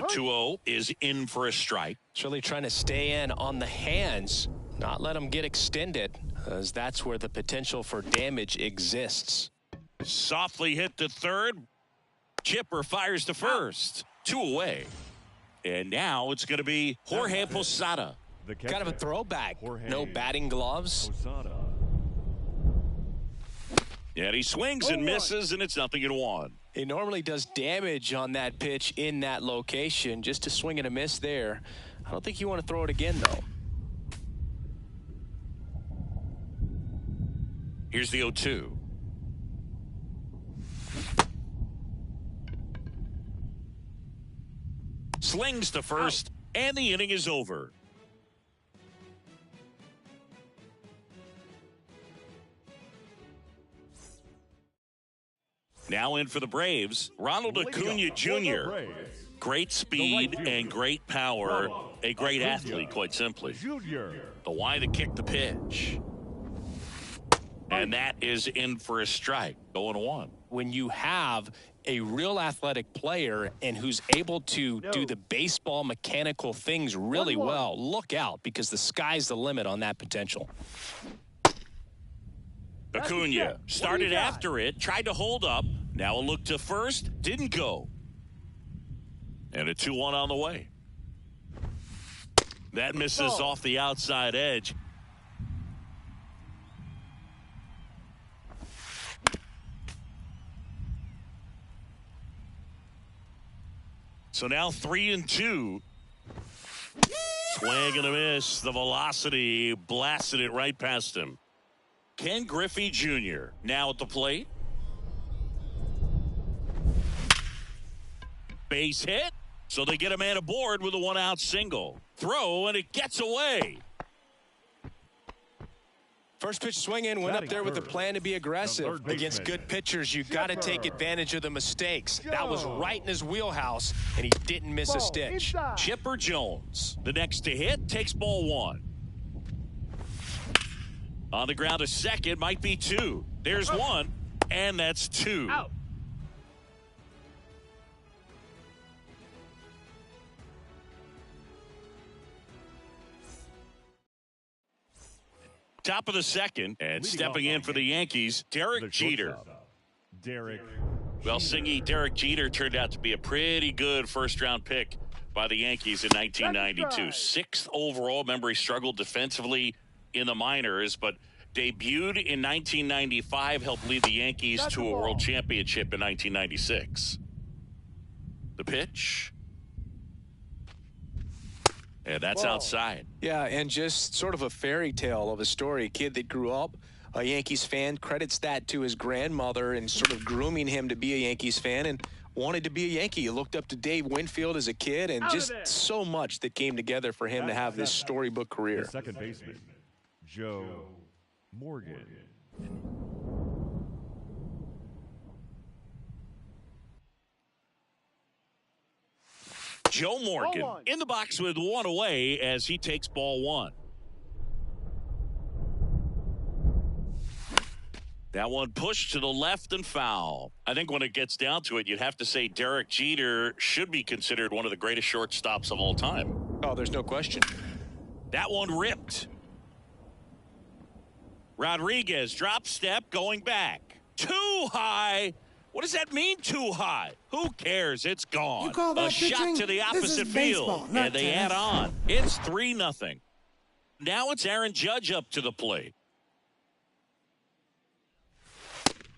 2-0 is in for a strike. It's really trying to stay in on the hands, not let them get extended, as that's where the potential for damage exists. Softly hit to third. Chipper fires to first. 2 away. And now it's going to be Jorge Posada. Kind of a throwback. No batting gloves. Yeah, he swings and misses, and it's 0-1. He normally does damage on that pitch in that location. Just a swing and a miss there. I don't think you want to throw it again, though. Here's the 0-2. Slings to first, and the inning is over. Now in for the Braves, Ronald Acuna Jr. Great speed and great power. A great athlete, quite simply. The Y to kick the pitch. And that is in for a strike. 0-1. When you have a real athletic player and who's able to do the baseball mechanical things really well, look out, because the sky's the limit on that potential. Acuna started after it, tried to hold up. Now a look to first, didn't go. And a 2-1 on the way. That misses off the outside edge. So now 3-2. Swing and a miss. The velocity blasted it right past him. Ken Griffey Jr. now at the plate. Base hit. So they get a man aboard with a 1-out single. Throw, and it gets away. First pitch swinging, went up there with a plan to be aggressive. Against good pitchers, you got to take advantage of the mistakes. That was right in his wheelhouse, and he didn't miss a stitch. Chipper Jones, the next to hit, takes ball 1. On the ground to second, might be 2. There's 1, and that's 2. Out. Top of the second, and stepping in for the Yankees, Derek Jeter. Well, Singy, Derek Jeter turned out to be a pretty good first-round pick by the Yankees in 1992. 6th overall. Remember, he struggled defensively in the minors, but debuted in 1995, helped lead the Yankees to a world championship in 1996. The pitch. And that's outside. Yeah, and just sort of a fairy tale of a story. A kid that grew up a Yankees fan, credits that to his grandmother and sort of grooming him to be a Yankees fan and wanted to be a Yankee. He looked up to Dave Winfield as a kid, and just so much that came together for him to have this storybook career. The second baseman, Joe Morgan. Joe Morgan in the box with 1 away as he takes ball 1. That one pushed to the left and foul. I think when it gets down to it, you'd have to say Derek Jeter should be considered one of the greatest shortstops of all time. Oh, there's no question. That one ripped. Rodriguez drop step going back. Too high. What does that mean, too high? Who cares? It's gone. A shot to the opposite field. And they add on. It's 3-0. Now it's Aaron Judge up to the plate.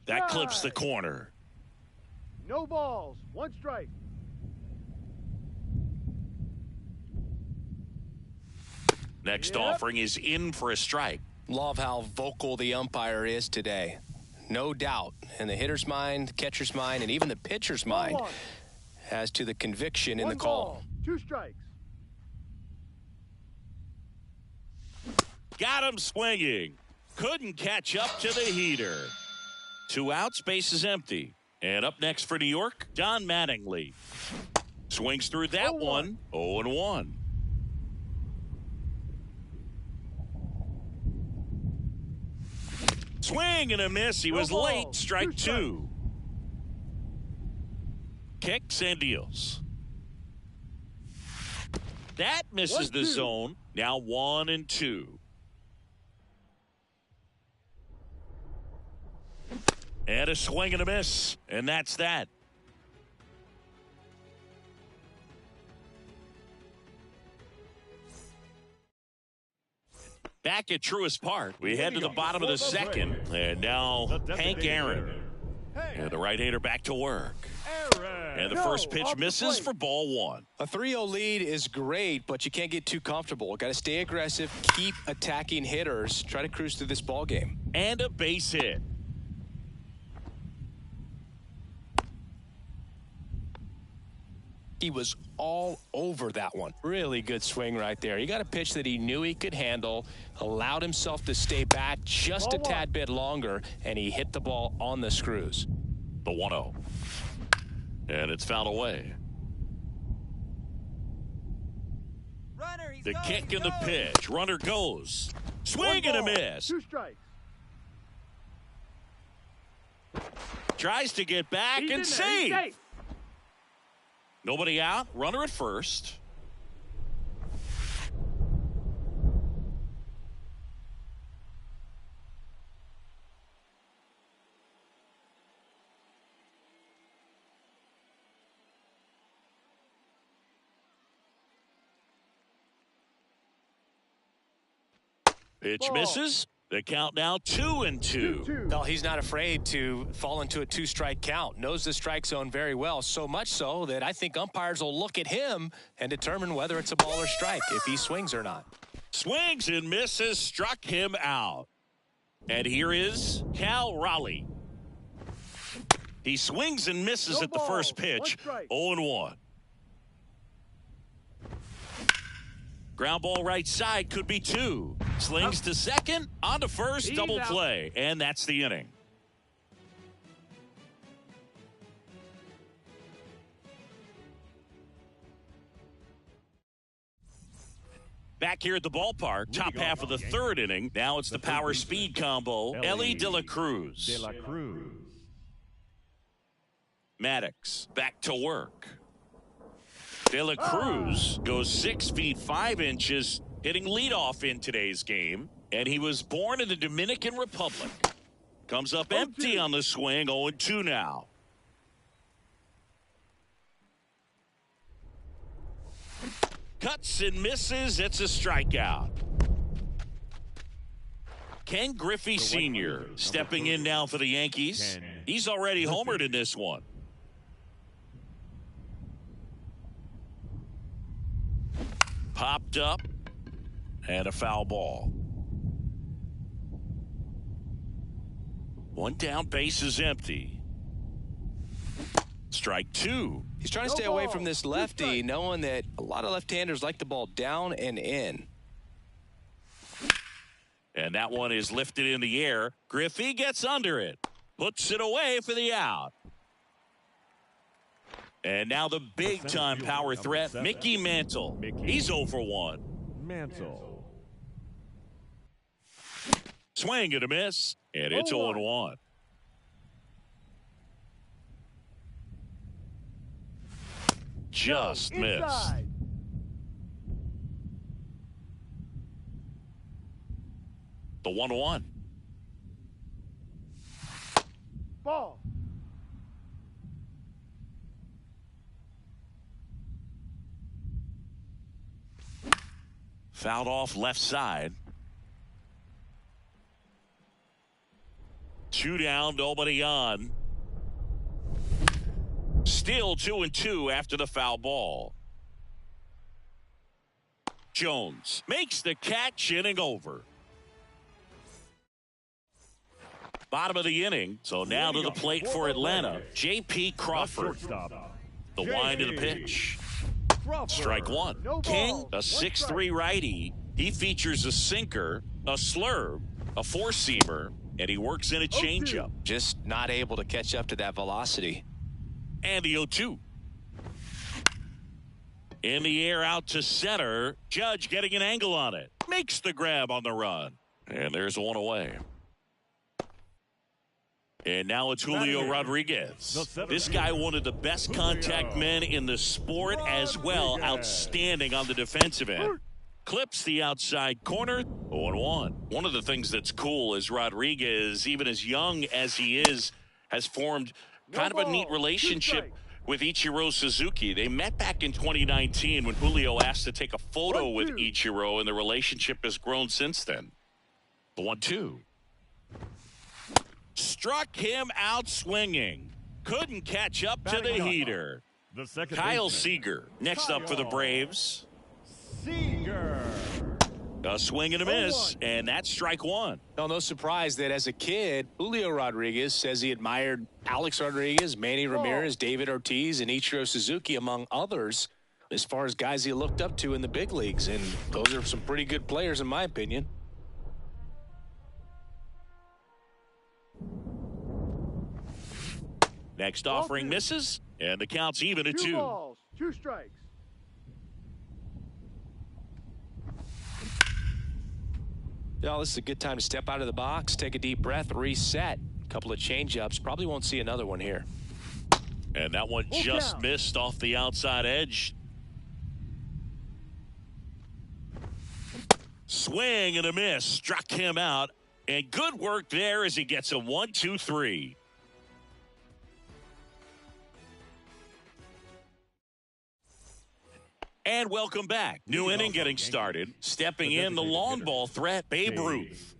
That clips the corner. No balls. 1 strike. Next offering is in for a strike. Love how vocal the umpire is today. No doubt in the hitter's mind, the catcher's mind, and even the pitcher's mind as to the conviction in the call. 2 strikes. Got him swinging. Couldn't catch up to the heater. 2 outs, base is empty. And up next for New York, Don Mattingly. Swings through that one. 0-1. Swing and a miss. He was late. Strike 2. Kicks and deals. That misses the zone. Now 1-2. And a swing and a miss. And that's that. Back at Truist Park, we head to the bottom of the second. And now Hank Aaron. And the right-hander back to work. And the first pitch misses for ball one. A 3-0 lead is great, but you can't get too comfortable. Got to stay aggressive, keep attacking hitters, try to cruise through this ball game. And a base hit. He was all over that one. Really good swing right there. He got a pitch that he knew he could handle, allowed himself to stay back just a tad bit longer, and he hit the ball on the screws. The 1-0. And it's fouled away. The kick and the pitch. Runner goes. Swing and a miss. 2 strikes. Tries to get back and save. Nobody out. Runner at first. Pitch misses. The count now 2-2. Well, he's not afraid to fall into a 2-strike count. Knows the strike zone very well, so much so that I think umpires will look at him and determine whether it's a ball or strike, if he swings or not. Swings and misses, struck him out. And here is Cal Raleigh. He swings and misses at the first pitch. 0-1. Ground ball right side, could be 2. Slings to second, on to first, double play. And that's the inning. Back here at the ballpark, top half of the third inning. Now it's the power speed combo. Ellie De La Cruz. Maddox back to work. De La Cruz goes 6 feet 5 inches, hitting leadoff in today's game. And he was born in the Dominican Republic. Comes up empty on the swing, 0-2 now. Cuts and misses, it's a strikeout. Ken Griffey Sr. stepping in now for the Yankees. He's already homered in this one. Popped up and a foul ball. One down, base is empty. Strike 2. He's trying to stay away from this lefty, knowing that a lot of left-handers like the ball down and in. And that one is lifted in the air. Griffey gets under it. Puts it away for the out. And now the big-time power threat, Mickey Mantle. He's 0 for 1. Mantle. Swing and a miss, and it's 0-1. Just missed. The 1-1. Ball. Fouled off left side. 2 down, nobody on. Still 2-2 after the foul ball. Jones makes the catch, inning over. Bottom of the inning, so now to the plate for Atlanta, J.P. Crawford. The wind of the pitch. Strike 1. King, a 6'3" righty. He features a sinker, a slurve, a four-seamer, and he works in a changeup. Just not able to catch up to that velocity. And the 0-2. In the air out to center. Judge getting an angle on it. Makes the grab on the run. And there's one away. And now it's Julio Rodriguez. This guy, one of the best contact men in the sport as well. Outstanding on the defensive end. Clips the outside corner. 0-1. One of the things that's cool is Rodriguez, even as young as he is, has formed kind of a neat relationship with Ichiro Suzuki. They met back in 2019 when Julio asked to take a photo with Ichiro, and the relationship has grown since then. The 1-2. Struck him out swinging. Couldn't catch up to the heater. Kyle Seager next up for the Braves. Seager. A swing and a miss, and that's strike one. Well, no surprise that as a kid, Julio Rodriguez says he admired Alex Rodriguez, Manny Ramirez, David Ortiz, and Ichiro Suzuki, among others, as far as guys he looked up to in the big leagues. And those are some pretty good players, in my opinion. Next offering misses, and the count's even at 2. 2 balls, 2 strikes. Well, this is a good time to step out of the box, take a deep breath, reset. A couple of change-ups. Probably won't see another one here. And that one just missed off the outside edge. Swing and a miss. Struck him out. And good work there as he gets a 1-2-3. And welcome back. New inning getting started. Stepping in, the long ball threat, Babe Ruth.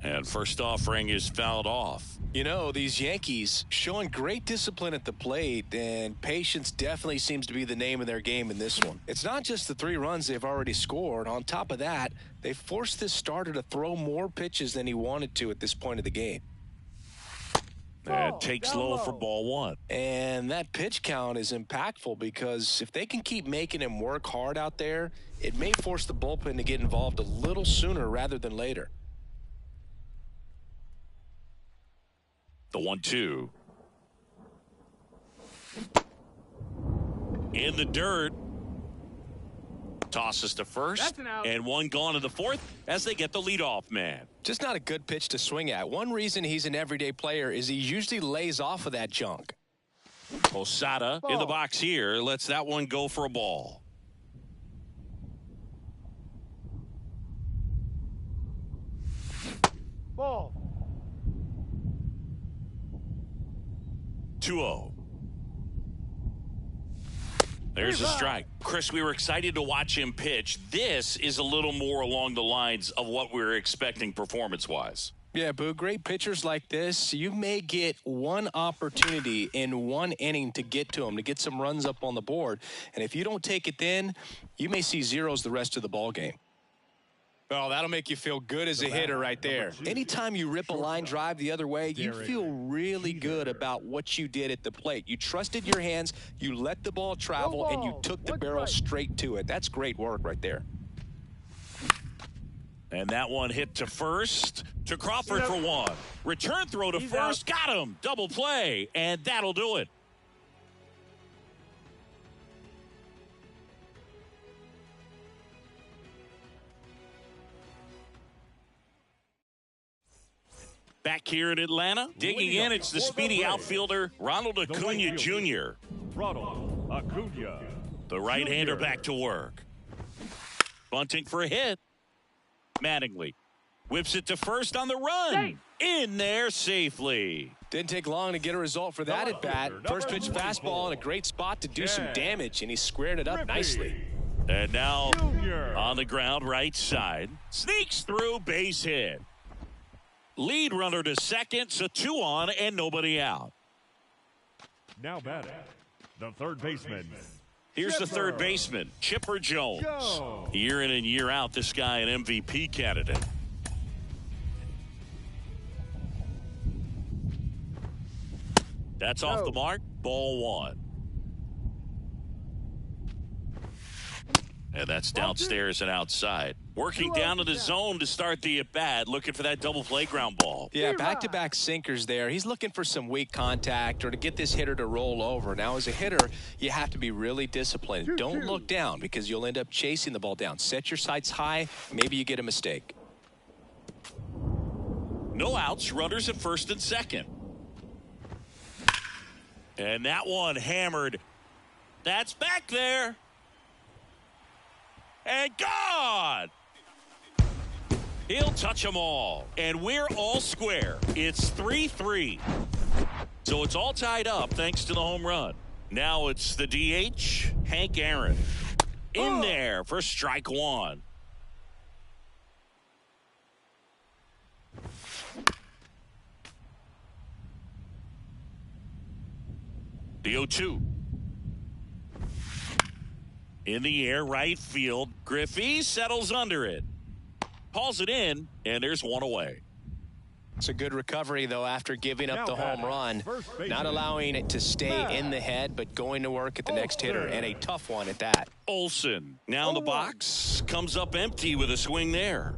And first offering is fouled off. You know, these Yankees showing great discipline at the plate, and patience definitely seems to be the name of their game in this one. It's not just the 3 runs they've already scored. On top of that, they forced this starter to throw more pitches than he wanted to at this point of the game. And takes low for ball 1. And that pitch count is impactful because if they can keep making him work hard out there, it may force the bullpen to get involved a little sooner rather than later. The 1-2. In the dirt. Tosses to first, and one gone to the 4th as they get the leadoff man. Just not a good pitch to swing at. One reason he's an everyday player is he usually lays off of that junk. Posada in the box here lets that one go for a ball. Ball. 2-0. There's a strike. Chris, we were excited to watch him pitch. This is a little more along the lines of what we were expecting performance-wise. Yeah, Boo, great pitchers like this, you may get one opportunity in one inning to get to them, to get some runs up on the board. And if you don't take it then, you may see zeros the rest of the ball game. Oh, that'll make you feel good as a hitter right there. Anytime you rip a line drive the other way, you feel really good about what you did at the plate. You trusted your hands, you let the ball travel, and you took the barrel straight to it. That's great work right there. And that one hit to first, to Crawford for 1. Return throw to first, got him. Double play, and that'll do it. Back here in Atlanta, digging in, it's the speedy outfielder, Ronald Acuna Jr. Ronald Acuna. The right-hander back to work. Bunting for a hit. Mattingly whips it to first on the run. In there safely. Didn't take long to get a result for that at bat. First pitch fastball in a great spot to do some damage, and he squared it up nicely. And now on the ground, right side. Sneaks through, base hit. Lead runner to second, so 2 on and nobody out. Now batting, the third baseman. Here's the third baseman, Chipper Jones. Year in and year out, this guy an MVP candidate. That's off the mark, ball 1. And that's downstairs and outside. Working down to the zone to start the at-bat, looking for that double play ground ball. Yeah, back-to-back sinkers there. He's looking for some weak contact or to get this hitter to roll over. Now, as a hitter, you have to be really disciplined. Don't look down because you'll end up chasing the ball down. Set your sights high. Maybe you get a mistake. No outs, runners at first and second. And that one hammered. That's back there. And gone. He'll touch them all. And we're all square. It's 3-3. So it's all tied up thanks to the home run. Now it's the DH, Hank Aaron. In there for strike one. The 0-2. In the air, right field. Griffey settles under it. Hauls it in, and there's one away. It's a good recovery, though, after giving up the home run. Not allowing it to stay in the head, but going to work at the next hitter, and a tough one at that. Olsen now in the box. Comes up empty with a swing there.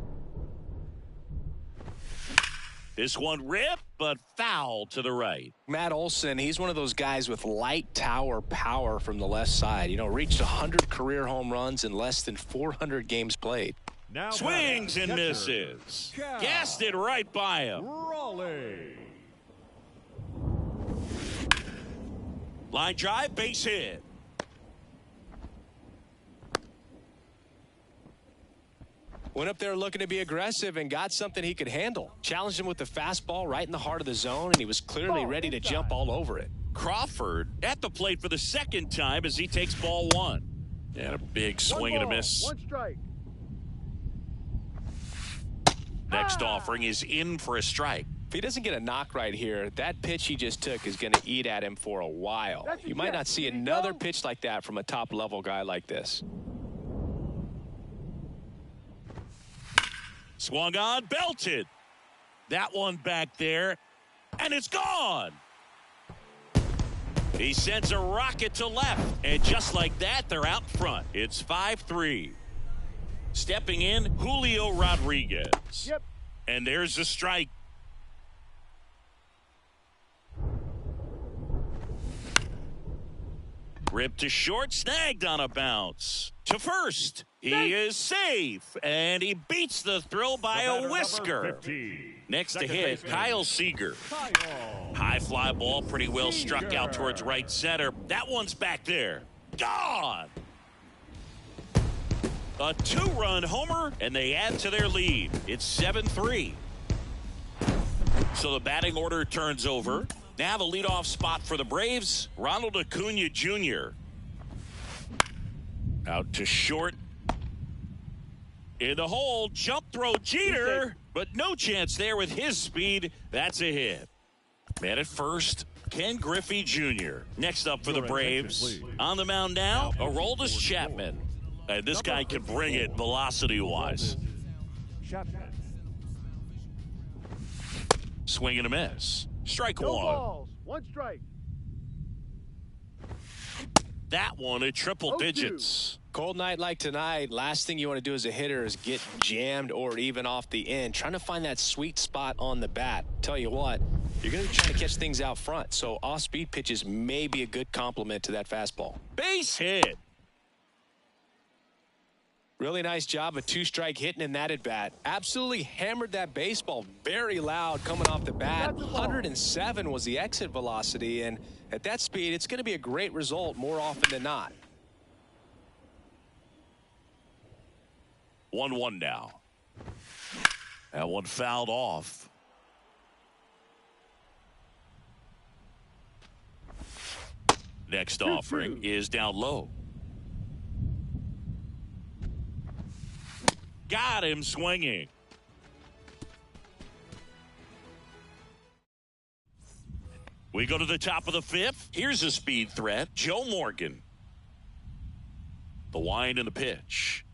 This one ripped, but foul to the right. Matt Olson, he's one of those guys with light tower power from the left side. You know, reached 100 career home runs in less than 400 games played. Now Swings and misses. Gassed it right by him. Raleigh. Line drive, base hit. Went up there looking to be aggressive and got something he could handle. Challenged him with the fastball right in the heart of the zone, and he was clearly ready to jump all over it. Crawford at the plate for the second time as he takes ball one. And a big swing and a miss. One strike. Next offering is in for a strike. If he doesn't get a knock right here, that pitch he just took is going to eat at him for a while. You might not see another pitch like that from a top-level guy like this. Swung on, belted. That one back there, and it's gone. He sends a rocket to left, and just like that, they're out front. It's 5-3. Stepping in, Julio Rodriguez. Yep. And there's a strike. Ripped to short, snagged on a bounce. To first. He is safe, and he beats the throw by a whisker. Next to hit, Kyle Seager. High fly ball, pretty well struck out towards right center. That one's back there. Gone! A two-run homer, and they add to their lead. It's 7-3. So the batting order turns over. Now the leadoff spot for the Braves, Ronald Acuna Jr. Out to short. In the hole, jump throw Jeter, but no chance there with his speed. That's a hit. Man at first, Ken Griffey Jr. Next up for the Braves. On the mound now, Aroldis Chapman. And this guy can bring it velocity-wise. Swing and a miss. Strike No one. balls. One strike. That one at triple digits. Cold night like tonight, last thing you want to do as a hitter is get jammed or even off the end. Trying to find that sweet spot on the bat. Tell you what, you're going to be trying to catch things out front. So off-speed pitches may be a good complement to that fastball. Base hit. Really nice job of two-strike hitting in that at-bat. Absolutely hammered that baseball very loud coming off the bat. 107 was the exit velocity, and at that speed, it's going to be a great result more often than not. 1-1 now. That one fouled off. Next offering is down low. Got him swinging. We go to the top of the fifth. Here's a speed threat, Joe Morgan. The wind and the pitch.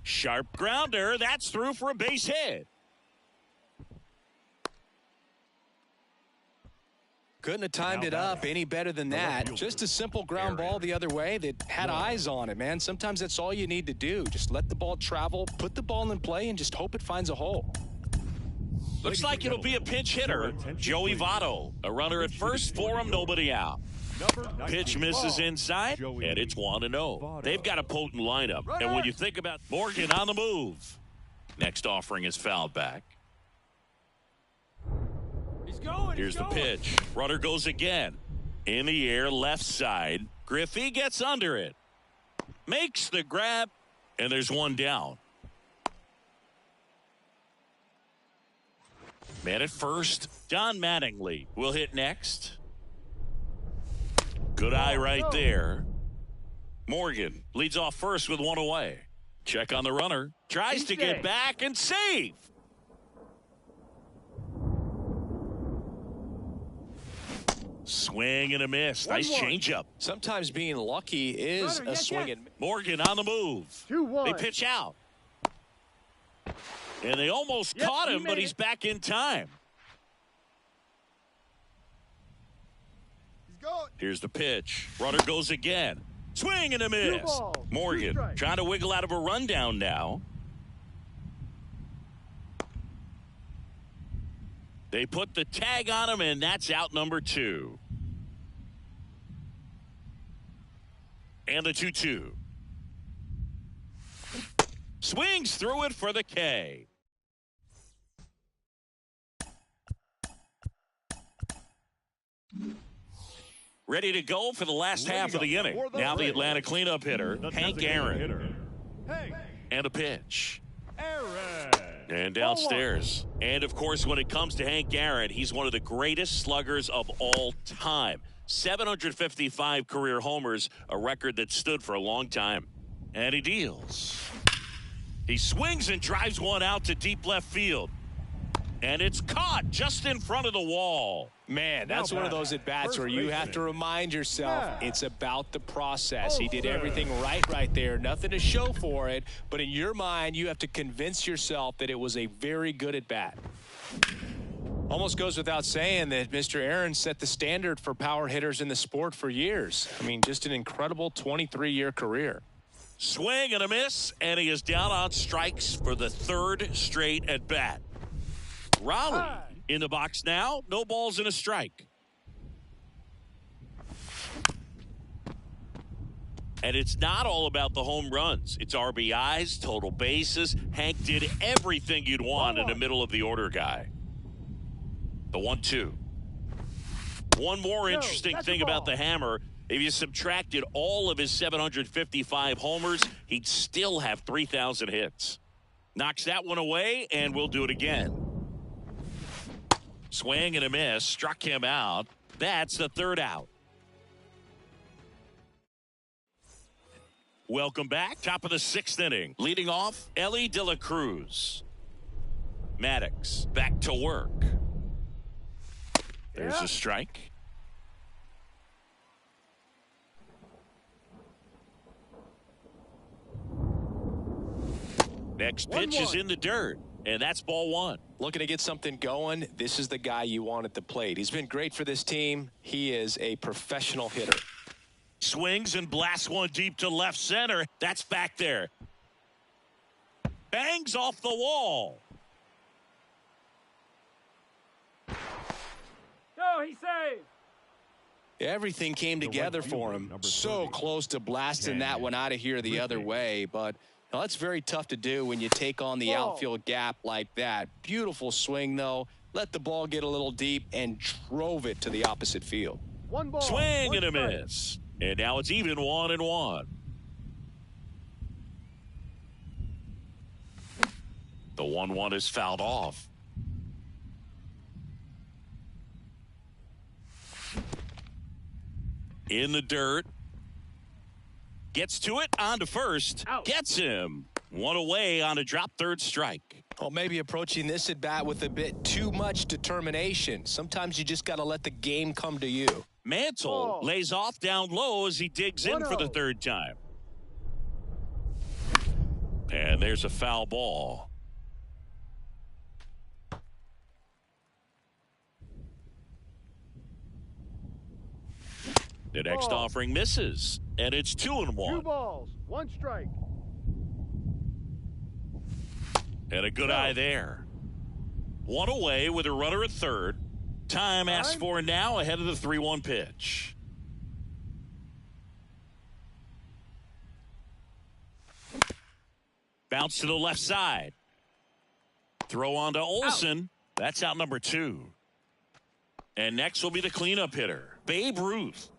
Sharp grounder. That's through for a base hit. Couldn't have timed it up any better than that. Just a simple ground ball the other way that had eyes on it, man. Sometimes that's all you need to do. Just let the ball travel, put the ball in play, and just hope it finds a hole. Looks like it'll be a pinch hitter, Joey Votto. A runner at first for him, nobody out. Pitch misses inside, and it's 1-0. They've got a potent lineup. And when you think about Morgan on the move, Next offering is fouled back. He's going. Here's the pitch. Runner goes again. In the air, left side. Griffey gets under it. Makes the grab. And there's one down. Man at first. Don Mattingly will hit next. Good eye right there. Morgan leads off first with one away. Check on the runner. Tries to get back and save. Swing and a miss. Nice changeup. Sometimes being lucky is a swing and Morgan on the move. 2-1. They pitch out. And they almost caught him, but he's back in time. He's going. Here's the pitch. Runner goes again. Swing and a miss. Morgan trying to wiggle out of a rundown now. They put the tag on him, and that's out number 2. And the 2-2. Swings through it for the K. Ready to go for the last half of the inning. Now the Atlanta cleanup hitter, Hank Aaron. And a pitch. And downstairs. And, of course, when it comes to Hank Aaron, he's one of the greatest sluggers of all time. 755 career homers, a record that stood for a long time. And he deals. He swings and drives one out to deep left field. And it's caught just in front of the wall. Man, that's one of those at-bats where you have to remind yourself it's about the process. He did everything right there. Nothing to show for it. But in your mind, you have to convince yourself that it was a very good at-bat. Almost goes without saying that Mr. Aaron set the standard for power hitters in the sport for years. I mean, just an incredible 23-year career. Swing and a miss, and he is down on strikes for the 3rd straight at-bat. Raleigh in the box now. No balls and a strike. And it's not all about the home runs. It's RBIs, total bases. Hank did everything you'd want in the middle of the order guy. The 1-2. One more interesting thing about the hammer. If you subtracted all of his 755 homers, he'd still have 3,000 hits. Knocks that one away, and we'll do it again. Swing and a miss. Struck him out. That's the 3rd out. Welcome back. Top of the 6th inning. Leading off, Ellie De La Cruz. Maddox back to work. There's a strike. Next pitch is in the dirt. And that's ball 1. Looking to get something going. This is the guy you want at the plate. He's been great for this team. He is a professional hitter. Swings and blasts one deep to left center. That's back there. Bangs off the wall. Go, he saved. Everything came together for him. So close to blasting that one out of here the other way, but now, that's very tough to do when you take on the outfield gap like that. Beautiful swing, though. Let the ball get a little deep and drove it to the opposite field. One ball. Swing and a miss. And now it's even 1-1. The 1-1 is fouled off. In the dirt. Gets to it, on to first. Out. Gets him. One away on a drop 3rd strike. Well, maybe approaching this at bat with a bit too much determination. Sometimes you just got to let the game come to you. Mantle lays off down low as he digs in for the 3rd time. And there's a foul ball. The next offering misses, and it's 2-1. 2 balls, 1 strike. And a good eye there. One away with a runner at 3rd. Time asked for now ahead of the 3-1 pitch. Bounce to the left side. Throw on to Olsen. That's out number 2. And next will be the cleanup hitter, Babe Ruth.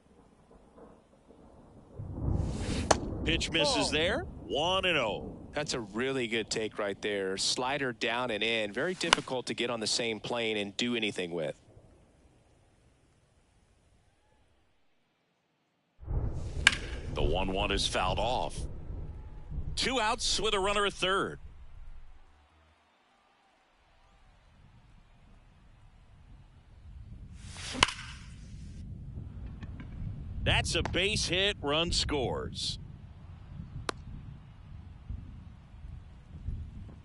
Pitch misses there. 1-0. That's a really good take right there. Slider down and in. Very difficult to get on the same plane and do anything with. The 1-1 is fouled off. 2 outs with a runner at third. That's a base hit. Run scores.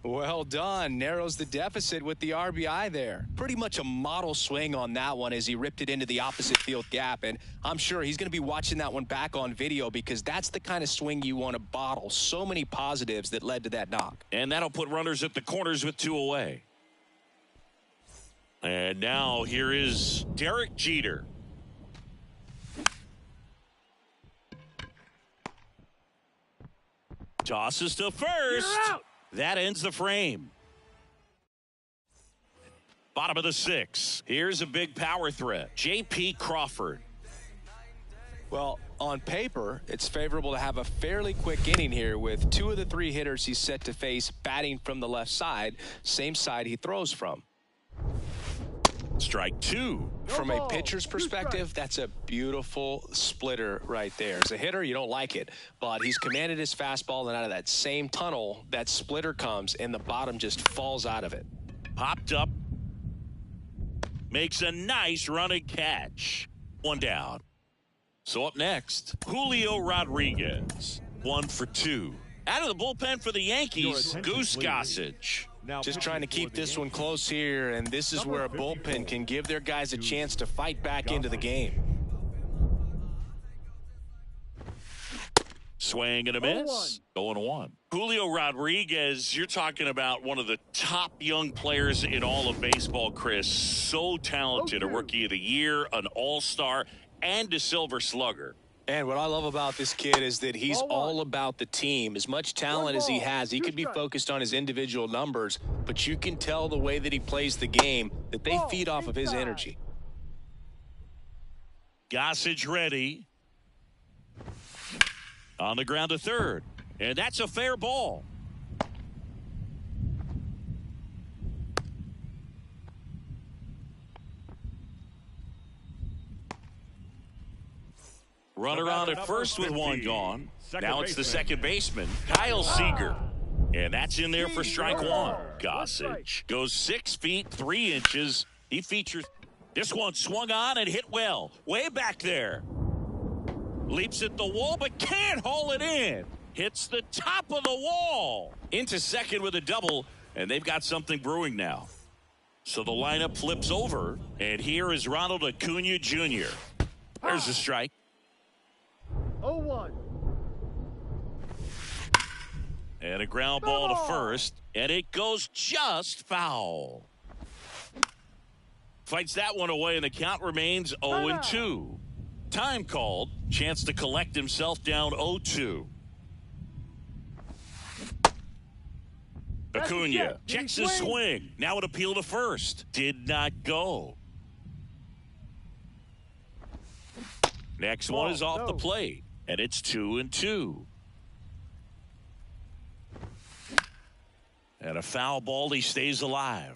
Well done. Narrows the deficit with the RBI there. Pretty much a model swing on that one as he ripped it into the opposite field gap. And I'm sure he's going to be watching that one back on video because that's the kind of swing you want to bottle. So many positives that led to that knock. And that'll put runners at the corners with 2 away. And now here is Derek Jeter. Tosses to first. That ends the frame. Bottom of the 6th. Here's a big power threat. J.P. Crawford. Well, on paper, it's favorable to have a fairly quick inning here with 2 of the 3 hitters he's set to face batting from the left side, same side he throws from. Strike 2. From a pitcher's perspective, that's a beautiful splitter right there. As a hitter, you don't like it, but he's commanded his fastball, and out of that same tunnel, that splitter comes, and the bottom just falls out of it. Popped up. Makes a nice running catch. 1 down. So up next, Julio Rodriguez. 1 for 2. Out of the bullpen for the Yankees, Goose Gossage. Just trying to keep this one close here, and this is where a bullpen can give their guys a chance to fight back into the game. Swing and a miss. 0-1. Julio Rodriguez, you're talking about one of the top young players in all of baseball, Chris. So talented, a Rookie of the Year, an All-Star, and a Silver Slugger. And what I love about this kid is that he's all about the team. As much talent as he has, he could be focused on his individual numbers, but you can tell the way that he plays the game that they feed off of his energy. Gossage ready. On the ground to third. And that's a fair ball. Runner on at first with 1 gone. Now it's the second baseman, Kyle Seager. And that's in there for strike 1. Gossage goes 6 feet 3 inches. He features. This one swung on and hit well. Way back there. Leaps at the wall but can't haul it in. Hits the top of the wall. Into second with a double. And they've got something brewing now. So the lineup flips over. And here is Ronald Acuna Jr. There's a strike. 0-1. And a ground ball to first, and it goes just foul. Fights that one away, and the count remains 0-2. Time called. Chance to collect himself down 0-2. Acuna checks his swing. Now an appeal to first. Did not go. Next one is off the plate. And it's 2-2. And a foul ball, he stays alive.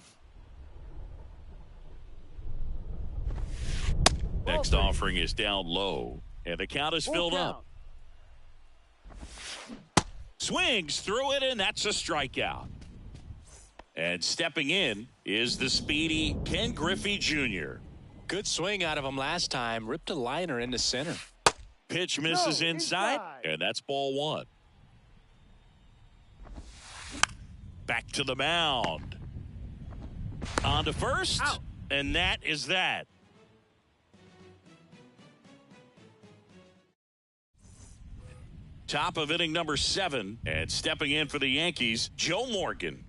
Next offering is down low. And the count is filled up. Swings through it, and that's a strikeout. And stepping in is the speedy Ken Griffey Jr. Good swing out of him last time. Ripped a liner into center. Pitch misses inside, and that's ball 1. Back to the mound. On to first, and that is that. Top of inning number 7, and stepping in for the Yankees, Joe Morgan.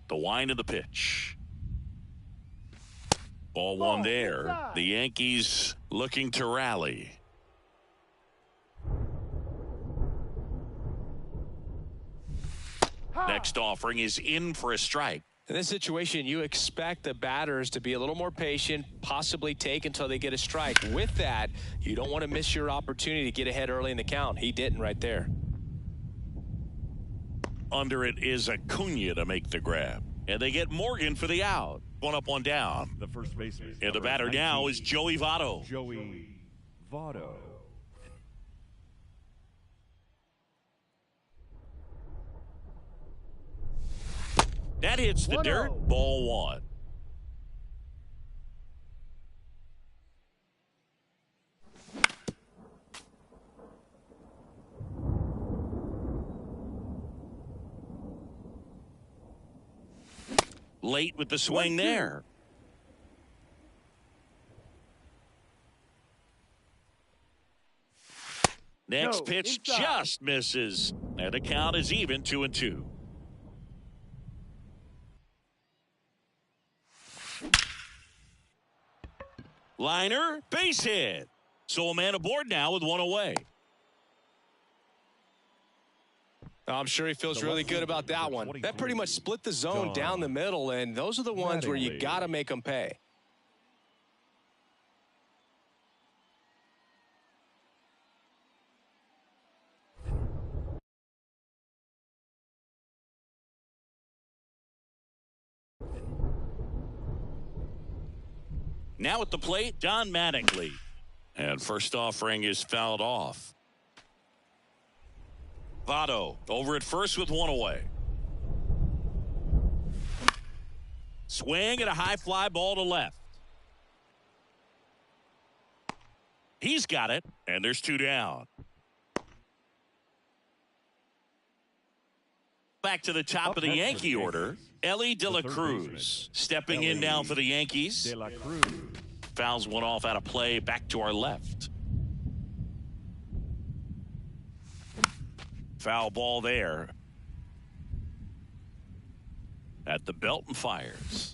The wind of the pitch. Ball 1 there. The Yankees looking to rally. Next offering is in for a strike. In this situation, you expect the batters to be a little more patient, possibly take until they get a strike. With that, you don't want to miss your opportunity to get ahead early in the count. He didn't right there. Under it is Acuna to make the grab. And they get Morgan for the out. One up, one down. The first baseman. And the batter now is Joey Votto. Joey Votto. That hits the dirt. Ball one. Late with the swing there. Next pitch just misses. And the count is even 2-2. Liner, base hit. So a man aboard now with one away. I'm sure he feels really good about that one. That pretty much split the zone down the middle, and those are the ones where you got to make them pay. Now at the plate, Don Mattingly. And first offering is fouled off. Votto over at first with one away. Swing and a high fly ball to left. He's got it, and there's two down. Back to the top of the Yankee order, Ellie De La Cruz stepping in now for the Yankees. De La Cruz. Fouls one off out of play back to our left. Foul ball there. At the belt and fires.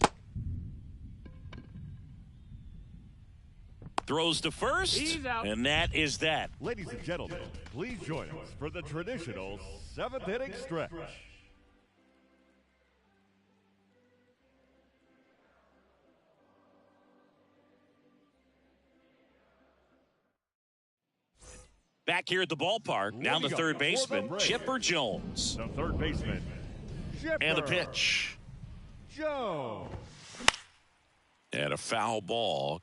Throws to first, and that is that. Ladies and gentlemen, please join us for the traditional 7th inning stretch. Back here at the ballpark, now the third baseman, Chipper Jones. The third baseman, Chipper And the pitch. Jones. And a foul ball.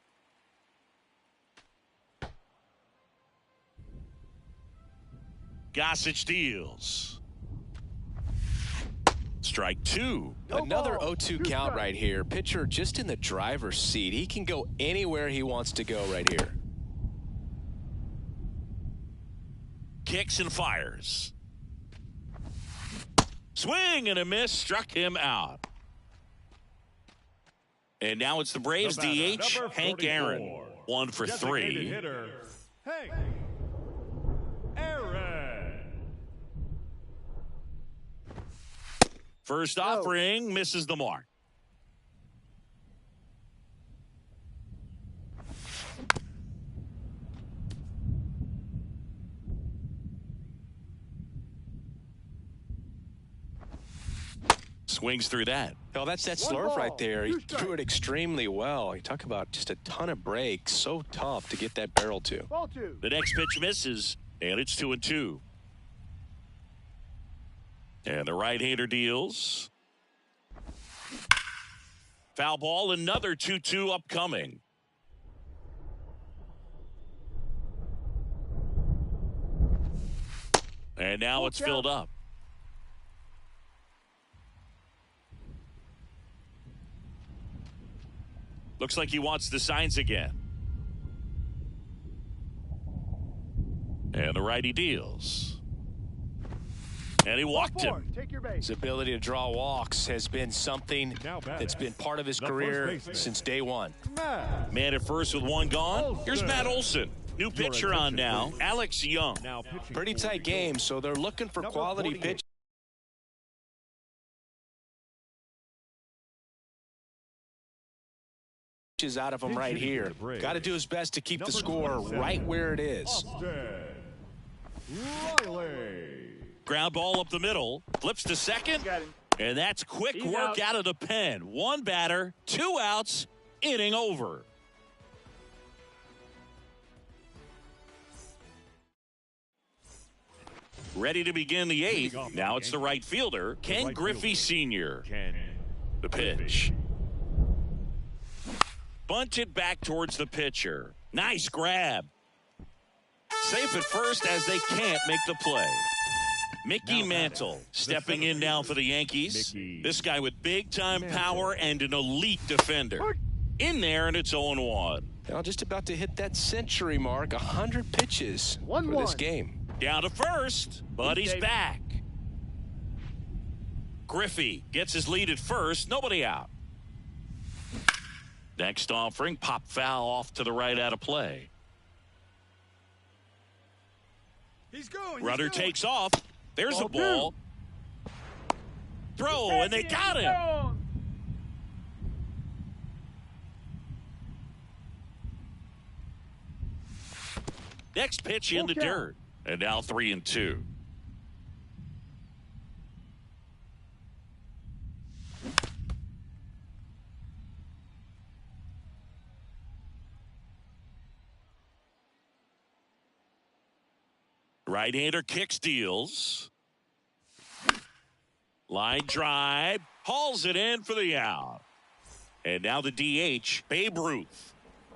Gossage deals. Strike two. Another 0-2 count right here. Pitcher just in the driver's seat. He can go anywhere he wants to go right here. Kicks and fires. Swing and a miss. Struck him out. And now it's the Braves DH, Hank Aaron. 1 for 3. Hitter, Hank Aaron. First offering misses the mark. Swings through that. Oh, that's that slurve right there. He threw it extremely well. You talk about just a ton of breaks. So tough to get that barrel to. Ball two. The next pitch misses, and it's 2-2. And the right-hander deals. Foul ball, another 2-2 upcoming. And now it's filled up. Looks like he wants the signs again. And the righty deals. And he walked him. Take your base. His ability to draw walks has been something that's been part of his career since day one. Man at first with one gone. Here's Matt Olson. New pitcher on now, Alex Young. Pretty tight game, so they're looking for quality pitch. Out of him right here. Got to do his best to keep the score right where it is. Riley. Ground ball up the middle. Flips to second. And that's quick He's work out. out of the pen. One batter, 2 outs, inning over. Ready to begin the 8th. Now it's the right fielder, Ken Griffey Sr. The pitch. Bunted back towards the pitcher. Nice grab. Safe at first as they can't make the play. Mickey Mantle stepping in now for the Yankees. This guy with big-time power and an elite defender. In there, and it's 0-1. Now just about to hit that century mark, 100 pitches for this game. Down to first, but he's back. Griffey gets his lead at first, nobody out. Next offering, pop foul off to the right out of play. He's going. Rudder takes off. There's a ball. Throw, and they got him. Next pitch in the dirt. And now 3-2. Right-hander kick steals. Line drive. Hauls it in for the out. And now the DH, Babe Ruth.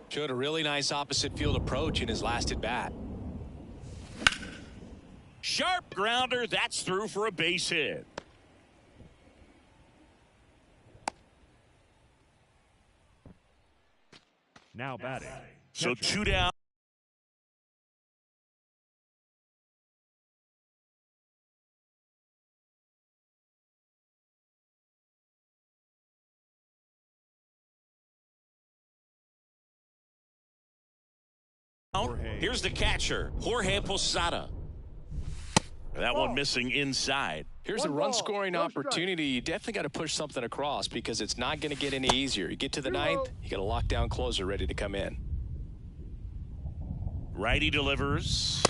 Showed a really nice opposite field approach in his last at bat. Sharp grounder. That's through for a base hit. Now batting. So 2 down. Here's the catcher, Jorge Posada. That one missing inside. Here's a run-scoring opportunity. You definitely got to push something across because it's not going to get any easier. You get to the 9th, you got a lockdown closer ready to come in. Righty delivers.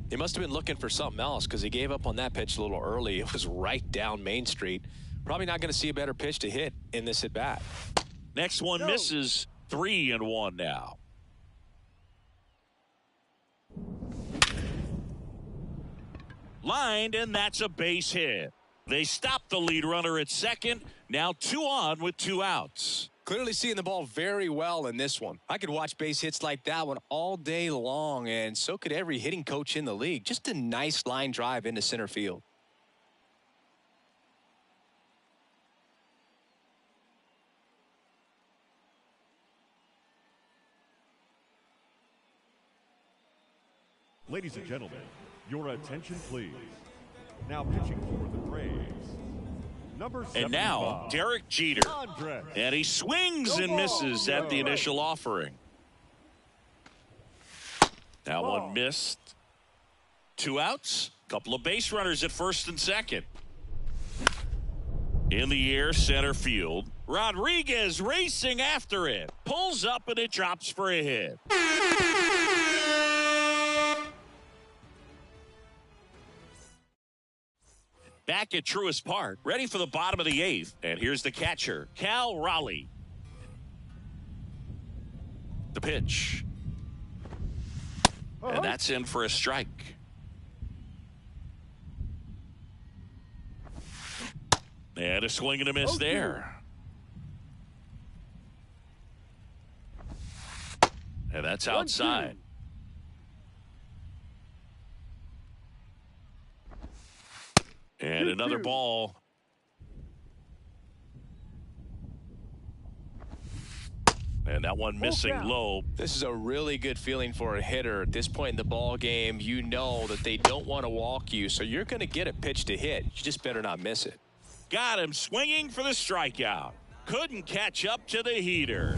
He must have been looking for something else because he gave up on that pitch a little early. It was right down Main Street. Probably not going to see a better pitch to hit in this at bat. Next one misses. 3-1 now. Lined, and that's a base hit. They stop the lead runner at second. Now 2 on with 2 outs. Clearly seeing the ball very well in this one. I could watch base hits like that one all day long, and so could every hitting coach in the league. Just a nice line drive into center field. Ladies and gentlemen, your attention please. Now pitching for the Braves. Number 75. And now Derek Jeter. And he swings and misses at the initial offering. That one missed. 2 outs. Couple of base runners at first and second. In the air, center field. Rodriguez racing after it. Pulls up and it drops for a hit. Back at Truist Park, ready for the bottom of the 8th. And here's the catcher, Cal Raleigh. The pitch. And that's in for a strike. And a swing and a miss there. And that's outside. And another ball. And that one missing low. This is a really good feeling for a hitter. At this point in the ball game, you know that they don't want to walk you, so you're going to get a pitch to hit. You just better not miss it. Got him swinging for the strikeout. Couldn't catch up to the heater.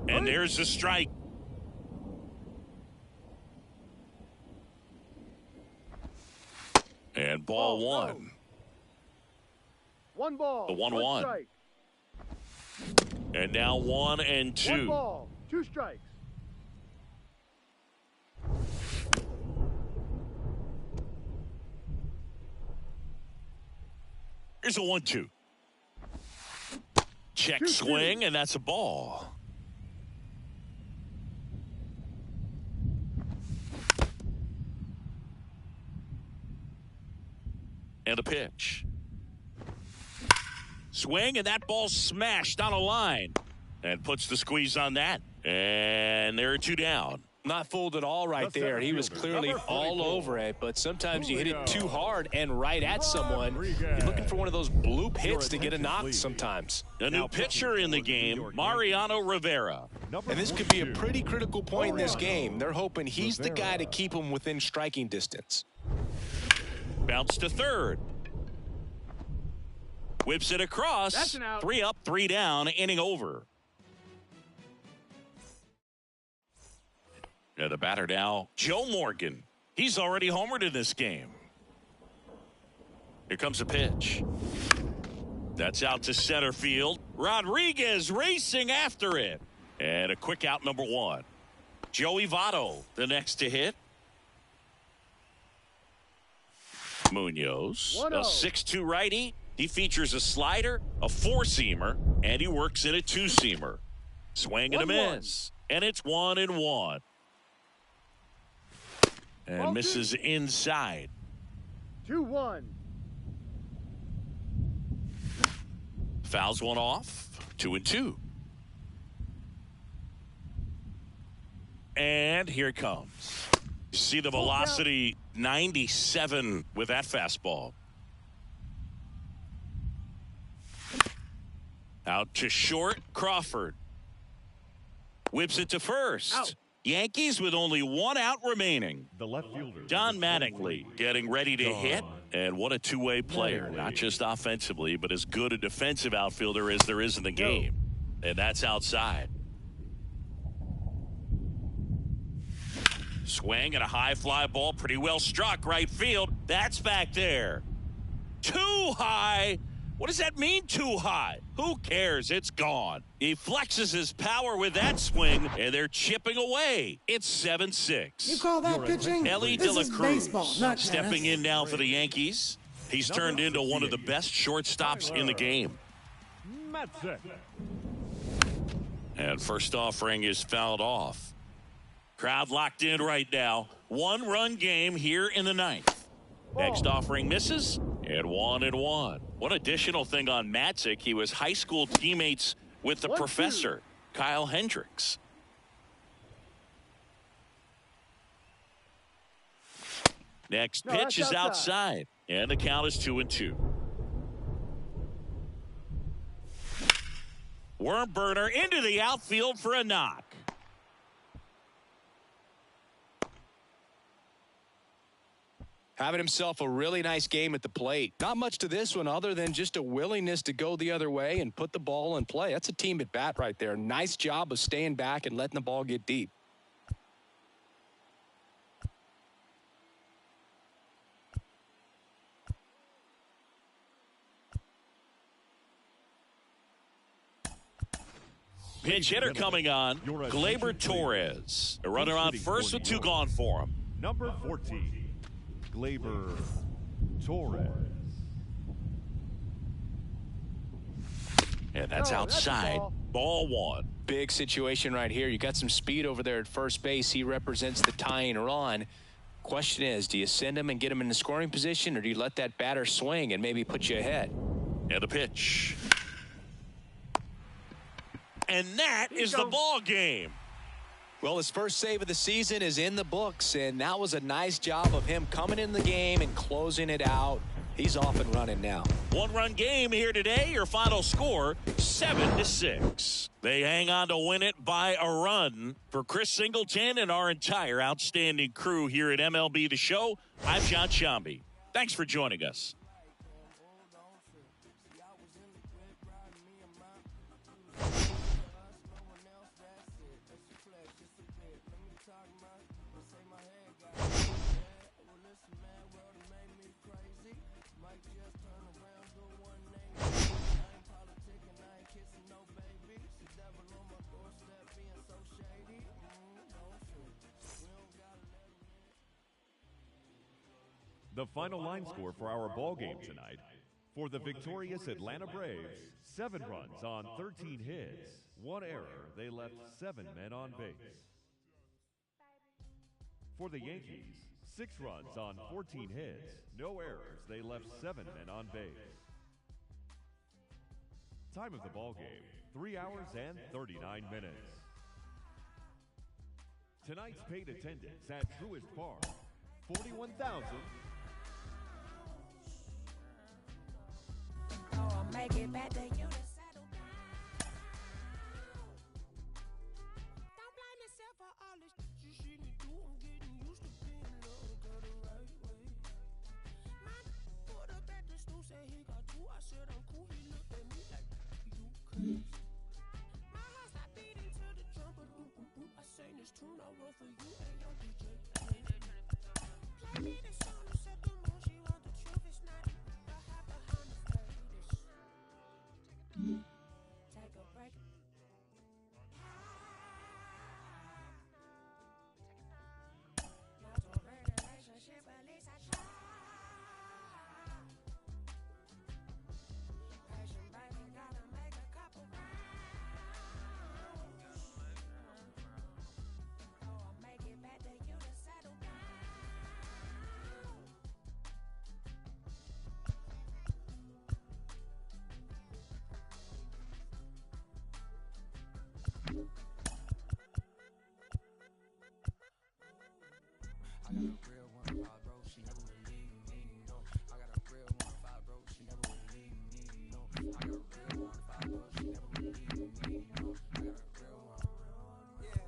And there's the strike. And ball 1. 1 ball. The 1-1. And now 1 and 2. 1 ball, 2 strikes. Here's a 1-2. Check swing, and that's a ball. And a pitch. Swing, and that ball smashed on a line. And puts the squeeze on that. And there are 2 down. Not fooled at all right there. He was clearly all over it, but sometimes you hit it too hard and right at someone. You're looking for one of those bloop hits to get a knock sometimes. A new pitcher in the game, Mariano Rivera. And this could be a pretty critical point in this game. They're hoping he's the guy to keep them within striking distance. Bounce to third. Whips it across. That's an out. 3 up, 3 down, inning over. The batter now, Joe Morgan. He's already homered in this game. Here comes a pitch. That's out to center field. Rodriguez racing after it. And a quick out, number 1. Joey Votto, the next to hit. Munoz, a 6'2 righty. He features a slider, a 4-seamer, and he works in a 2-seamer. Swing and a miss. And it's 1-1. And misses inside. 2-1. Fouls one off. 2-2. And here it comes. You see the velocity, 97 with that fastball. Out to short, Crawford. Whips it to first. Out. Yankees with only 1 out remaining. The left fielder, Don Mattingly getting ready to hit. And what a two-way player. Not just offensively, but as good a defensive outfielder as there is in the game. And that's outside. Swing and a high fly ball. Pretty well struck right field. That's back there. Too high. What does that mean, too high? Who cares? It's gone. He flexes his power with that swing, and they're chipping away. It's 7-6. You call that pitching? Ellie This De La is Cruz baseball, not stepping tennis. in now for the Yankees. He's turned into one of the best shortstops in the game. Matzik. And first offering is fouled off. Crowd locked in right now. 1-run game here in the 9th. Next offering misses, and 1-1. One additional thing on Matzik, he was high school teammates with the professor, Kyle Hendricks. Next pitch is outside, and the count is 2-2. Worm burner into the outfield for a knock. Having himself a really nice game at the plate. Not much to this one other than just a willingness to go the other way and put the ball in play. That's a team at bat right there. Nice job of staying back and letting the ball get deep. Pinch hitter coming on, Gleyber Torres. A runner on first with 2 gone for him. Number 14. Gleyber Torres. And that's outside. Ball 1. Big situation right here. You got some speed over there at first base. He represents the tying run. Question is, do you send him and get him in the scoring position, or do you let that batter swing and maybe put you ahead? And a pitch. And that is the ball game. Well, his first save of the season is in the books, and that was a nice job of him coming in the game and closing it out. He's off and running now. 1-run game here today. Your final score, 7-6. They hang on to win it by a run. For Chris Singleton and our entire outstanding crew here at MLB The Show, I'm John Shambi. Thanks for joining us. The final line score for our ball game tonight, For the victorious Atlanta Braves, 7 runs on 13 hits. 1 error, they left 7 men on base. For the Yankees, 6 runs on 14 hits. No errors, they left 7 men on base. Time of the ball game, 3 hours and 39 minutes. Tonight's paid attendance at Truist Park, 41,000. Oh, I'll make it back to you to settle down. Don't blame yourself for all this you see me do. I'm getting used to being loved the right way. My put up at the stool, said he got 2. I said I'm cool. He looked at me like, you crazy. My heart stopped beating to the drum, but I sang this tune, I wrote for you and your DJ. Play me the song and set the mood. She want the truth, it's not the hot behind the face. Take a break. Not a great relationship, at least I try. Patient baby, gotta make a couple rounds. Oh, I'll make it back to you to settle down. I got a real one, five bro, she never would leave me, no. I got a real one, five bro, she never would leave me, no. I got a real one, five bro, she never would leave me, no. I got a real one. Yeah,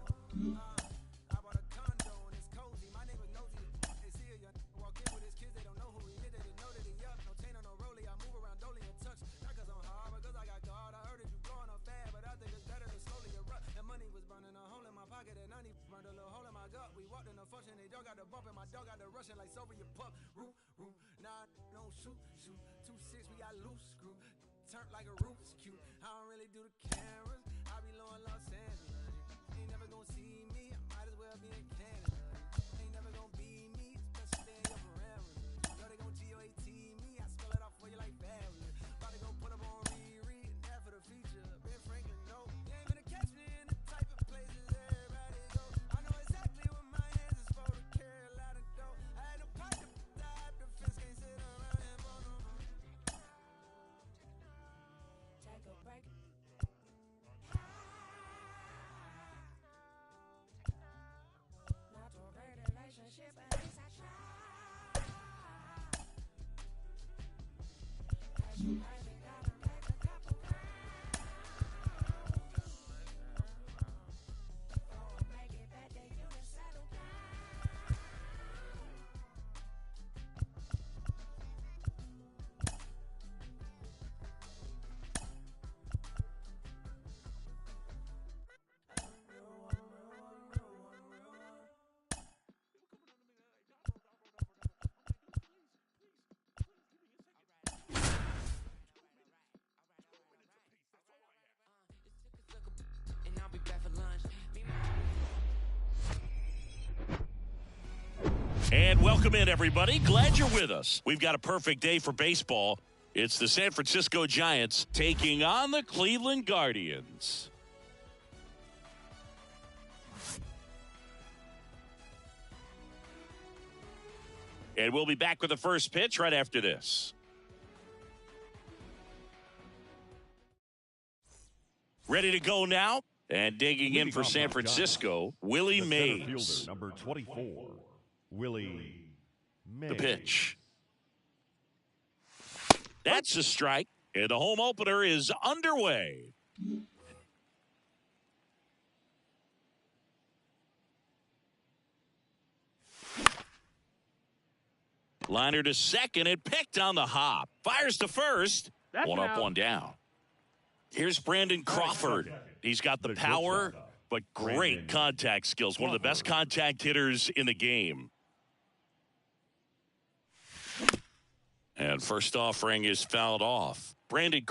I bought a condo and it's cozy. My neighbor nosy. They see a young walk in with his kids, they don't know who he is, they didn't know that he up. No chain on no rollie, I move around dolly and touch. Not cause I'm hard, but cause I got God. I heard that you blowing up fast, but I think it's better to slowly erupt. That money was burning a hole in my pocket at 90, burned a little hole in my gut. We walked in the function, they dog got the bump and my dog got the rushing like Soviet pup. Roo, roo, nah, no shoot, shoot. 2-6, we got loose screw. Turned like a Rubik's cube. I don't really do the cameras. I be low in Los Angeles. Ain't never gonna see me. I might as well be in Canada. Ain't never gonna be me. Especially stay in your parameters. You know they gon' GOAT me. I spell it out for you like fabulous. About to go put up on Riri and that for the feature. Ben Franklin, no. You ain't gonna catch me in the type of places everybody go. I know exactly what my hands is for to carry a lot of dough. I had no pocket, dive the fence, can't sit around and bone no more. Take a break. Not a great relationship, at least I try. Patient baby, gotta make a couple rounds. Oh, I'll make it back to you to settle down. And I'll be back for lunch. And welcome in, everybody. Glad you're with us. We've got a perfect day for baseball. It's the San Francisco Giants taking on the Cleveland Guardians. And we'll be back with the first pitch right after this. Ready to go now? And digging in for San Francisco, Willie Mays. Fielder, number 24, Willie Mays. The pitch. That's a strike. And the home opener is underway. Liner to second and picked on the hop. Fires to first. That's One up, out. one down. Here's Brandon Crawford. He's got the power, but great contact skills. One of the best contact hitters in the game. And first offering is fouled off. Brandon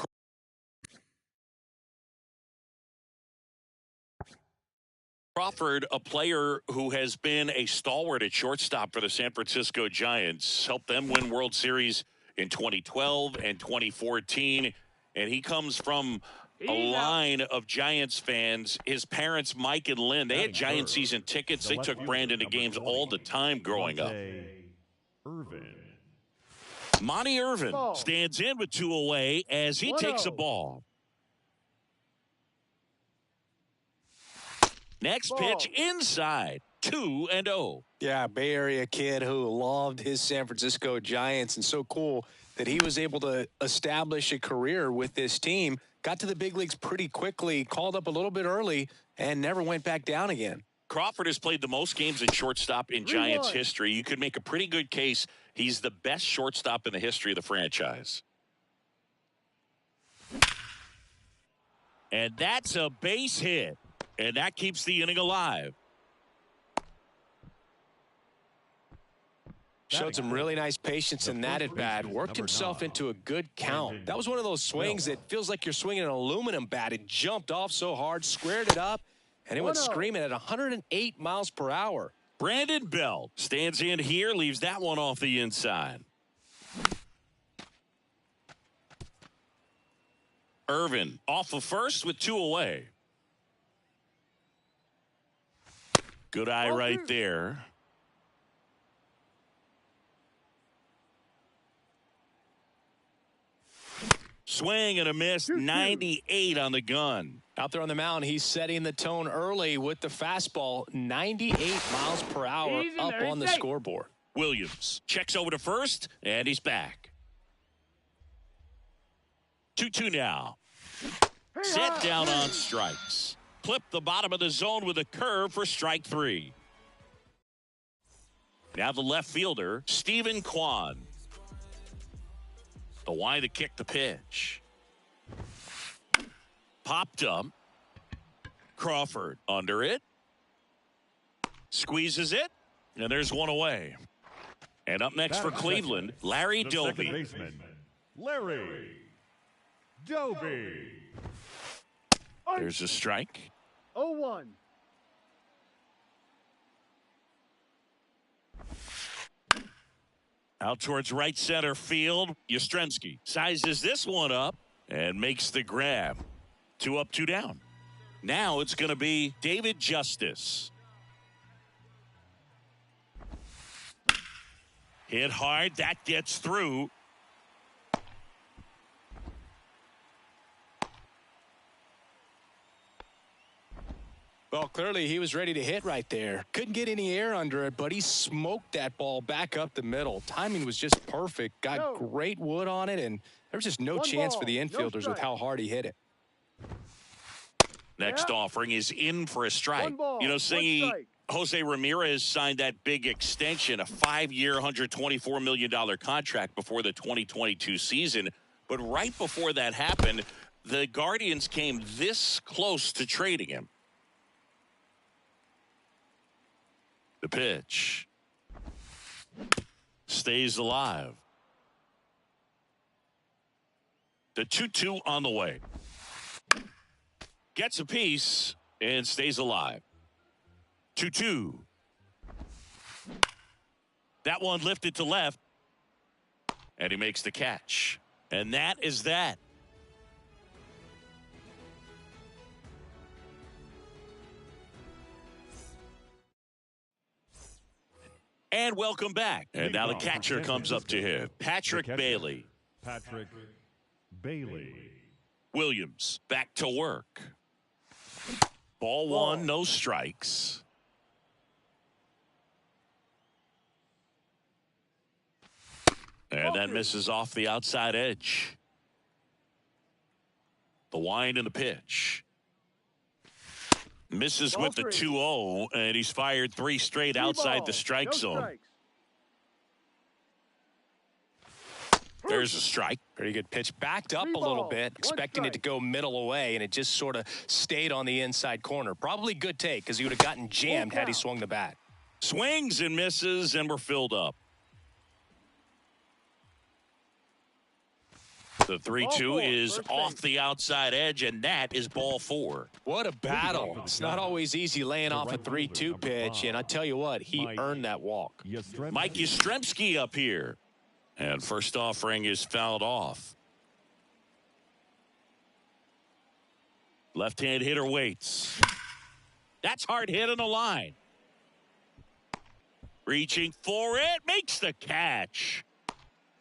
Crawford, a player who has been a stalwart at shortstop for the San Francisco Giants, helped them win World Series in 2012 and 2014. And he comes from a line of Giants fans. His parents, Mike and Lynn, they had Giant season tickets. They took Brandon to games all the time growing up. Irvin. Monty Irvin stands in with 2 away as he takes a ball. Next pitch inside, 2-0. Yeah, Bay Area kid who loved his San Francisco Giants, and so cool that he was able to establish a career with this team. Got to the big leagues pretty quickly, called up a little bit early, and never went back down again. Crawford has played the most games at shortstop in Giants history. You could make a pretty good case he's the best shortstop in the history of the franchise. And that's a base hit. And that keeps the inning alive. Showed some really nice patience in that at bat. Worked himself into a good count. That was one of those swings that feels like you're swinging an aluminum bat. It jumped off so hard, squared it up, and it went screaming at 108 miles per hour. Brandon Belt stands in here, leaves that one off the inside. Irvin off of first with 2 away. Good eye right there. Swing and a miss, 98 on the gun. Out there on the mound, he's setting the tone early with the fastball, 98 miles per hour up on the scoreboard. Williams checks over to first, and he's back. 2-2 now. Set down on strikes. Clip the bottom of the zone with a curve for strike 3. Now the left fielder, Stephen Kwan. The wide to kick the pitch. Popped up. Crawford under it. Squeezes it. And there's one away. And up next for Cleveland, Larry Doby. Second baseman, Larry Doby. There's a strike. 0-1. Out towards right center field. Yastrzemski sizes this one up and makes the grab. 2 up, 2 down. Now it's going to be David Justice. Hit hard. That gets through. Well, clearly he was ready to hit right there. Couldn't get any air under it, but he smoked that ball back up the middle. Timing was just perfect. Got great wood on it, and there was just no chance for the infielders with how hard he hit it. Next offering is in for a strike. You know, Singy, Jose Ramirez signed that big extension, a 5-year, $124 million contract before the 2022 season. But right before that happened, the Guardians came this close to trading him. The pitch stays alive. The 2-2 on the way. Gets a piece and stays alive. 2-2. That one lifted to left. And he makes the catch. And that is that. And welcome back. And now the catcher comes up to him. Patrick Bailey. Patrick Bailey. Williams back to work. Ball 1, no strikes. And that misses off the outside edge. The wind and the pitch. Misses with the 2-0, and he's fired 3 straight outside the strike zone. There's a strike. Pretty good pitch. Backed up a little bit, expecting it to go middle away, and it just sort of stayed on the inside corner. Probably good take, because he would have gotten jammed had he swung the bat. Swings and misses, and we're filled up. The 3-2 is off the outside edge, and that is ball 4. What a battle. It's not always easy laying off a 3-2 pitch, and I tell you what, he earned that walk. Mike Yastrzemski up here. And first offering is fouled off. Left-hand hitter waits. That's hard hit on the line. Reaching for it, makes the catch.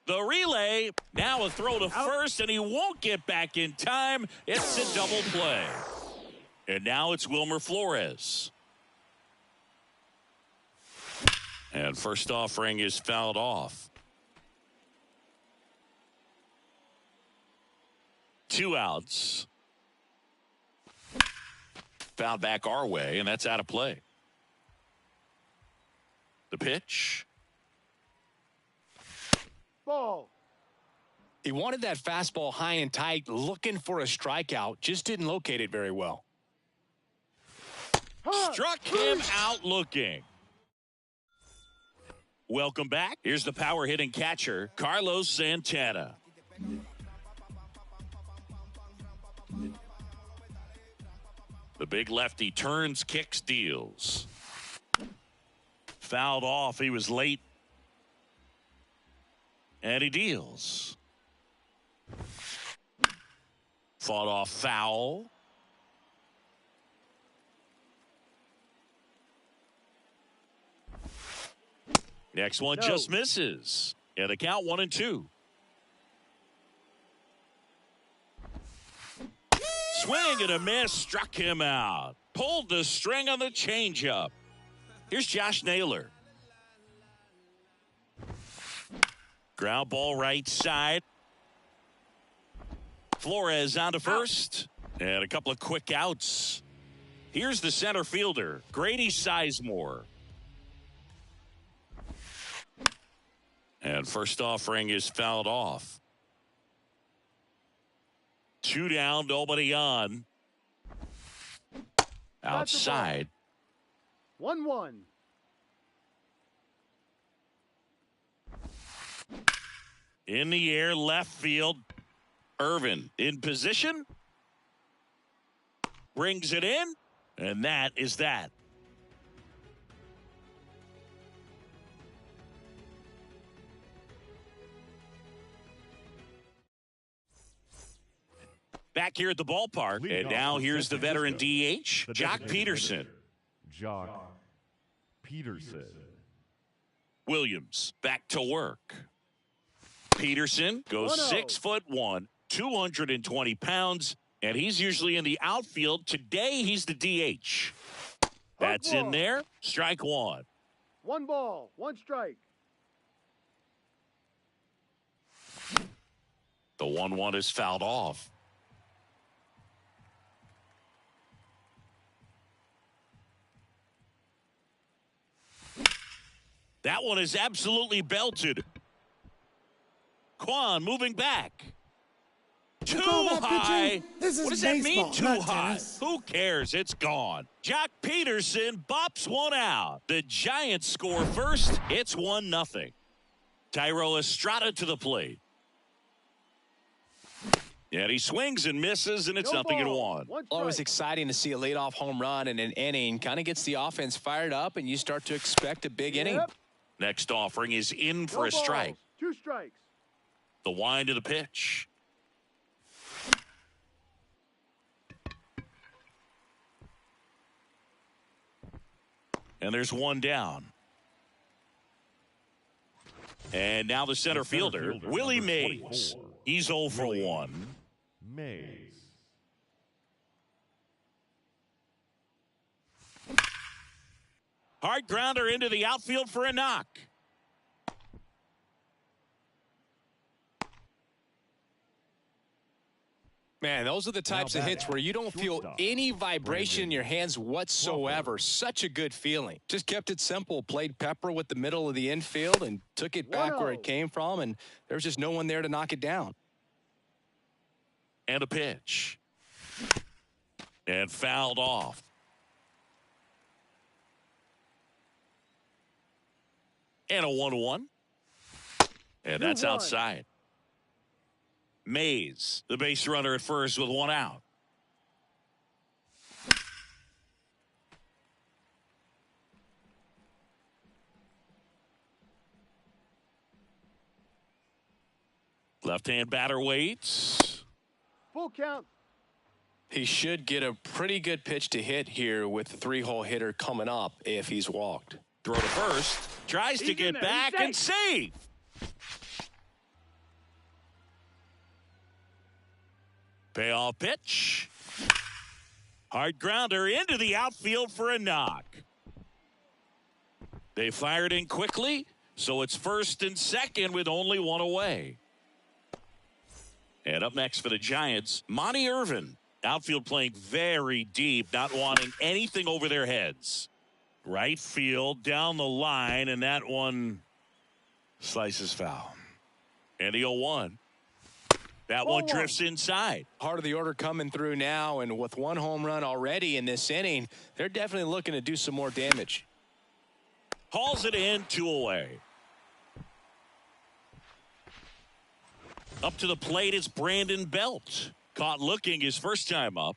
The relay, now a throw to first, and he won't get back in time. It's a double play. And now it's Wilmer Flores. And first offering is fouled off. 2 outs. Fouled back our way, and that's out of play. The pitch. Ball. He wanted that fastball high and tight, looking for a strikeout. Just didn't locate it very well. Struck him out looking. Welcome back. Here's the power hitting catcher, Carlos Santana. The big lefty turns, kicks, deals. Fouled off. He was late. And he deals. Fought off foul. Next one just misses. And the count 1-2. Swing and a miss, struck him out. Pulled the string on the changeup. Here's Josh Naylor. Ground ball right side. Flores on to first. And a couple of quick outs. Here's the center fielder, Grady Sizemore. And first offering is fouled off. 2 down, nobody on. Outside. 1-1. In the air, left field. Irvin in position. Brings it in. And that is that. Back here at the ballpark, and now here's the veteran DH, Jock Peterson. Jock Peterson. Williams back to work. Peterson goes 6'1", 220 pounds, and he's usually in the outfield. Today, he's the DH. That's in there. Strike one. 1 ball, 1 strike. The 1-1 is fouled off. That one is absolutely belted. Kwan moving back. Too high. What does that mean, too high? Who cares? It's gone. Jock Peterson bops one out. The Giants score first. It's 1-0. Thairo Estrada to the plate. And he swings and misses, and it's 0-1. Always exciting to see a leadoff home run in an inning. Kind of gets the offense fired up, and you start to expect a big inning. Next offering is in for a strike. 2 strikes. The wind of the pitch. And there's 1 down. And now the center fielder, Willie Mays. He's 0 for 1. Mays. Hard grounder into the outfield for a knock. Man, those are the types of hits where you don't feel any vibration in your hands whatsoever. Such a good feeling. Just kept it simple. Played pepper with the middle of the infield and took it back where it came from, and there's just no one there to knock it down. And a pitch. And fouled off. And a 1-1. And that's outside. Mays, the base runner at first with 1 out. Left-hand batter waits. Full count. He should get a pretty good pitch to hit here with the 3-hole hitter coming up if he's walked. Throw to first. Tries to get back and save. Payoff pitch. Hard grounder into the outfield for a knock. They fired in quickly, so it's first and second with only one away. And up next for the Giants, Monty Irvin. Outfield playing very deep, not wanting anything over their heads. Right field, down the line, and that one slices foul. And the 0-1. That one drifts inside. Heart of the order coming through now, and with 1 home run already in this inning, they're definitely looking to do some more damage. Hauls it in, 2 away. Up to the plate is Brandon Belt. Caught looking his first time up.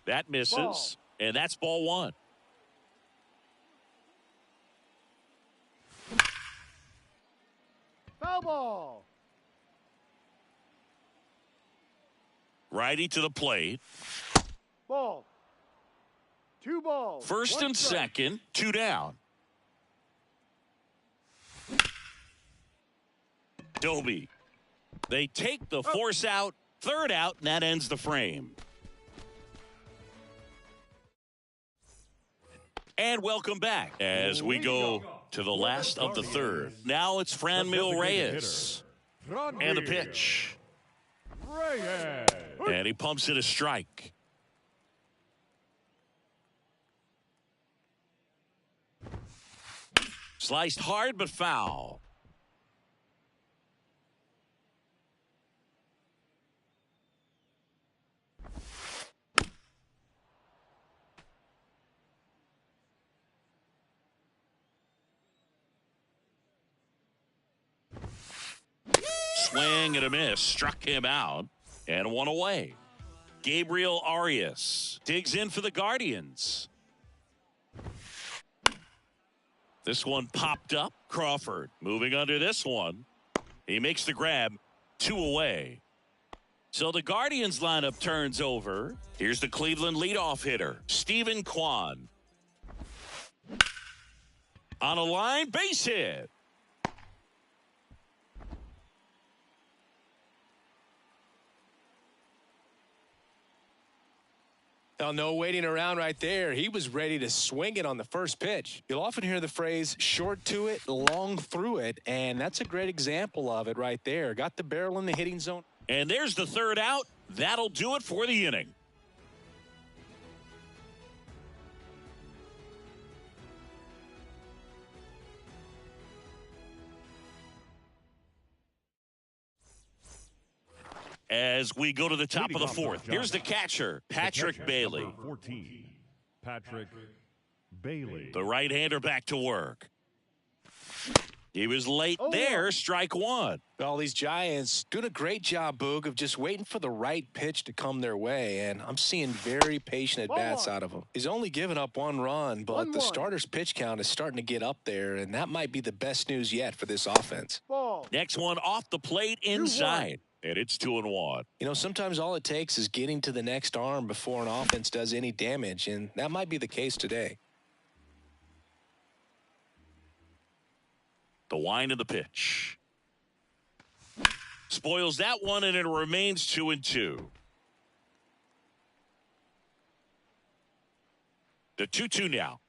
That misses, Ball. and that's ball 1. Foul ball. Righty to the plate. Ball. 2 balls. First 1 and strike. second, 2 down. Doby. They take the force out, 3rd out, and that ends the frame. And welcome back as we go to the last of the 3rd. Now it's Franmil Reyes. And the pitch. And he pumps it a strike. Sliced hard but foul. Swing and a miss. Struck him out. And 1 away. Gabriel Arias digs in for the Guardians. This one popped up. Crawford moving under this one. He makes the grab. 2 away. So the Guardians lineup turns over. Here's the Cleveland leadoff hitter, Stephen Kwan. On a line, base hit. Now, no waiting around right there. He was ready to swing it on the first pitch. You'll often hear the phrase short to it, long through it, and that's a great example of it right there. Got the barrel in the hitting zone. And there's the 3rd out. That'll do it for the inning. As we go to the top of the 4th, here's the catcher, Patrick Bailey. 14, Patrick Bailey. The right-hander back to work. He was late there, strike 1. Well, these Giants doing a great job, Boog, of just waiting for the right pitch to come their way, and I'm seeing very patient at-bats out of him. He's only given up 1 run, but the starter's pitch count is starting to get up there, and that might be the best news yet for this offense. Ball. Next one off the plate inside. And it's 2-1. You know, sometimes all it takes is getting to the next arm before an offense does any damage, and that might be the case today. The wind of the pitch. Spoils that one, and it remains 2-2. The 2-2 now.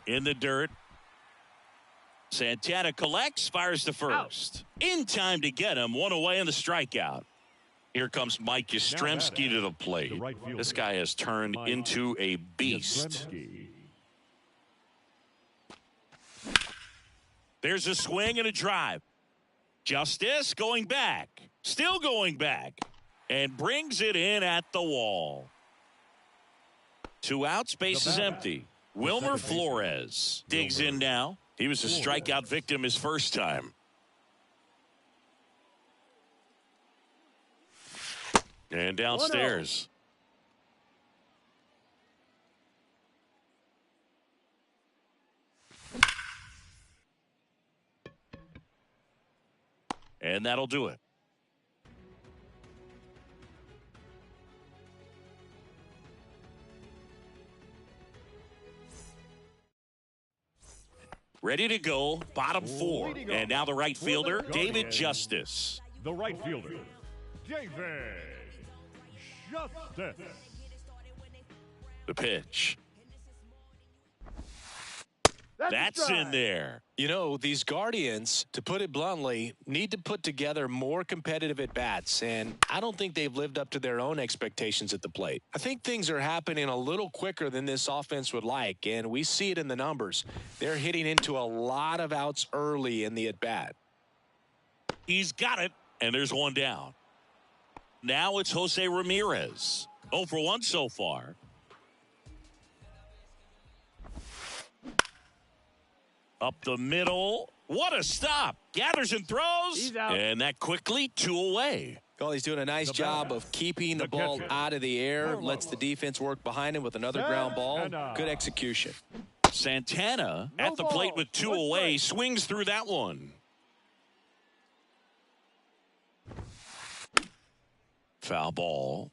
In the dirt. Santana collects, fires to first. In time to get him. 1 away in the strikeout. Here comes Mike Yastrzemski to the plate. This guy has turned into a beast. There's a swing and a drive. Justice going back. Still going back. And brings it in at the wall. 2 outs, base is empty. Wilmer Flores digs in now. He was a strikeout victim his first time. And downstairs. And that'll do it. Ready to go, bottom four. And now the right fielder, David Justice. The right fielder, David Justice. The pitch. That's in there. You know, these Guardians, to put it bluntly, need to put together more competitive at-bats, and I don't think they've lived up to their own expectations at the plate. I think things are happening a little quicker than this offense would like, and we see it in the numbers. They're hitting into a lot of outs early in the at-bat. He's got it, and there's one down. Now it's Jose Ramirez. 0 for 1 so far. Up the middle. What a stop. Gathers and throws. He's out. And that quickly 2 away. Well, he's doing a nice job of keeping the ball out of the air. Lets the defense work behind him with another ground ball. Good execution. Santana at the plate with 2 away. Swings through that one. Foul ball.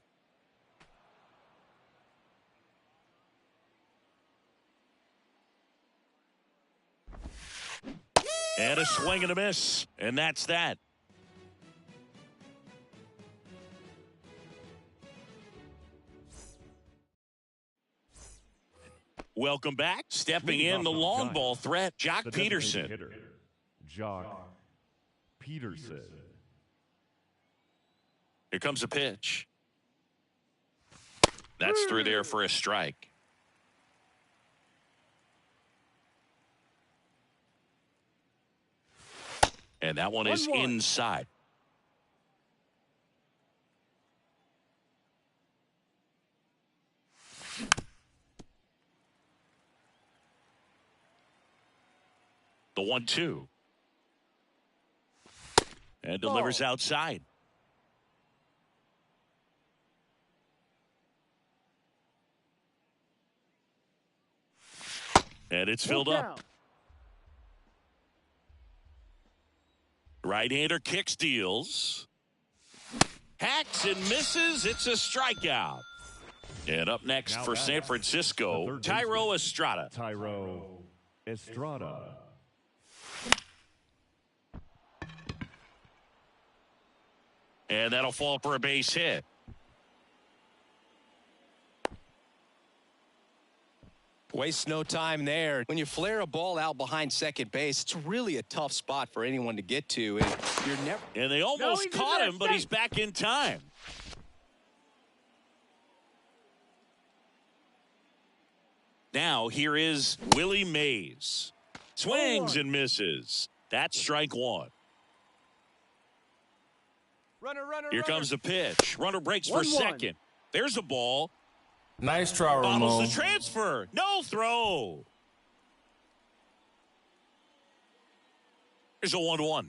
And a swing and a miss. And that's that. Welcome back. Stepping in the long ball threat, Jock Peterson. Hitter, Jock Peterson. Here comes a pitch. That's through there for a strike. And that one is inside. The 1-2. And delivers outside. And it's filled up. Right-hander kicks, deals. Hacks and misses. It's a strikeout. And up next for San Francisco, Thairo Estrada. Thairo Estrada. And that'll fall for a base hit. Waste no time there. When you flare a ball out behind second base, it's really a tough spot for anyone to get to. And you're never. And they almost caught him, but he's back in time. Now here is Willie Mays. Swings and misses. That's strike 1. Here comes the pitch. Runner breaks for second. There's a ball. Nice try, Ramon. Bottles the transfer. No throw. There's a 1-1.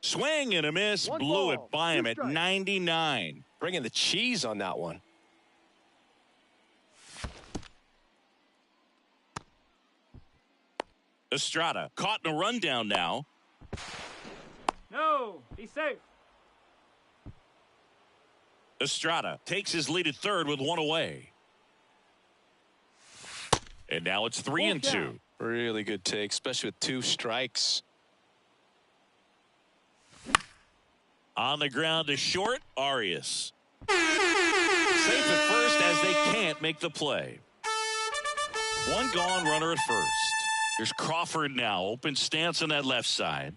Swing and a miss. Blew it by him at 99. Bringing the cheese on that one. Estrada caught in a rundown now. No, he's safe. Estrada takes his lead at third with 1 away. And now it's 3-2. Really good take, especially with 2 strikes. On the ground to short, Arias. Safe at first as they can't make the play. 1 gone, runner at first. Here's Crawford now. Open stance on that left side.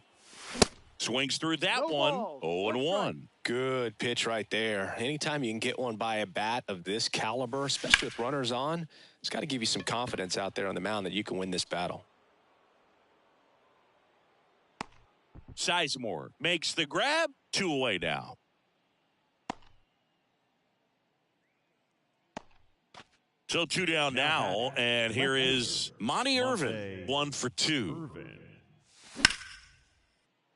Swings through that one. 0-1. Good pitch right there. Anytime you can get one by a bat of this caliber, especially with runners on, it's got to give you some confidence out there on the mound that you can win this battle. Sizemore makes the grab. 2 away now. So 2 down now, and here is Monty Irvin. 1 for 2.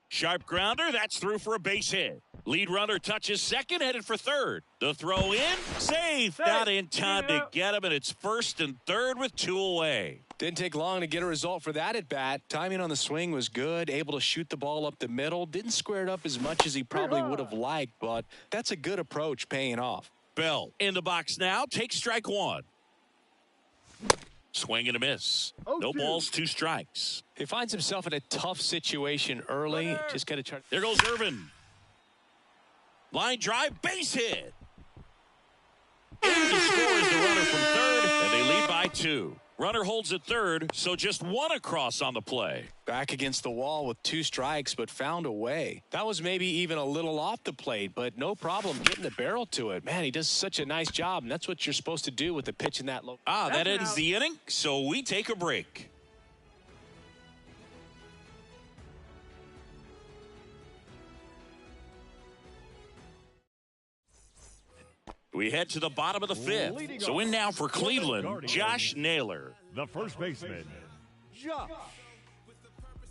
Sharp grounder. That's through for a base hit. Lead runner touches second, headed for third. The throw in, safe. Not in time to get him, and it's first and third with 2 away. Didn't take long to get a result for that at bat. Timing on the swing was good, able to shoot the ball up the middle. Didn't square it up as much as he probably would have liked, but that's a good approach, paying off. Bell in the box now, takes strike 1. Swing and a miss. No balls, 2 strikes. He finds himself in a tough situation early. Just got to try. There goes Irvin. Line drive, base hit. Irvin scores the runner from third, and they lead by 2. Runner holds at third, so just 1 across on the play. Back against the wall with 2 strikes, but found a way. That was maybe even a little off the plate, but no problem getting the barrel to it. Man, he does such a nice job, and that's what you're supposed to do with a pitch in that low. That ends the inning, so we take a break. We head to the bottom of the 5th. So in now for Cleveland, Josh Naylor. The first baseman, Josh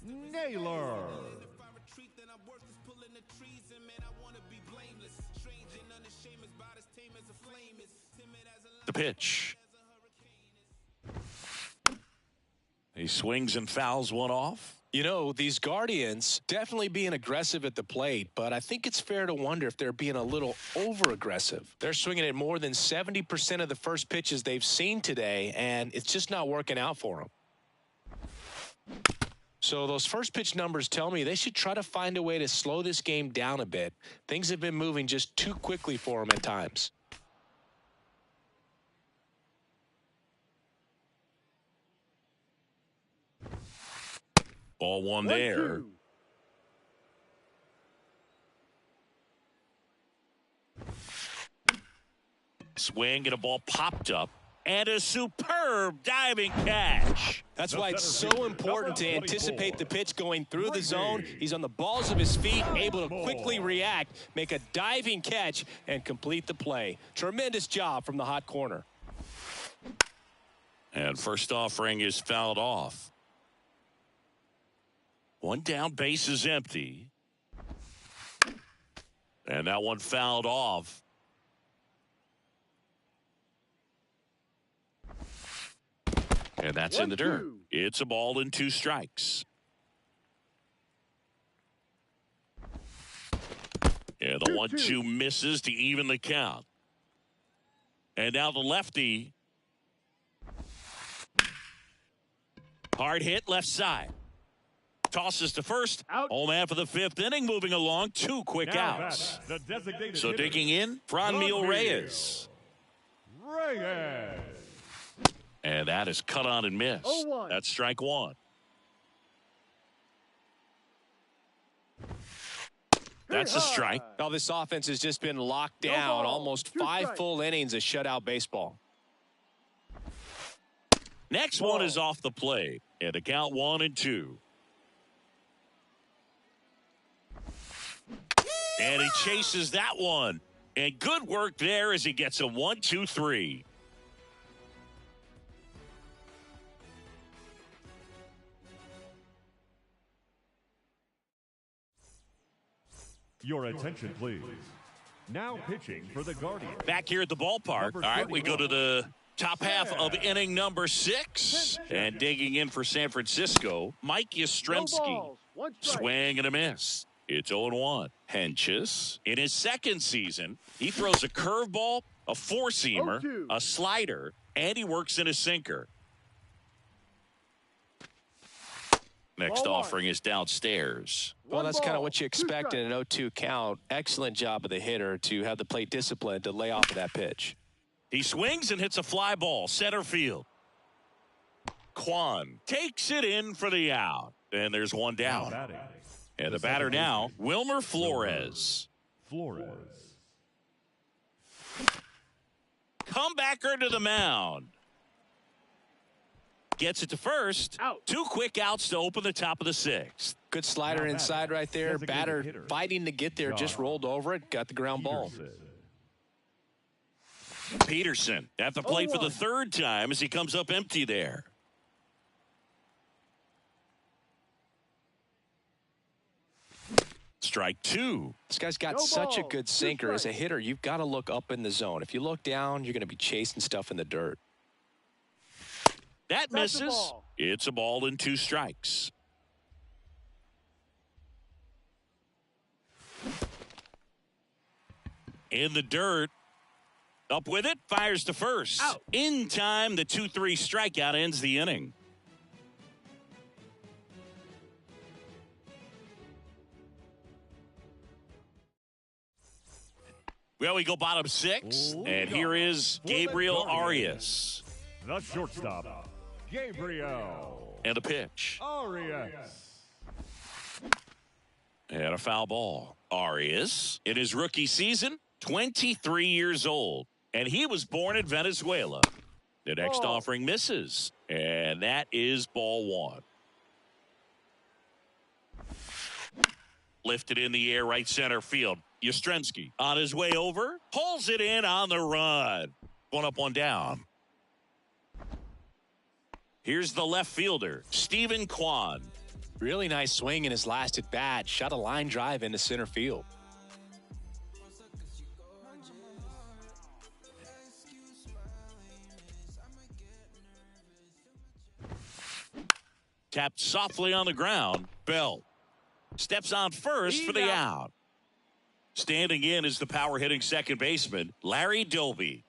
Naylor. The pitch. He swings and fouls one off. You know, these Guardians definitely being aggressive at the plate, but I think it's fair to wonder if they're being a little over-aggressive. They're swinging at more than 70% of the first pitches they've seen today, and it's just not working out for them. So those first pitch numbers tell me they should try to find a way to slow this game down a bit. Things have been moving just too quickly for them at times. Ball 1 there. 2. Swing and a ball popped up. And a superb diving catch. That's why it's so important to anticipate the pitch going through the zone. He's on the balls of his feet, able to quickly react, make a diving catch, and complete the play. Tremendous job from the hot corner. And first offering is fouled off. 1 down, base is empty. And that one fouled off. And that's in the dirt. It's a ball and 2 strikes. And the 1-2 misses to even the count. And now the lefty. Hard hit left side. Tosses to first. Out. Home half of the 5th inning, moving along. 2 quick Now outs. the designated So hitter, digging in, Franmil Reyes. Reyes. And that is cut on and missed. 0-1. That's strike 1. That's a strike. Now this offense has just been locked down. ball. Almost 2 5 strikes. full innings of shutout baseball. Next one is off the plate. And the count 1-2. And he chases that one. And good work there as he gets a 1-2-3. Your attention, please. Now pitching for the Guardians. Back here at the ballpark. All right, we go to the top half of inning number 6. And digging in for San Francisco, Mike Yastrzemski. 1 strike. Swing and a miss. It's 0-1. Henches, in his second season, he throws a curveball, a 4-seamer, 0-2. a slider, and he works in a sinker. Next Ball 1. offering is downstairs. Well, that's kind of ball, what you 2 expect in strikes. an 0-2 count. Excellent job of the hitter to have the plate discipline to lay off of that pitch. He swings and hits a fly ball, center field. Kwan takes it in for the out. And there's 1 down. Batting. And the batter now, Wilmer Flores. Flores. Comebacker to the mound. Gets it to first. Out. 2 quick outs to open the top of the 6th. Good slider Now inside right there. designated Batter hitter, fighting to get there, just Josh rolled over it, got the ground ball. Peterson. Peterson at the plate for the 3rd time as he comes up empty there. strike two. This guy's got No such a ball. good Two sinker. As a strikes. hitter, you've got to look up in the zone. If you look down, you're going to be chasing stuff in the dirt. That That's a misses. ball. It's a ball and 2 strikes. In the dirt. Up with it. Fires to first. Out. In time, the 2-3 strikeout ends the inning. Well, we go bottom 6. And here is Gabriel Arias. The shortstop, Gabriel And a pitch. Arias. And a foul ball. Arias, in his rookie season, 23 years old. And he was born in Venezuela. The next Ball. offering misses. And that is ball 1. Lifted in the air, right center field. Yastrzemski on his way over. Pulls it in on the run. 1 up, 1 down. Here's the left fielder, Stephen Kwan. Really nice swing in his last at bat. Shot a line drive into center field. Tapped softly on the ground. Bell steps on first for the out. Standing in is the power hitting second baseman, Larry Doby.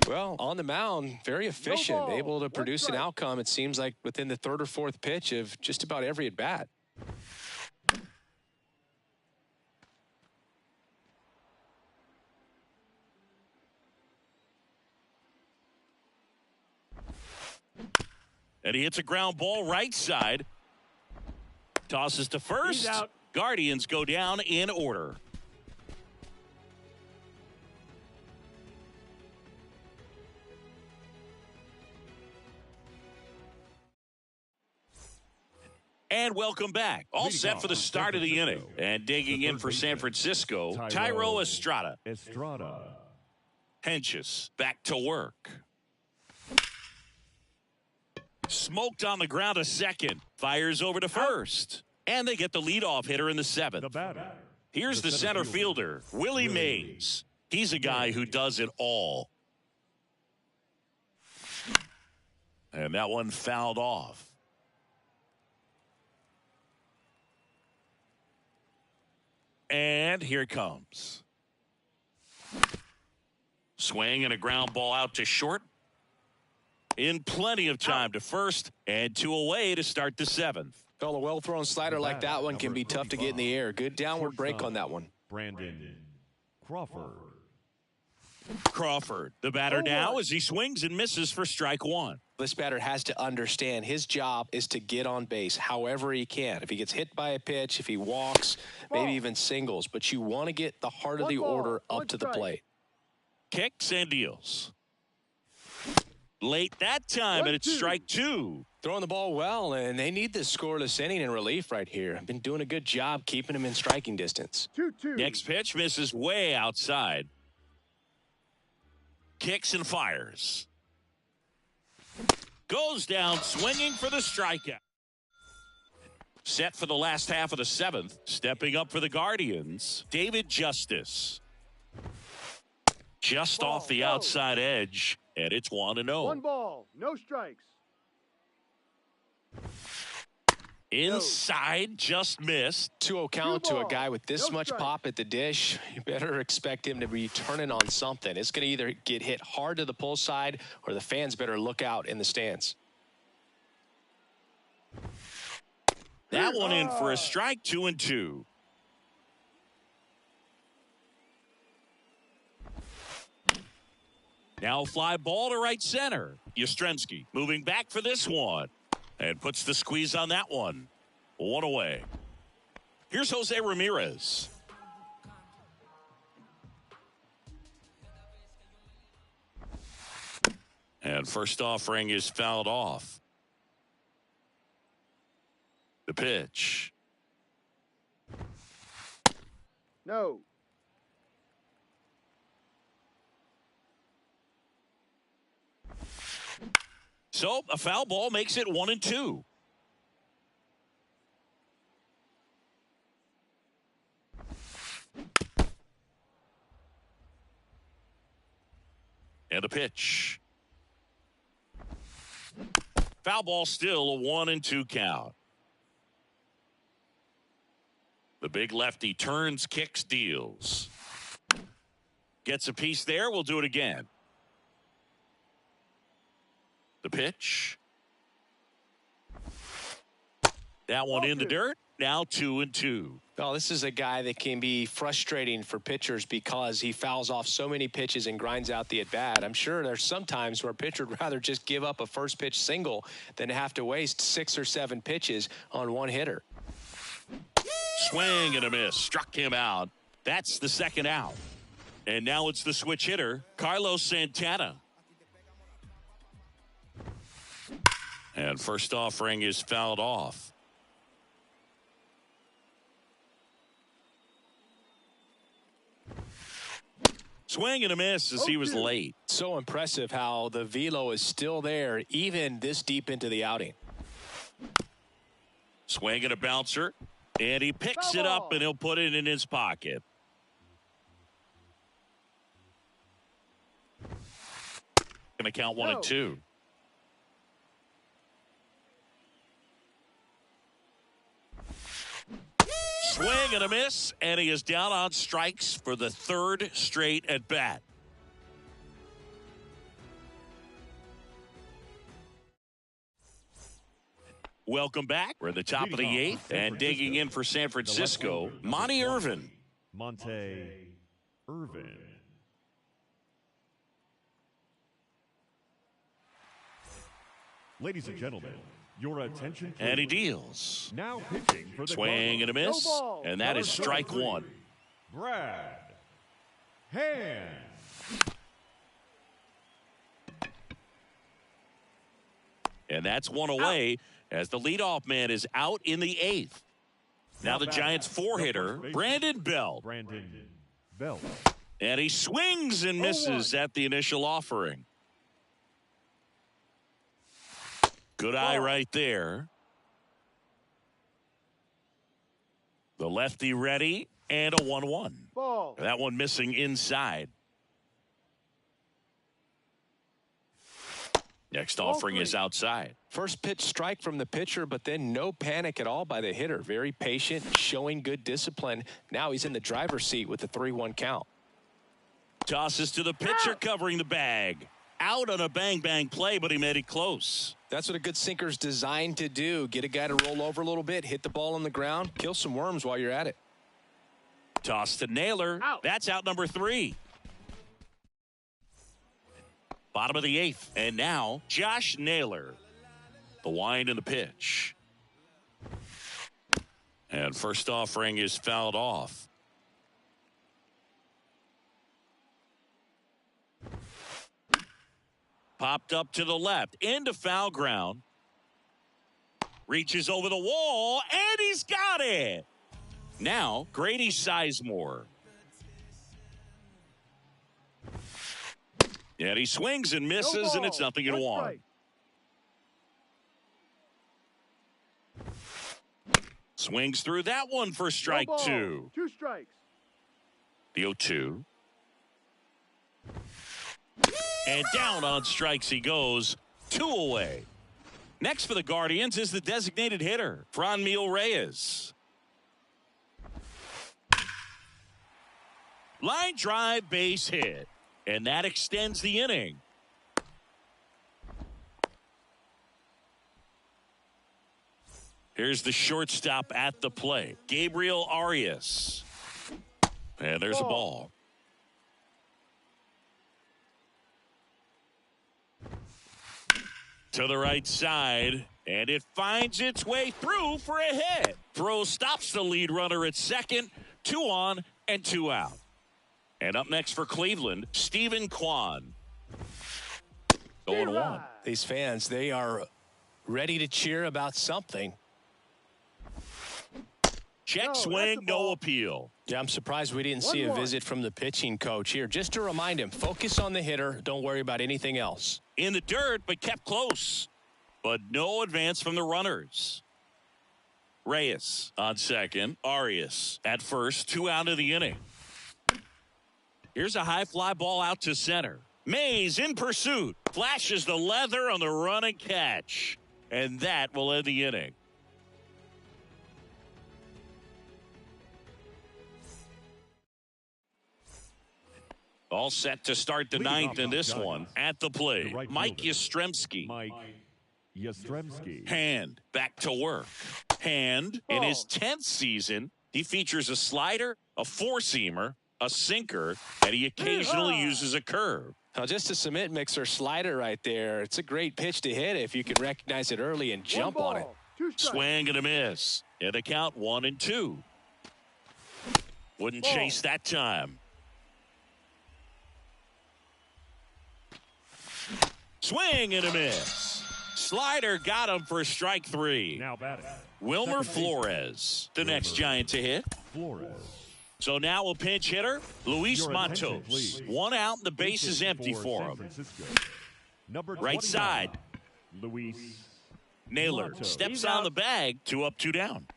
Well, on the mound, very efficient, ball. able to 1 produce an strike. outcome, it seems like, within the 3rd or 4th pitch of just about every at bat. And he hits a ground ball right side. Tosses to first. He's out. Guardians go down in order. And welcome back. All Leading set off for the for start of the San inning. Francisco. And digging The in third for San baseman, Francisco, Tyro Tyro Estrada. Estrada. Henches back to work. Smoked on the ground to second. Fires over to first. And they get the leadoff hitter in the 7th. The batter. Here's the center fielder, Willie Mays. He's a guy who does it all. And that one fouled off. And here it comes. Swing and a ground ball out to short. In plenty of time to first and 2 away to start the 7th. Well, a well-thrown slider like that one can be tough to get in the air. Good downward break on that one. Brandon Crawford. Crawford, the batter now as he swings and misses for strike 1. This batter has to understand his job is to get on base however he can. If he gets hit by a pitch, if he walks, maybe even singles. But you want to get the heart of the order up to the plate. Kicks and deals. Late that time, and it's strike 2. Throwing the ball well, and they need this scoreless inning in relief right here. Been doing a good job keeping him in striking distance. 2-2. Next pitch misses way outside. Kicks and fires. Goes down swinging for the strikeout. Set for the last half of the 7th. Stepping up for the Guardians, David Justice. Just off the outside edge, and it's 1-0. 1 ball, no strikes. Inside, just missed. 2-0 count to a guy with this No much strike. pop at the dish. You better expect him to be turning on something. It's going to either get hit hard to the pull side or the fans better look out in the stands. That one in for a strike, 2-2. Now fly ball to right center. Yastrzemski moving back for this one. And puts the squeeze on that one. 1 away. Here's Jose Ramirez. And first offering is fouled off. The pitch. No. So a foul ball makes it 1-2. And the pitch. Foul ball, still a 1-2 count. The big lefty turns, kicks, deals. Gets a piece there. We'll do it again. The pitch. That one in the dirt. Now 2-2. Oh, this is a guy that can be frustrating for pitchers because he fouls off so many pitches and grinds out the at-bat. I'm sure there's some times where a pitcher would rather just give up a first pitch single than have to waste 6 or 7 pitches on one hitter. Swing and a miss. Struck him out. That's the second out. And now it's the switch hitter, Carlos Santana. And first offering is fouled off. Swing and a miss as he was late. So impressive how the velo is still there even this deep into the outing. Swing and a bouncer. And he picks it up and he'll put it in his pocket. Going to count 1-2. Swing and a miss, and he is down on strikes for the third straight at bat. Welcome back. We're at the top of the 8th, and digging in for San Francisco, Monty Irvin. Monte Irvin. Ladies and gentlemen, your attention. And he deals. Now pitching for the Swing and a miss, and that is strike 1. Brad Hand. And that's one away as the leadoff man is out in the 8th. Now the Giants' 4-hitter, Brandon Belt. And he swings and misses at the initial offering. Good eye right there. The lefty ready, and a 1-1. Ball. That one missing inside. Next offering is outside. First pitch strike from the pitcher, but then no panic at all by the hitter. Very patient, showing good discipline. Now he's in the driver's seat with the 3-1 count. Tosses to the pitcher, covering the bag. Out on a bang-bang play, but he made it close. That's what a good sinker's designed to do. Get a guy to roll over a little bit, hit the ball on the ground, kill some worms while you're at it. Toss to Naylor. That's out number 3. Bottom of the 8th. And now, Josh Naylor. The wind and the pitch. And first offering is fouled off. Popped up to the left. Into foul ground. Reaches over the wall. And he's got it. Now, Grady Sizemore. And he swings and misses, and it's 0-1. Swings through that one for strike 2. 2 strikes. The 0-2. And down on strikes he goes. 2 away. Next for the Guardians is the designated hitter, Franmil Reyes. Line drive, base hit. And that extends the inning. Here's the shortstop at the plate, Gabriel Arias. And there's a ball. To the right side, and it finds its way through for a hit. Throw stops the lead runner at second. 2 on and 2 out. And up next for Cleveland, Stephen Kwan. 0-1. These fans, they are ready to cheer about something. Check swing, no appeal. Yeah, I'm surprised we didn't see a visit from the pitching coach here. Just to remind him, focus on the hitter. Don't worry about anything else. In the dirt, but kept close. But no advance from the runners. Reyes on second. Arias at first. 2 out of the inning. Here's a high fly ball out to center. Mays in pursuit. Flashes the leather on the run and catch. And that will end the inning. All set to start the ninth in this one. At the plate, Mike Yastrzemski. Hand back to work. Hand in his 10th season. He features a slider, a four-seamer, a sinker, and he occasionally uses a curve. Now, just a cement mixer slider right there. It's a great pitch to hit if you can recognize it early and jump on it. Swing and a miss. And the count 1-2. Wouldn't chase that time. Swing and a miss. Slider got him for strike 3. Now batting. Wilmer Flores, the next Giant to hit. So now a pinch hitter, Luis Matos. One out, and the base is empty for him. Right side. Luis Naylor steps on the bag. 2 up, 2 down.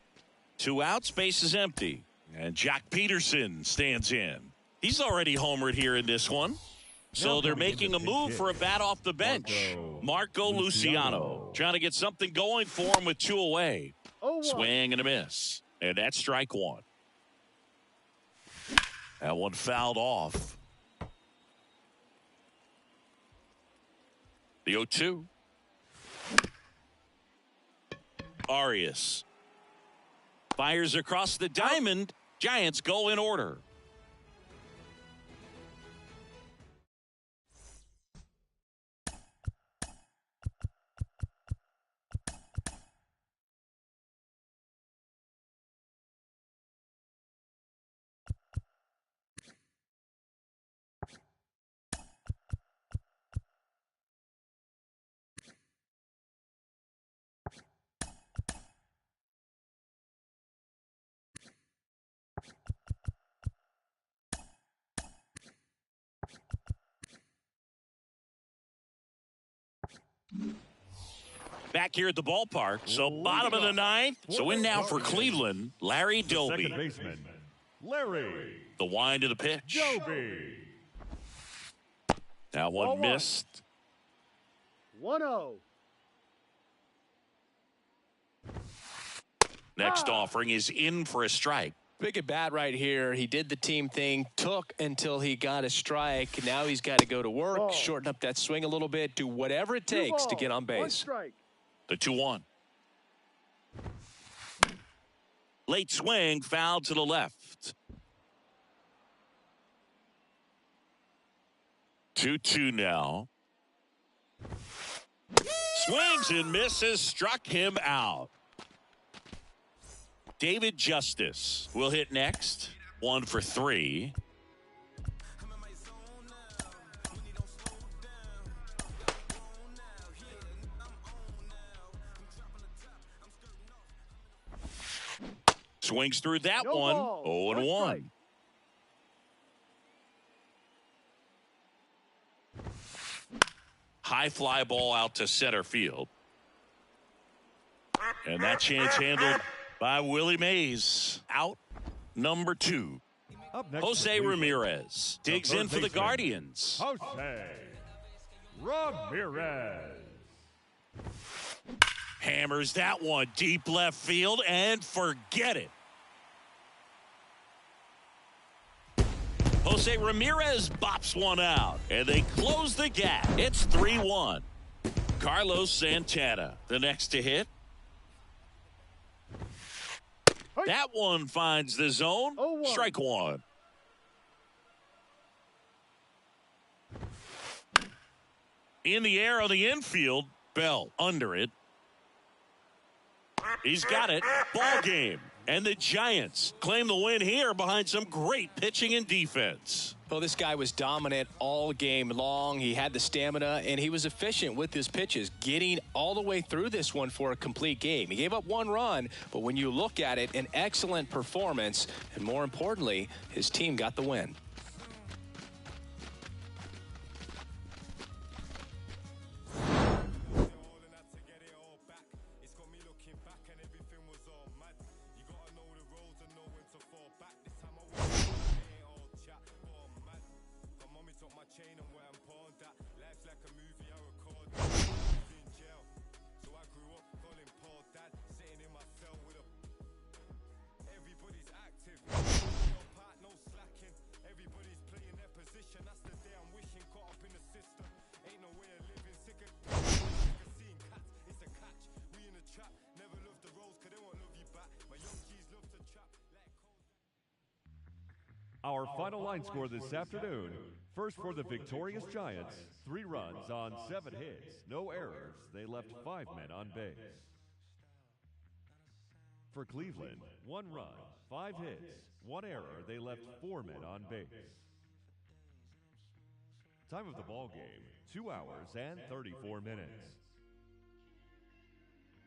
2 outs, base is empty. And Jack Peterson stands in. He's already homered here in this one. So they're making a move for a bat off the bench. Marco Luciano trying to get something going for him with 2 away. Swing and a miss. And that's strike 1. That one fouled off. The 0-2. Arias fires across the diamond. Giants go in order. Back here at the ballpark. So bottom of the 9th. So in now for Cleveland, Larry Doby. Second baseman, Larry. The wind of the pitch. Doby. Now one missed. 1-0. Next offering is in for a strike. Big at bat right here. He did the team thing, took until he got a strike. Now he's got to go to work, shorten up that swing a little bit, do whatever it takes to get on base. The 2-1. Late swing, foul to the left. 2-2 now. Swings and misses, struck him out. David Justice will hit next. 1 for 3. Swings through that one. 0-1. High fly ball out to center field. And that chance handled by Willie Mays. Out number 2. Jose Ramirez digs in for the Guardians. Jose Ramirez. Hammers that one deep left field and forget it. Jose Ramirez bops one out, and they close the gap. It's 3-1. Carlos Santana, the next to hit. That one finds the zone. Strike 1. In the air on the infield. Bell under it. He's got it. Ball game. And the Giants claim the win here behind some great pitching and defense. Well, this guy was dominant all game long. He had the stamina, and he was efficient with his pitches, getting all the way through this one for a complete game. He gave up 1 run, but when you look at it, an excellent performance, and more importantly, his team got the win. chain and where I'm pawned that. Life's like a movie, I record that. I was in jail, so I grew up calling Paul dad. Sitting in my cell with a... Everybody's active. No part, no slacking. Everybody's playing their position. That's the day I'm wishing. Caught up in the system. Ain't no way of living. Sick of seeing cats. It's a catch. We in a trap. Never love the roads, cause they won't love you back. My young G's love to trap. Like Our final line score this afternoon. First for the victorious Giants, 3 runs on 7 hits, no errors. They left 5 men on base. For Cleveland, 1 run, 5 hits, 1 error. They left 4 men on base. Time of the ball game, 2 hours and 34 minutes.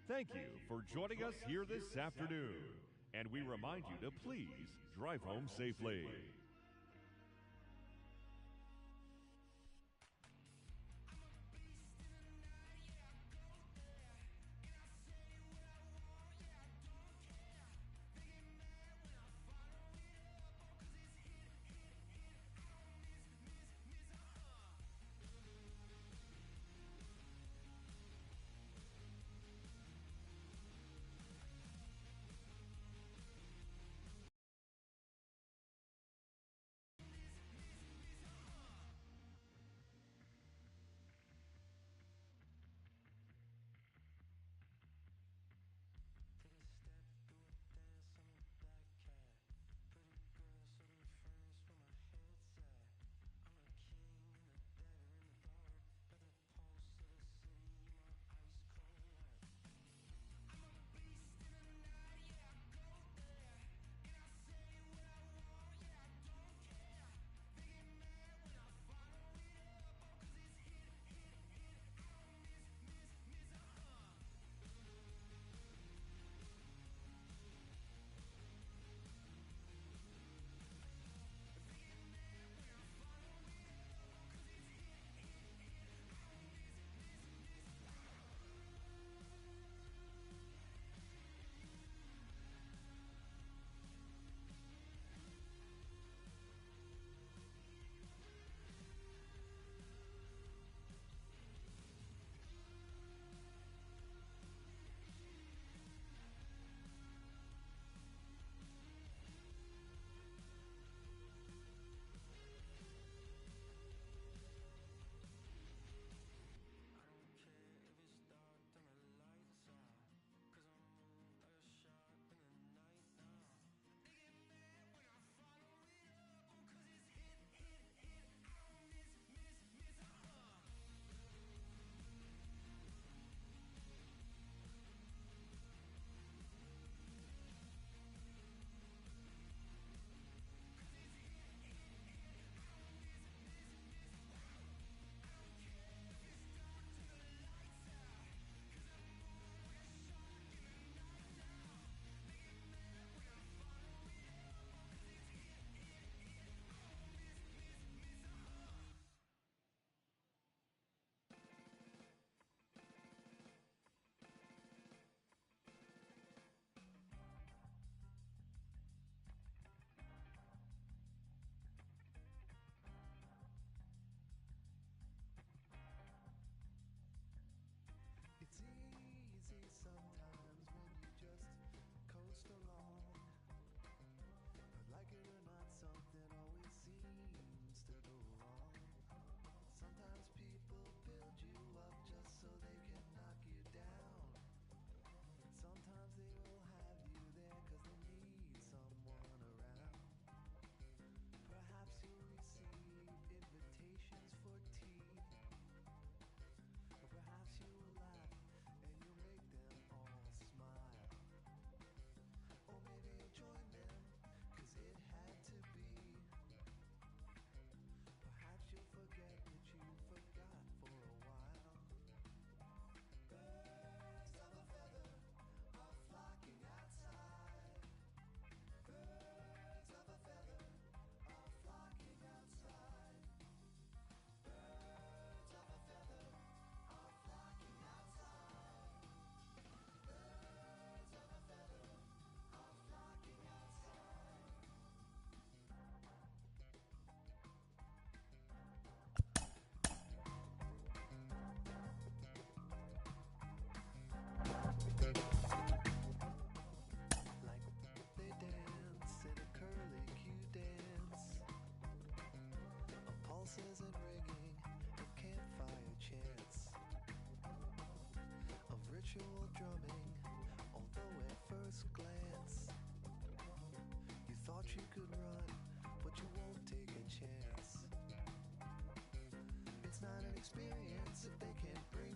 Thank you for joining us here this afternoon. And we remind you to please drive home safely.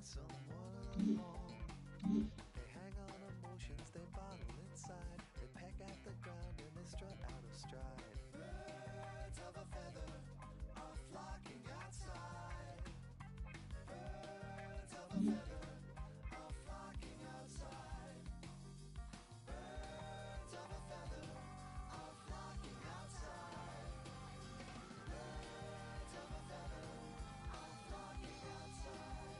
someone alone. They hang on emotions, they bottle inside. They peck at the ground and they strut out of stride. Birds of a feather are flocking outside. Birds of a feather are flocking outside. Birds of a feather are flocking outside. Birds of a feather are flocking outside.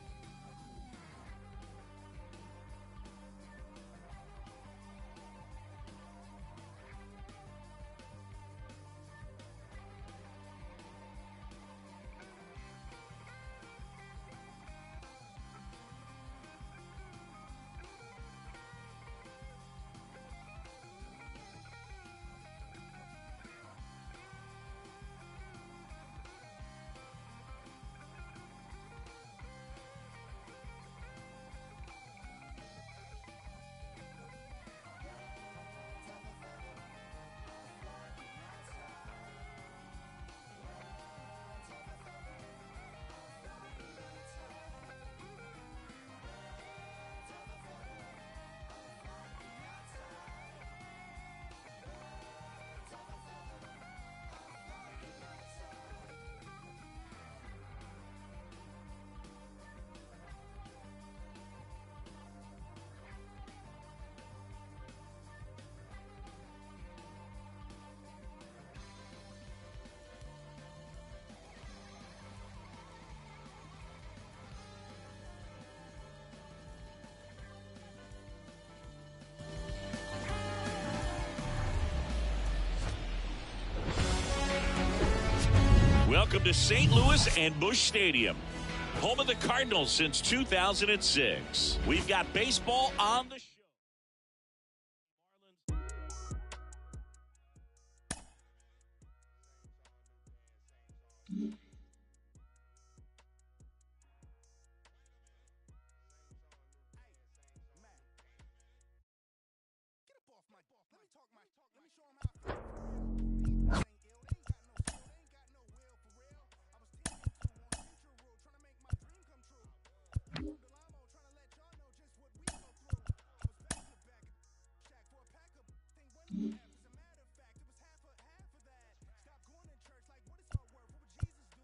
Welcome to St. Louis and Busch Stadium, home of the Cardinals since 2006. We've got baseball on the show. Get up off my. Let me talk my. Let me show 'em how I feel. Ain't ill. They ain't got no skill. They ain't got no will for real. I was 10 and 2 on future rule, trying to make my dream come true. From Delamo, trying to let y'all know just what we go through. I was back to back, shack for a pack of thing wasn't half. As a matter of fact, it was half of that. Stop going to church like what is our worth? What would Jesus do?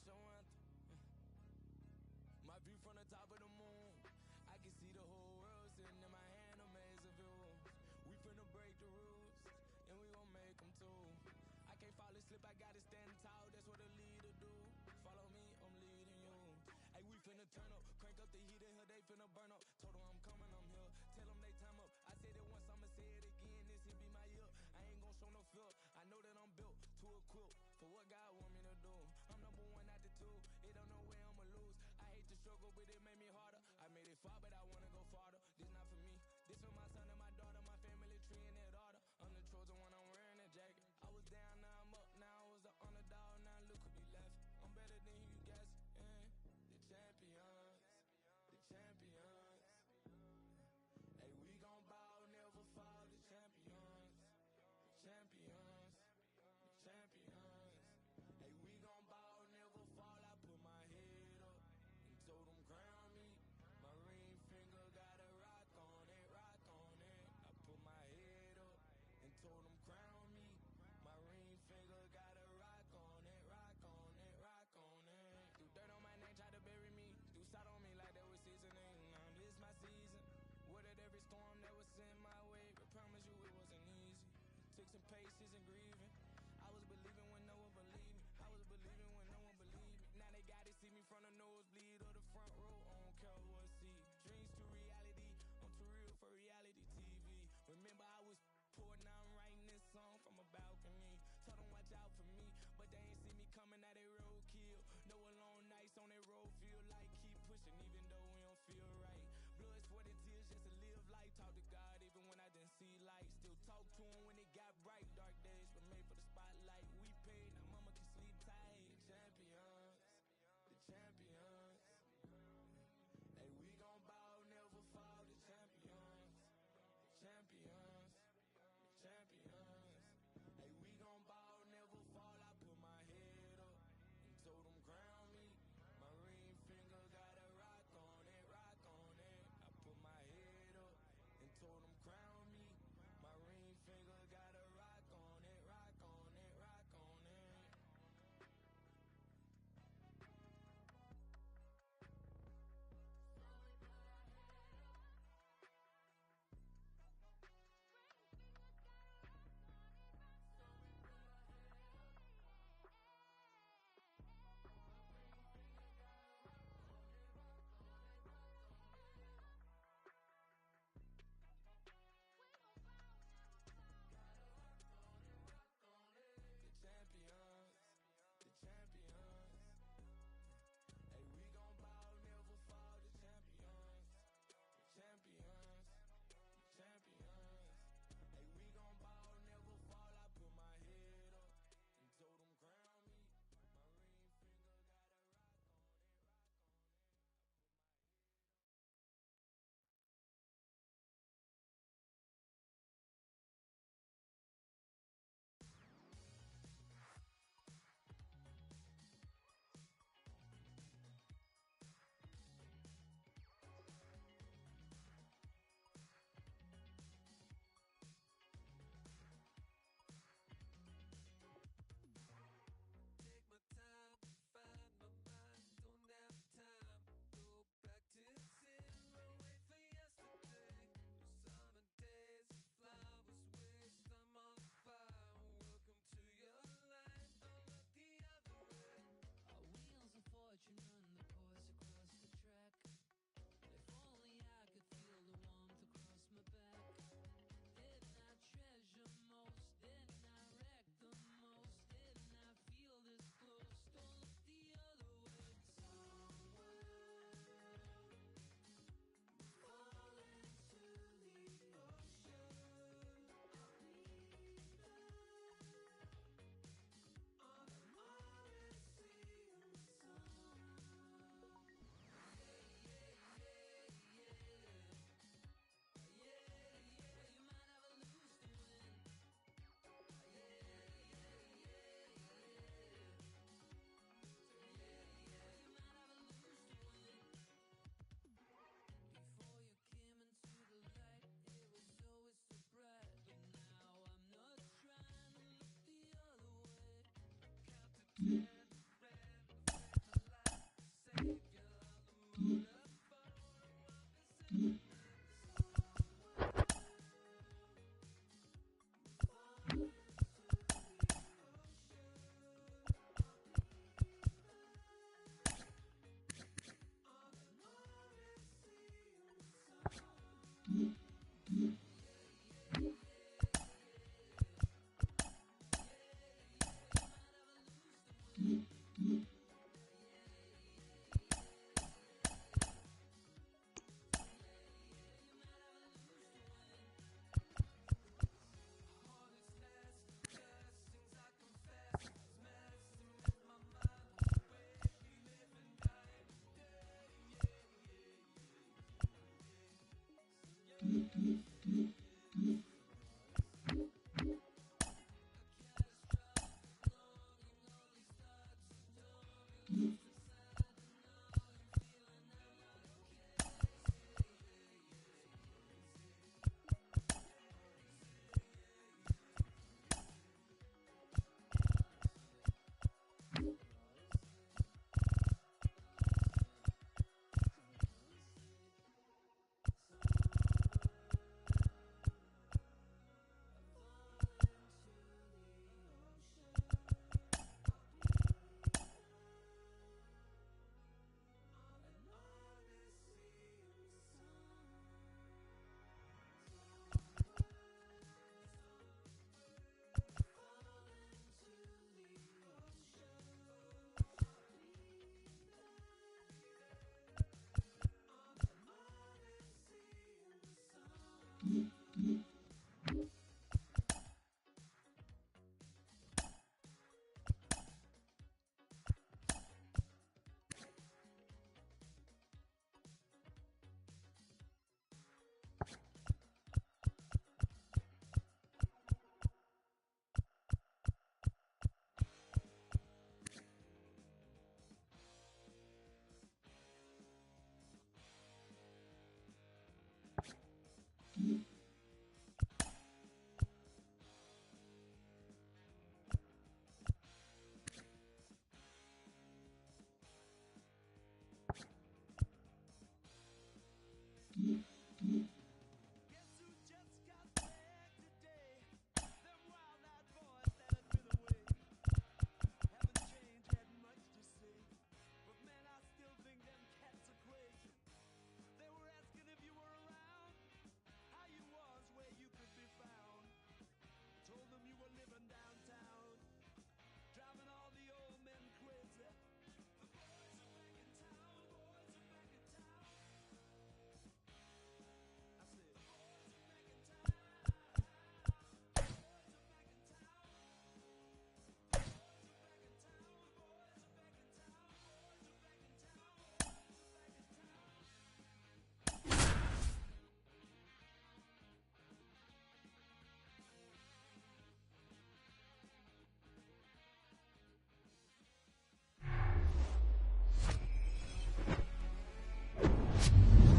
national anthem. My view from the top of the moon, I can see the whole world sitting in my hand, a maze of views. We finna break the rules, and we gon' make them too. I can't fall asleep, I gotta stand tall, that's what a leader do. Follow me, I'm leading you. Hey, we finna turn up, crank up the heat in here, they finna burn up. Told them I'm coming, I'm here, tell them they time up. I said it once, I'ma say it again, this hit be my year. I ain't gon' show no fear, I know that I'm built to equip for what God want me to do. I'm number one out the two, it don't know where I'ma lose. I hate the struggle, but it made me harder. I made it far, but I wanna go farther. This not for me, this for my son and my daughter, my family tree and their daughter. I'm the chosen one, I'm wearing a jacket. I was down, now I'm up, now I was the underdog, now look who be left. I'm better than you guess, the champions, the champions. Hey, we gon' ball, never fall, the champions, the champions, the champions. Hey, we gon' ball, never fall, I put my head up and told them crown me. My ring finger got a rock on it, rock on it. I put my head up and told them crown me. My ring finger got a rock on it, rock on it, rock on it. Do dirt on my name, try to bury me. Do salt on me like that was seasoning. Now this my season. Weathered every storm that was sent my way, but promise you it wasn't easy. Took some patience and grieving. I was believing when no one believed me. I was believing when no one believed me. Now they gotta see me from the nosebleed or the front row. I don't care what see. Dreams to reality. I'm too real for reality TV. Remember I was poor, now I'm writing this song from a balcony. Told them watch out for me, but they ain't see me coming, now they roadkill. No alone nights on that road, feel like keep pushing even though we don't feel right. Blood, sweat, and tears just to live life. Talk to God even when I didn't see light. Still talk to him when it got bright. Dark days were made for the spotlight. We paid, now mama can sleep tight. The champions, the champions.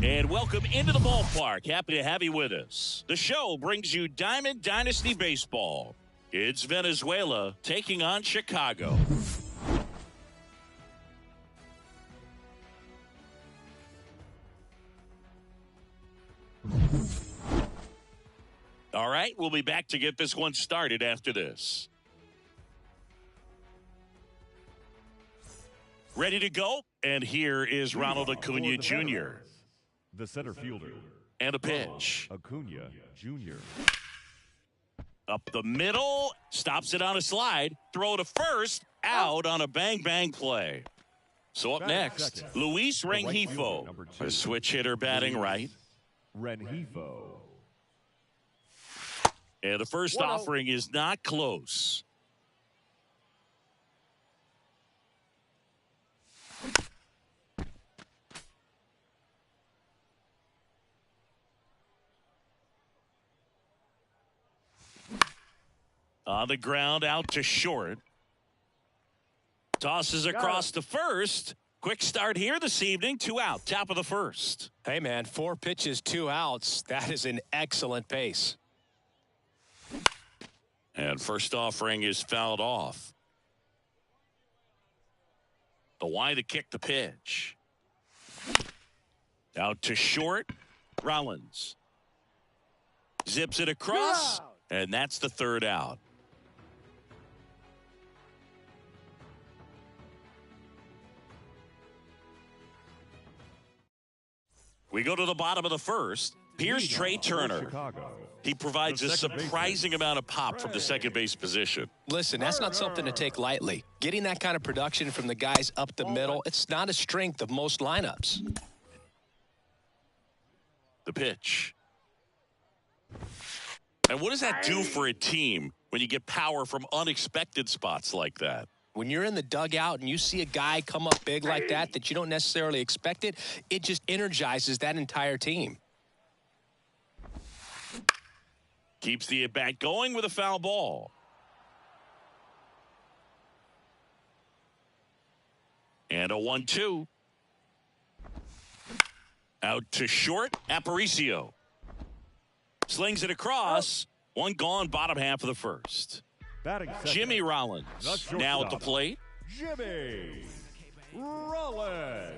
And welcome into the ballpark. Happy to have you with us. The show brings you Diamond Dynasty Baseball. It's Venezuela taking on Chicago. All right, we'll be back to get this one started after this. Ready to go? And here is Ronald Acuna Jr. The center fielder. And a pitch. Acuna Jr. Up the middle. Stops it on a slide. Throw to first. Out on a bang-bang play. So up next, Luis Rengifo. A switch hitter batting right. Rengifo. And the first offering is not close. On the ground, out to short. Tosses across to first. Quick start here this evening. 2 out, top of the first. Hey, man, 4 pitches, 2 outs. That is an excellent pace. And first offering is fouled off. The wide to kick the pitch. Out to short. Rollins. Zips it across. And that's the 3rd out. We go to the bottom of the first. Here's Leading Trey off for Turner. Chicago, He provides the a second surprising amount of pop from the second base position. Listen, that's not something to take lightly. Getting that kind of production from the guys up the middle, it's not a strength of most lineups. The pitch. And what does that do for a team when you get power from unexpected spots like that? When you're in the dugout and you see a guy come up big like that you don't necessarily expect it, it just energizes that entire team. Keeps the at-bat going with a foul ball. And a 1-2. Out to short, Aparicio. Slings it across. One gone, bottom half of the first. batting second, Jimmy Rollins the now at the shortstop, plate. Jimmy Rollins.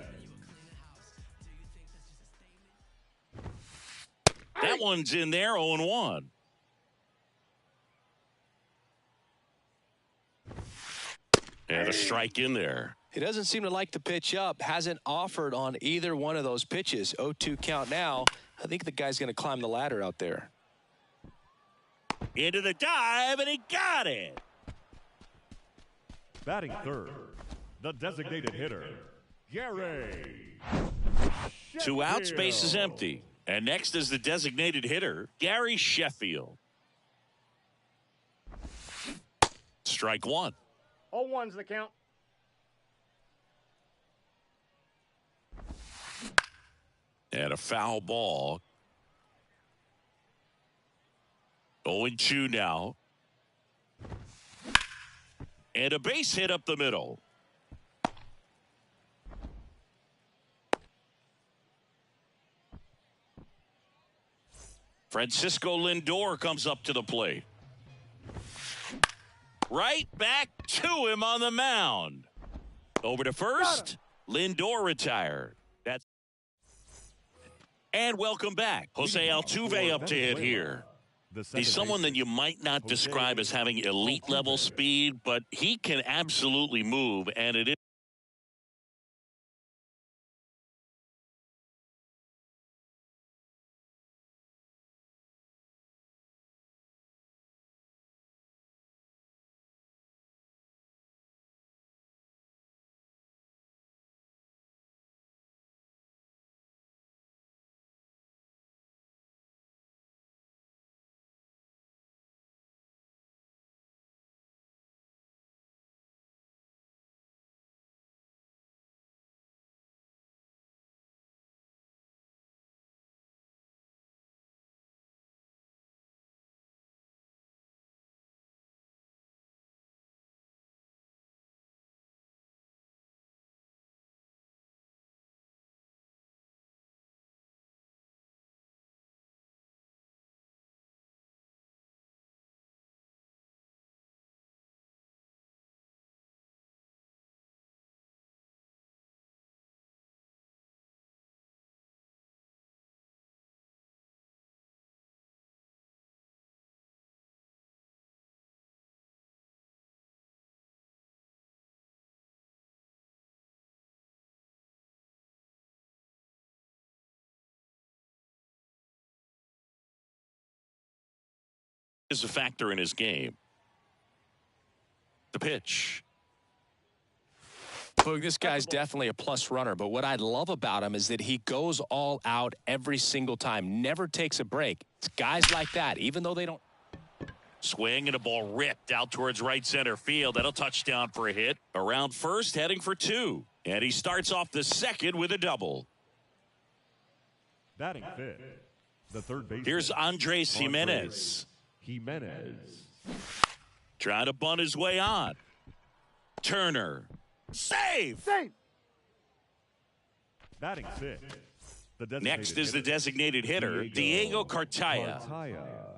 That one's in there, 0-1. And a strike in there. He doesn't seem to like to pitch up. Hasn't offered on either one of those pitches. 0-2 count now. I think the guy's going to climb the ladder out there. Into the dive, and he got it. Batting third, the designated hitter, Gary. 2 outs, base is Sheffield. empty. And next is the designated hitter, Gary Sheffield. Strike one. 0-1's the count. And a foul ball. 0-2 now. And a base hit up the middle. Francisco Lindor comes up to the plate. Right back to him on the mound. Over to first. Lindor retired. That's and welcome back. Jose Altuve up to hit here. He's someone that you might not describe as having elite level speed, but he can absolutely move, and it is a factor in his game. The pitch. Look, this guy's definitely a plus runner, but what I love about him is that he goes all out every single time, never takes a break. It's guys like that, even though they don't. Swing and a ball ripped out towards right center field. That'll touchdown for a hit. Around first, heading for 2. And he starts off the second with a double. Batting fifth, the third baseman. Here's Andres Jimenez. Jimenez. Trying to bunt his way on. Turner. Save! Save! Batting sixth, the designated Next is the hitter, designated hitter, Diego Cartaya. Cartaya.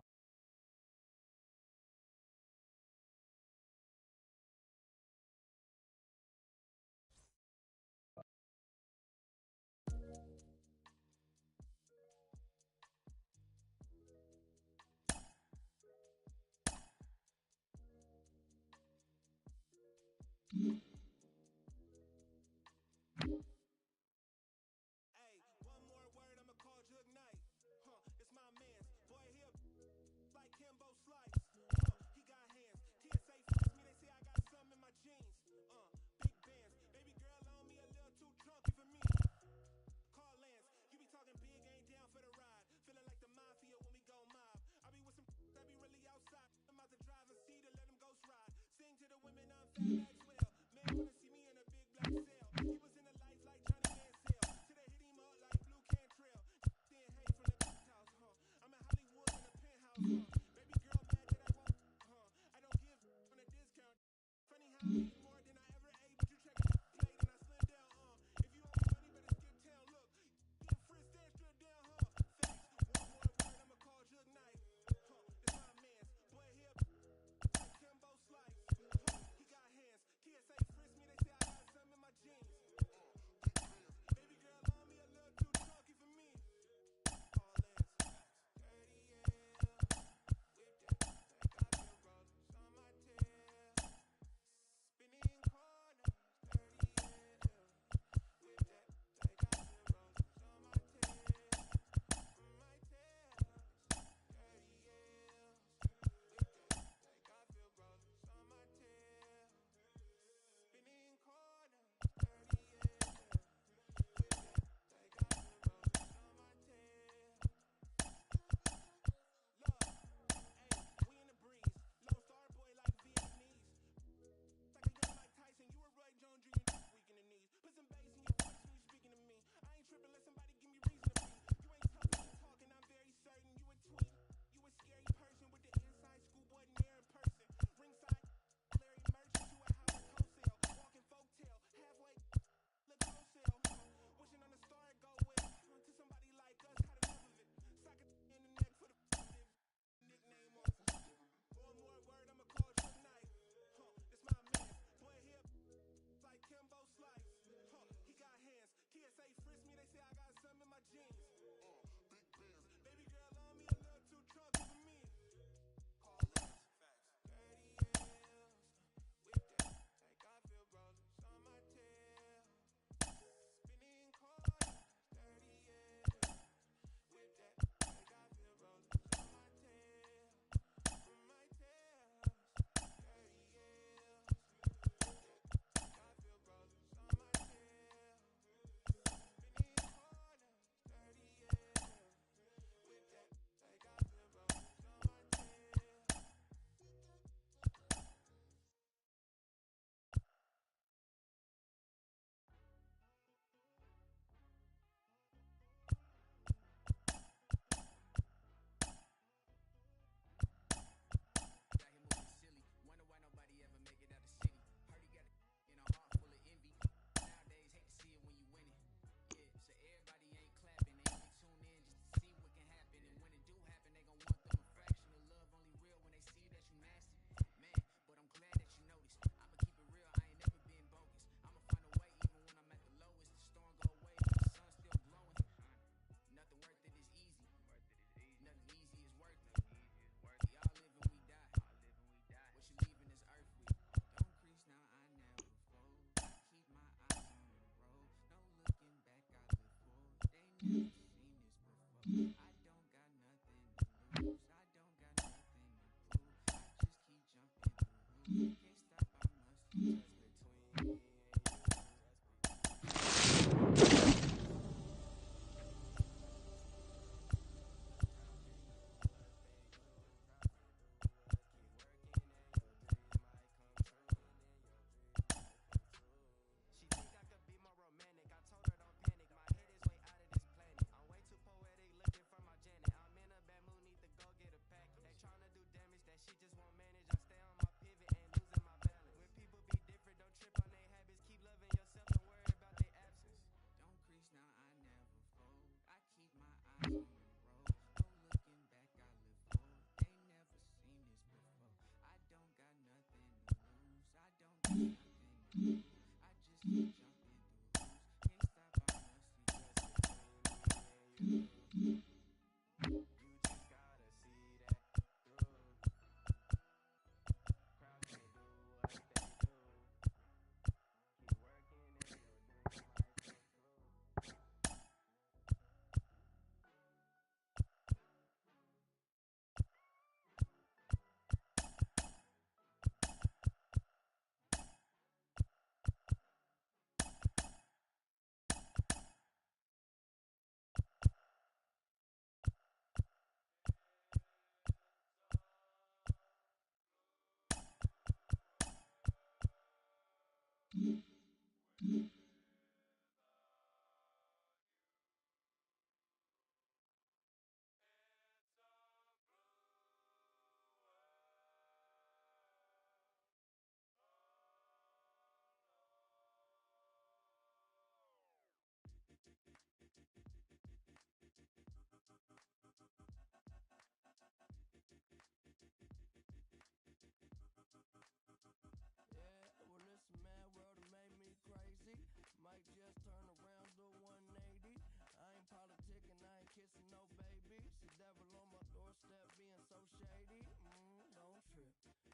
bags well. Man wanna see me in a big black cell. He was in the life like Johnny Mansell. Till they hit him up like Blue Cantrell. Then hey from the penthouse, huh? I'm in Hollywood in a penthouse, huh? Baby girl mad that I won't, huh? I don't give on a discount. Funny how I ate more than I ever ate, but you check my plate and I slimmed down, If you owe me money, better skip town. Look, get frisked and stripped down, huh? Facts, one more word, I'ma call Jug Knight, huh? It's my man's, boy, he a Kimbo Slice, huh? He got hands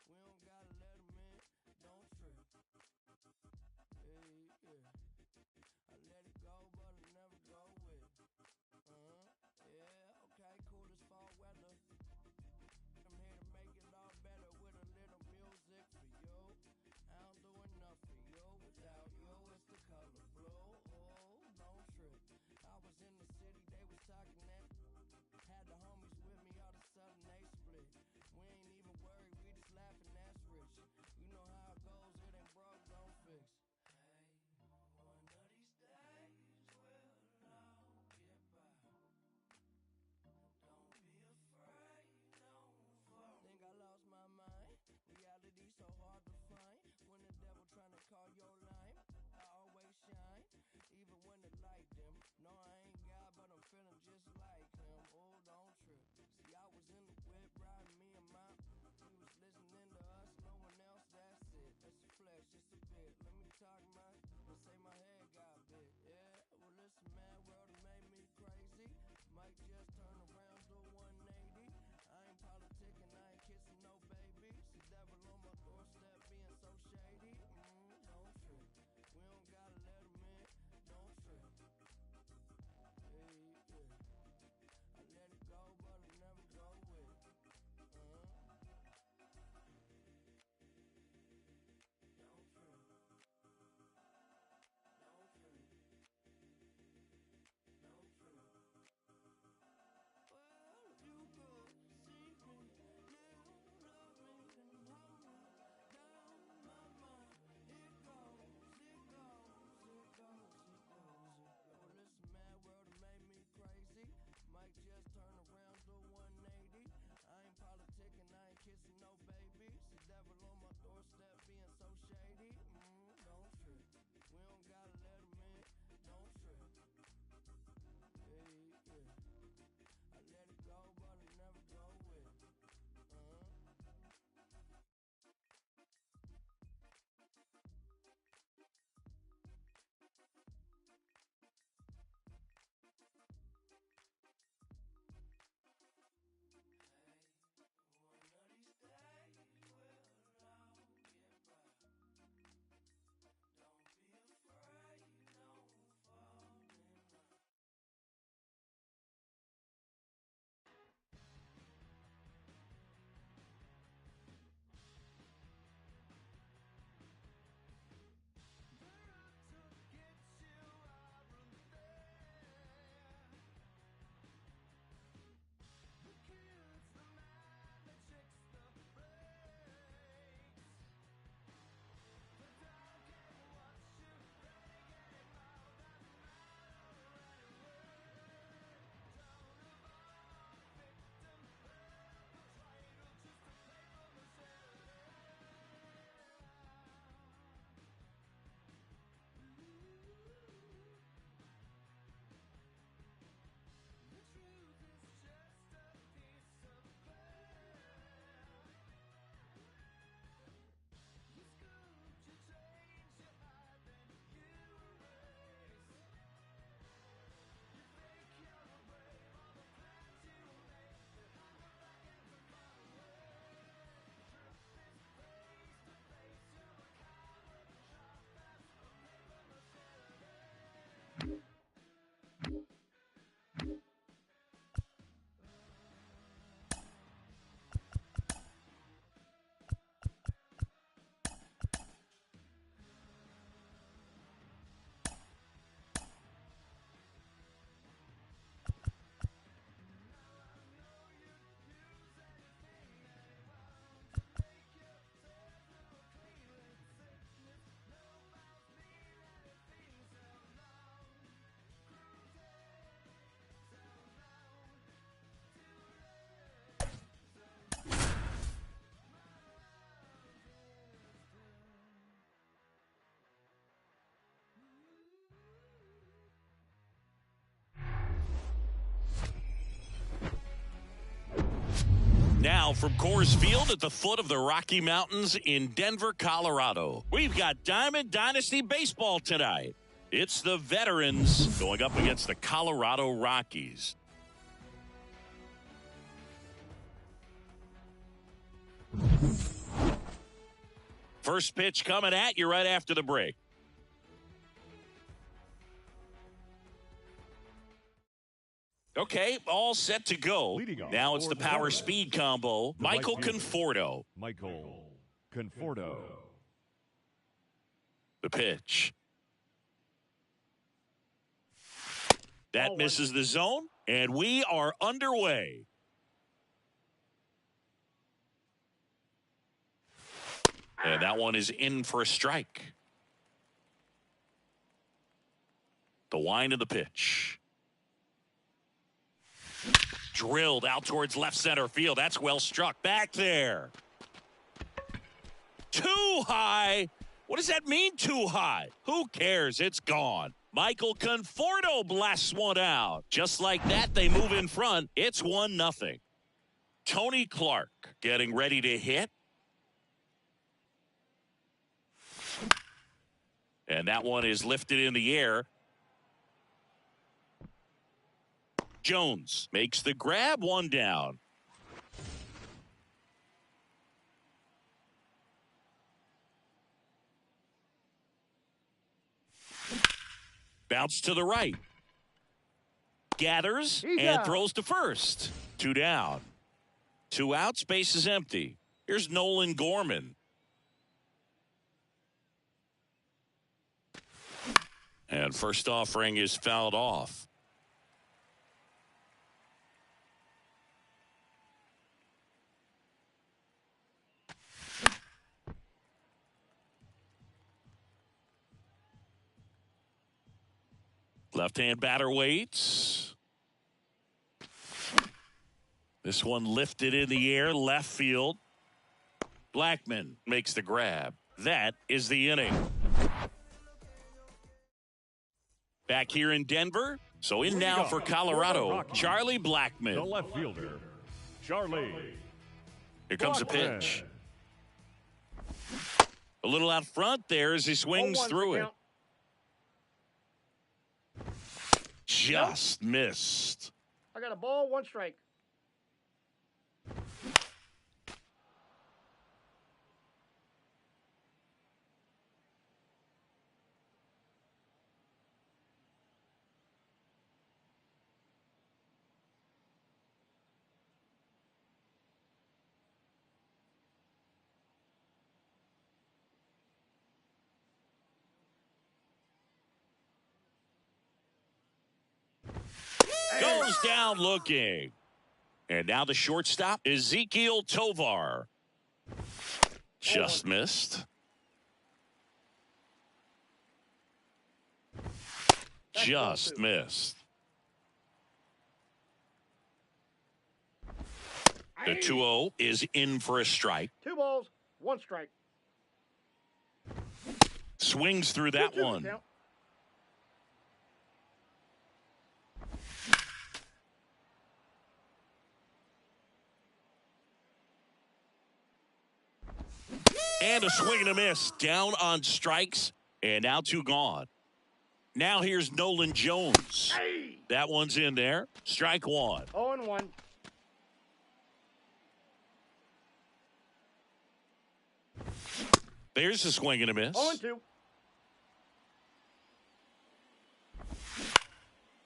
We don't gotta let them in, don't trip. Hey, yeah. I let it go, but I never go with it. Yeah, okay, cool as fall weather. I'm here to make it all better with a little music for you. I don't do enough for you. Without you, it's the color blue. Oh, don't trip. I was in the city, they was talking that. Had the homies with me, all of a sudden they split. We ain't even worried, we just laughing, that's rich. You know how it goes, it ain't broke, don't fix. Hey, one of these days we'll all get by. Don't be afraid, don't fall. Think I lost my mind. Reality so hard to find. When the devil tryna call your line, I always shine. Even when the light dim. No, I ain't God, but I'm feeling just like him. Oh, don't trip. See, I was in the whip riding me and my. We was listening to us, no one else, that's it. That's the flesh, just a bit. Let me talk let's say my head got big. Yeah, well listen man, world has made me crazy. Might just turn around to 180. I ain't politicking, I ain't kissing no babies. The devil on my doorstep being so shady. Don't trip. We don't gotta let him in. Don't trip. Hey, yeah. I let it go, but I never go with it. Don't trip. Don't trip. Don't trip. Well, if you could see me, you love me, then hold me down my mind. It goes, it goes, it goes, it goes, it goes. Well, listen, man, world has made me crazy. Might just turn around to 180. I ain't politicking, I ain't kissing no babies. The devil on my doorstep being so shady. Don't trip. We don't gotta let him in. Don't trip. Hey, yeah. I let it go, but I never go with it. Hey, one of these days we'll all get by. Don't be afraid, don't fall in line. Now from Coors Field at the foot of the Rocky Mountains in Denver, Colorado, we've got Diamond Dynasty Baseball tonight. It's the veterans going up against the Colorado Rockies. First pitch coming at you right after the break. Okay, all set to go. Now it's the power speed combo. Michael Conforto. Michael Conforto. The pitch. That misses the zone, and we are underway. And that one is in for a strike. The wind of the pitch. Drilled out towards left center field. That's well struck. Back there. Too high. What does that mean, too high? Who cares? It's gone. Michael Conforto blasts one out. Just like that, they move in front. It's 1-0. Tony Clark getting ready to hit. And that one is lifted in the air. Jones makes the grab, one down. Bounce to the right. Gathers and throws to first. 2 down. 2 outs, base is empty. Here's Nolan Gorman. And first offering is fouled off. Left-hand batter waits. This one lifted in the air, left field. Blackman makes the grab. That is the inning. Back here in Denver. So in now for Colorado, Charlie Blackman. The left fielder, Charlie. Here comes a pitch. A little out front there as he swings through it. Just missed. I got a ball, 1 strike. Goes down looking. And now the shortstop, Ezekiel Tovar. Just missed. Just missed. The 2-0 is in for a strike. 2 balls, 1 strike. Swings through that 2-2 one. count. And a swing and a miss. Down on strikes. And now 2 gone. Now here's Nolan Jones. That one's in there. Strike 1. 0-1. There's a swing and a miss. 0-2.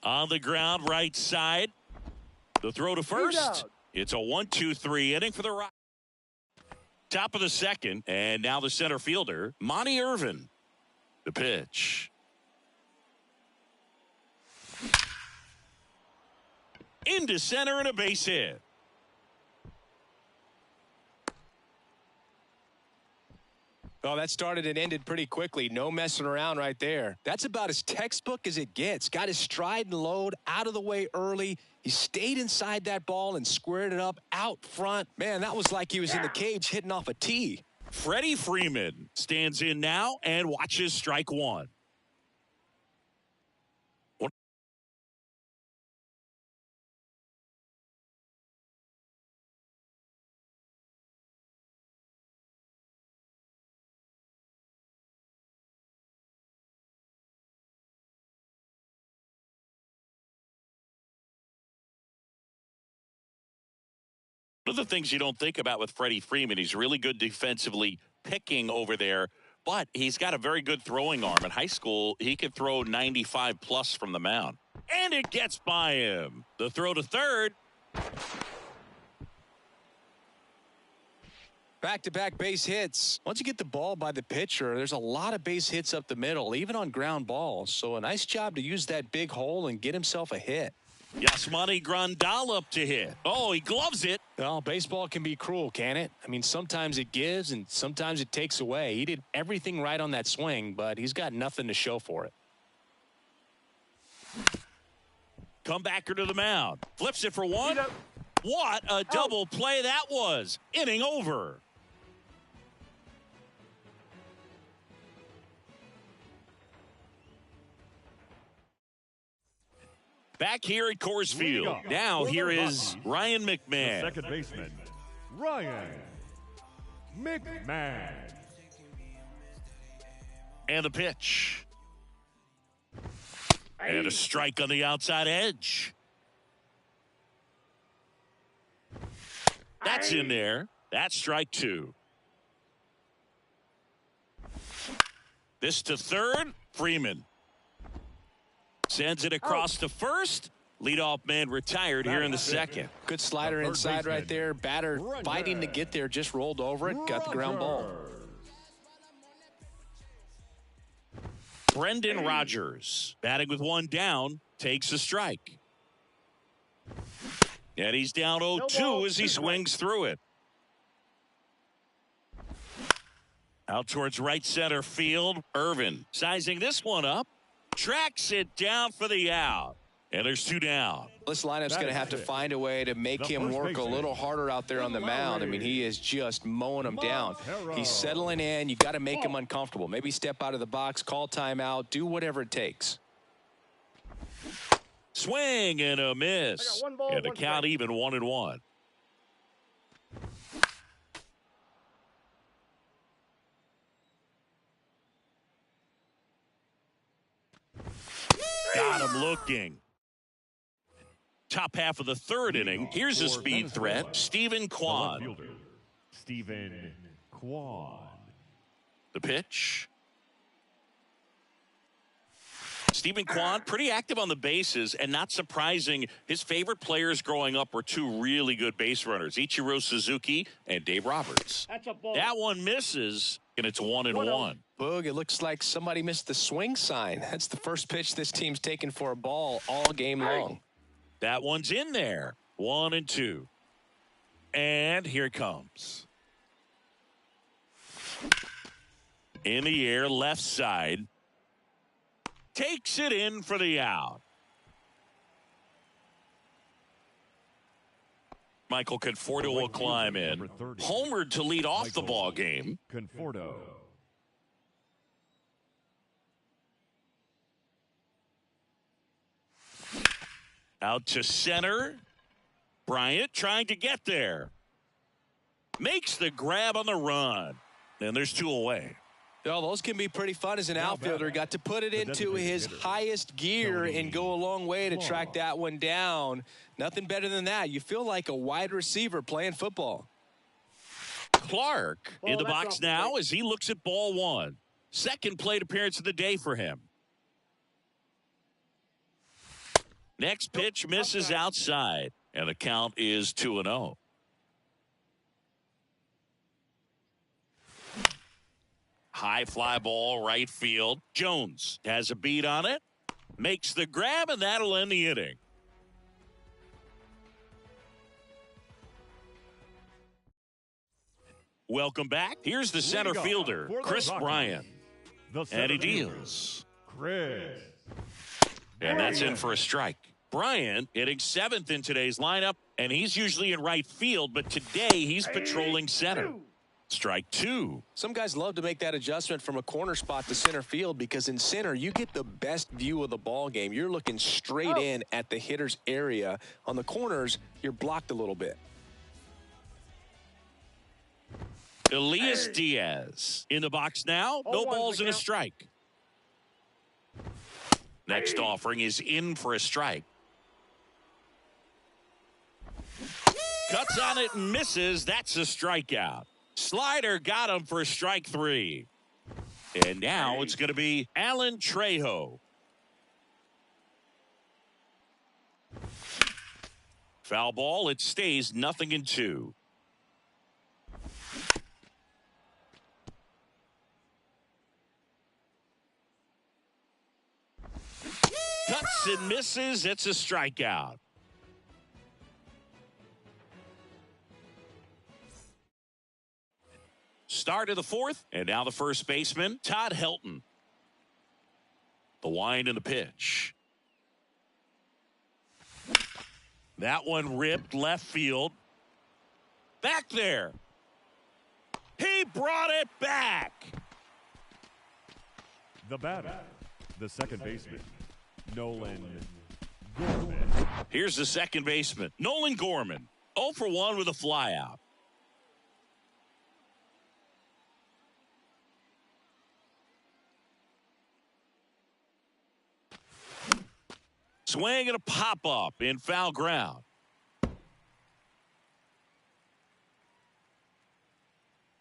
On the ground, right side. The throw to first. It's a 1-2-3 inning for the Rock. Top of the second, and now the center fielder, Monty Irvin. The pitch. Into center and a base hit. Oh, that started and ended pretty quickly. No messing around right there. That's about as textbook as it gets. Got his stride and load out of the way early. He stayed inside that ball and squared it up out front. Man, that was like he was in the cage hitting off a tee. Freddie Freeman stands in now and watches strike 1. One of the things you don't think about with Freddie Freeman, he's really good defensively picking over there, but he's got a very good throwing arm. In high school, he could throw 95 plus from the mound. And it gets by him. The throw to third. Back-to-back base hits. Once you get the ball by the pitcher, there's a lot of base hits up the middle, even on ground balls. So a nice job to use that big hole and get himself a hit. Yasmani Grandal up to hit. Oh, he gloves it. Well, baseball can be cruel, can it? I mean, sometimes it gives and sometimes it takes away. He did everything right on that swing, but he's got nothing to show for it. Comebacker to the mound. Flips it for one. What a double play that was. Inning over. Back here at Coors Field. Now here is Ryan McMahon. The second baseman, Ryan McMahon. And the pitch. And a strike on the outside edge. That's in there. That's strike two. This to third. Freeman sends it across to first. Leadoff man retired here in the second. Good slider inside right there. Batter fighting to get there. Just rolled over it. Got the ground ball. Brendan Rodgers batting with one down. Takes a strike. And he's down 0-2 as he swings through it. Out towards right center field. Irvin sizing this one up. Tracks it down for the out. And there's two down. This lineup's going to have to find a way to make him work a little harder out there on the mound. I mean, he is just mowing them down. He's settling in. You got to make him uncomfortable. Maybe step out of the box, call timeout, do whatever it takes. Swing and a miss. One ball, and the one count strike. even 1-1. Got him looking. Top half of the third inning. Here's a speed threat. Stephen Kwan. Stephen Kwan. The pitch. Stephen Kwan, pretty active on the bases, and not surprising, his favorite players growing up were two really good base runners, Ichiro Suzuki and Dave Roberts. That's a ball. That one misses, and it's 1-1. Boog, it looks like somebody missed the swing sign. That's the first pitch this team's taken for a ball all game long. That one's in there. 1-2. And here it comes. In the air, left side. Takes it in for the out. Michael Conforto will climb in. Homered to lead off the ball game. Conforto. Out to center. Bryant trying to get there. Makes the grab on the run. And there's two away. Oh, those can be pretty fun as an outfielder. Got to put it into his highest gear and go a long way to track that one down. Nothing better than that. You feel like a wide receiver playing football. Clark in the box now as he looks at ball one. Second plate appearance of the day for him. Next pitch misses outside, and the count is 2-0. High fly ball, right field. Jones has a beat on it. Makes the grab, and that'll end the inning. Welcome back. Here's the center fielder, Chris Bryant. And he deals. Chris. And that's in for a strike. Bryant hitting seventh in today's lineup, and he's usually in right field, but today he's patrolling center. Strike two. Some guys love to make that adjustment from a corner spot to center field because in center you get the best view of the ball game. You're looking straight in at the hitter's area. On the corners, you're blocked a little bit. Elias Diaz in the box now. No balls and a strike. Next offering is in for a strike. Cuts on it and misses. That's a strikeout. Slider got him for strike 3. And now it's going to be Alan Trejo. Foul ball. It stays 0-2. Cuts and misses. It's a strikeout. Start of the 4th, and now the first baseman, Todd Helton. The wind and the pitch. That one ripped left field. Back there. He brought it back. The batter, the second baseman, Nolan Gorman. Here's the second baseman, Nolan Gorman. 0 for 1 with a flyout. Swing and a pop-up in foul ground.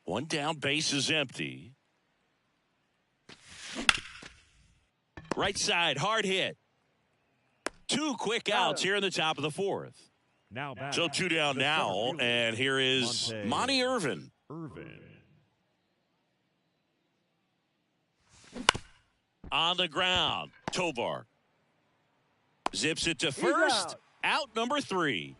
One down, base is empty. Right side, hard hit. 2 quick outs here in the top of the 4th. Now back. So 2 down now, and here is Monty Irvin. On the ground, Tovar. Zips it to first. Out number 3.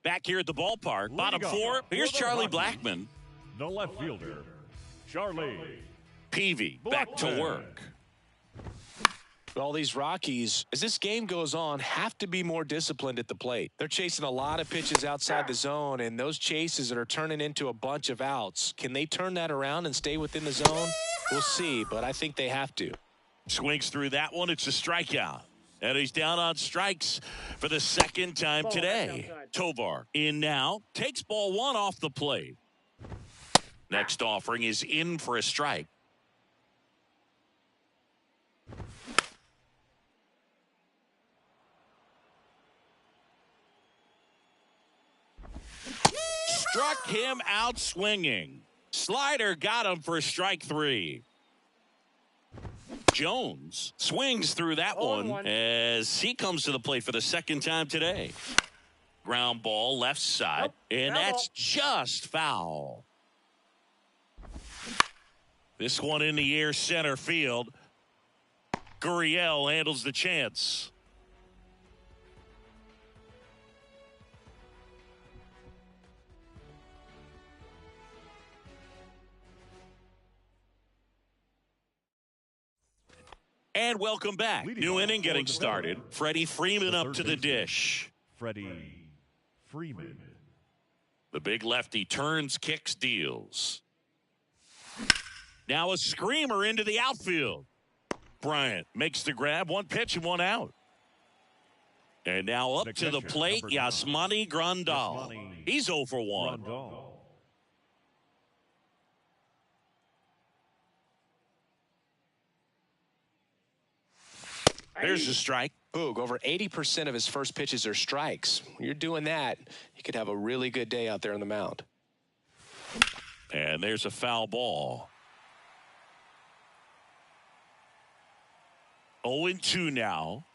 Back here at the ballpark, bottom 4. Here's Charlie Blackmon. The left fielder, Charlie Peavy back to work. All these Rockies, as this game goes on, have to be more disciplined at the plate. They're chasing a lot of pitches outside the zone, and those chases that are turning into a bunch of outs, can they turn that around and stay within the zone? We'll see, but I think they have to. Swings through that one. It's a strikeout. And he's down on strikes for the second time today. Tovar in now. Takes ball 1 off the plate. Next offering is in for a strike. Struck him out swinging. Slider got him for strike 3. Jones swings through that one as he comes to the plate for the second time today. Ground ball left side, and that's just foul. This one in the air center field. Gurriel handles the chance. And welcome back. New inning getting started. Freddie Freeman up to the dish. Freddie Freeman. The big lefty turns, kicks, deals. Now a screamer into the outfield. Bryant makes the grab. 1 pitch and 1 out. And now up to the plate, Yasmani Grandal. He's 0 for 1. There's a strike. Boog, over 80% of his first pitches are strikes. When you're doing that, you could have a really good day out there on the mound. And there's a foul ball. 0-2 now.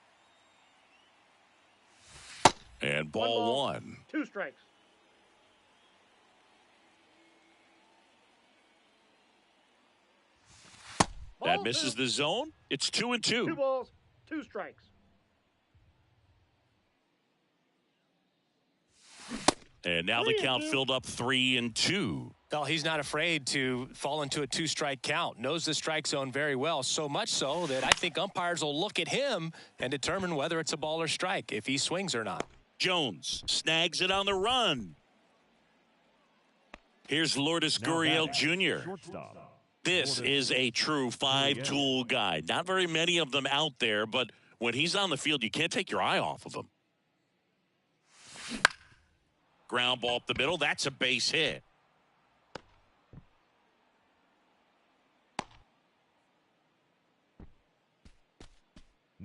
And ball 1. 2 strikes. That misses the zone. It's 2-2. 2 balls, 2 strikes. And now the count filled up 3-2. Well, he's not afraid to fall into a 2-strike count. Knows the strike zone very well, so much so that I think umpires will look at him and determine whether it's a ball or strike, if he swings or not. Jones snags it on the run. Here's Lourdes Gurriel Jr. This is a true 5-tool guy. Not very many of them out there, but when he's on the field, you can't take your eye off of him. Ground ball up the middle. That's a base hit.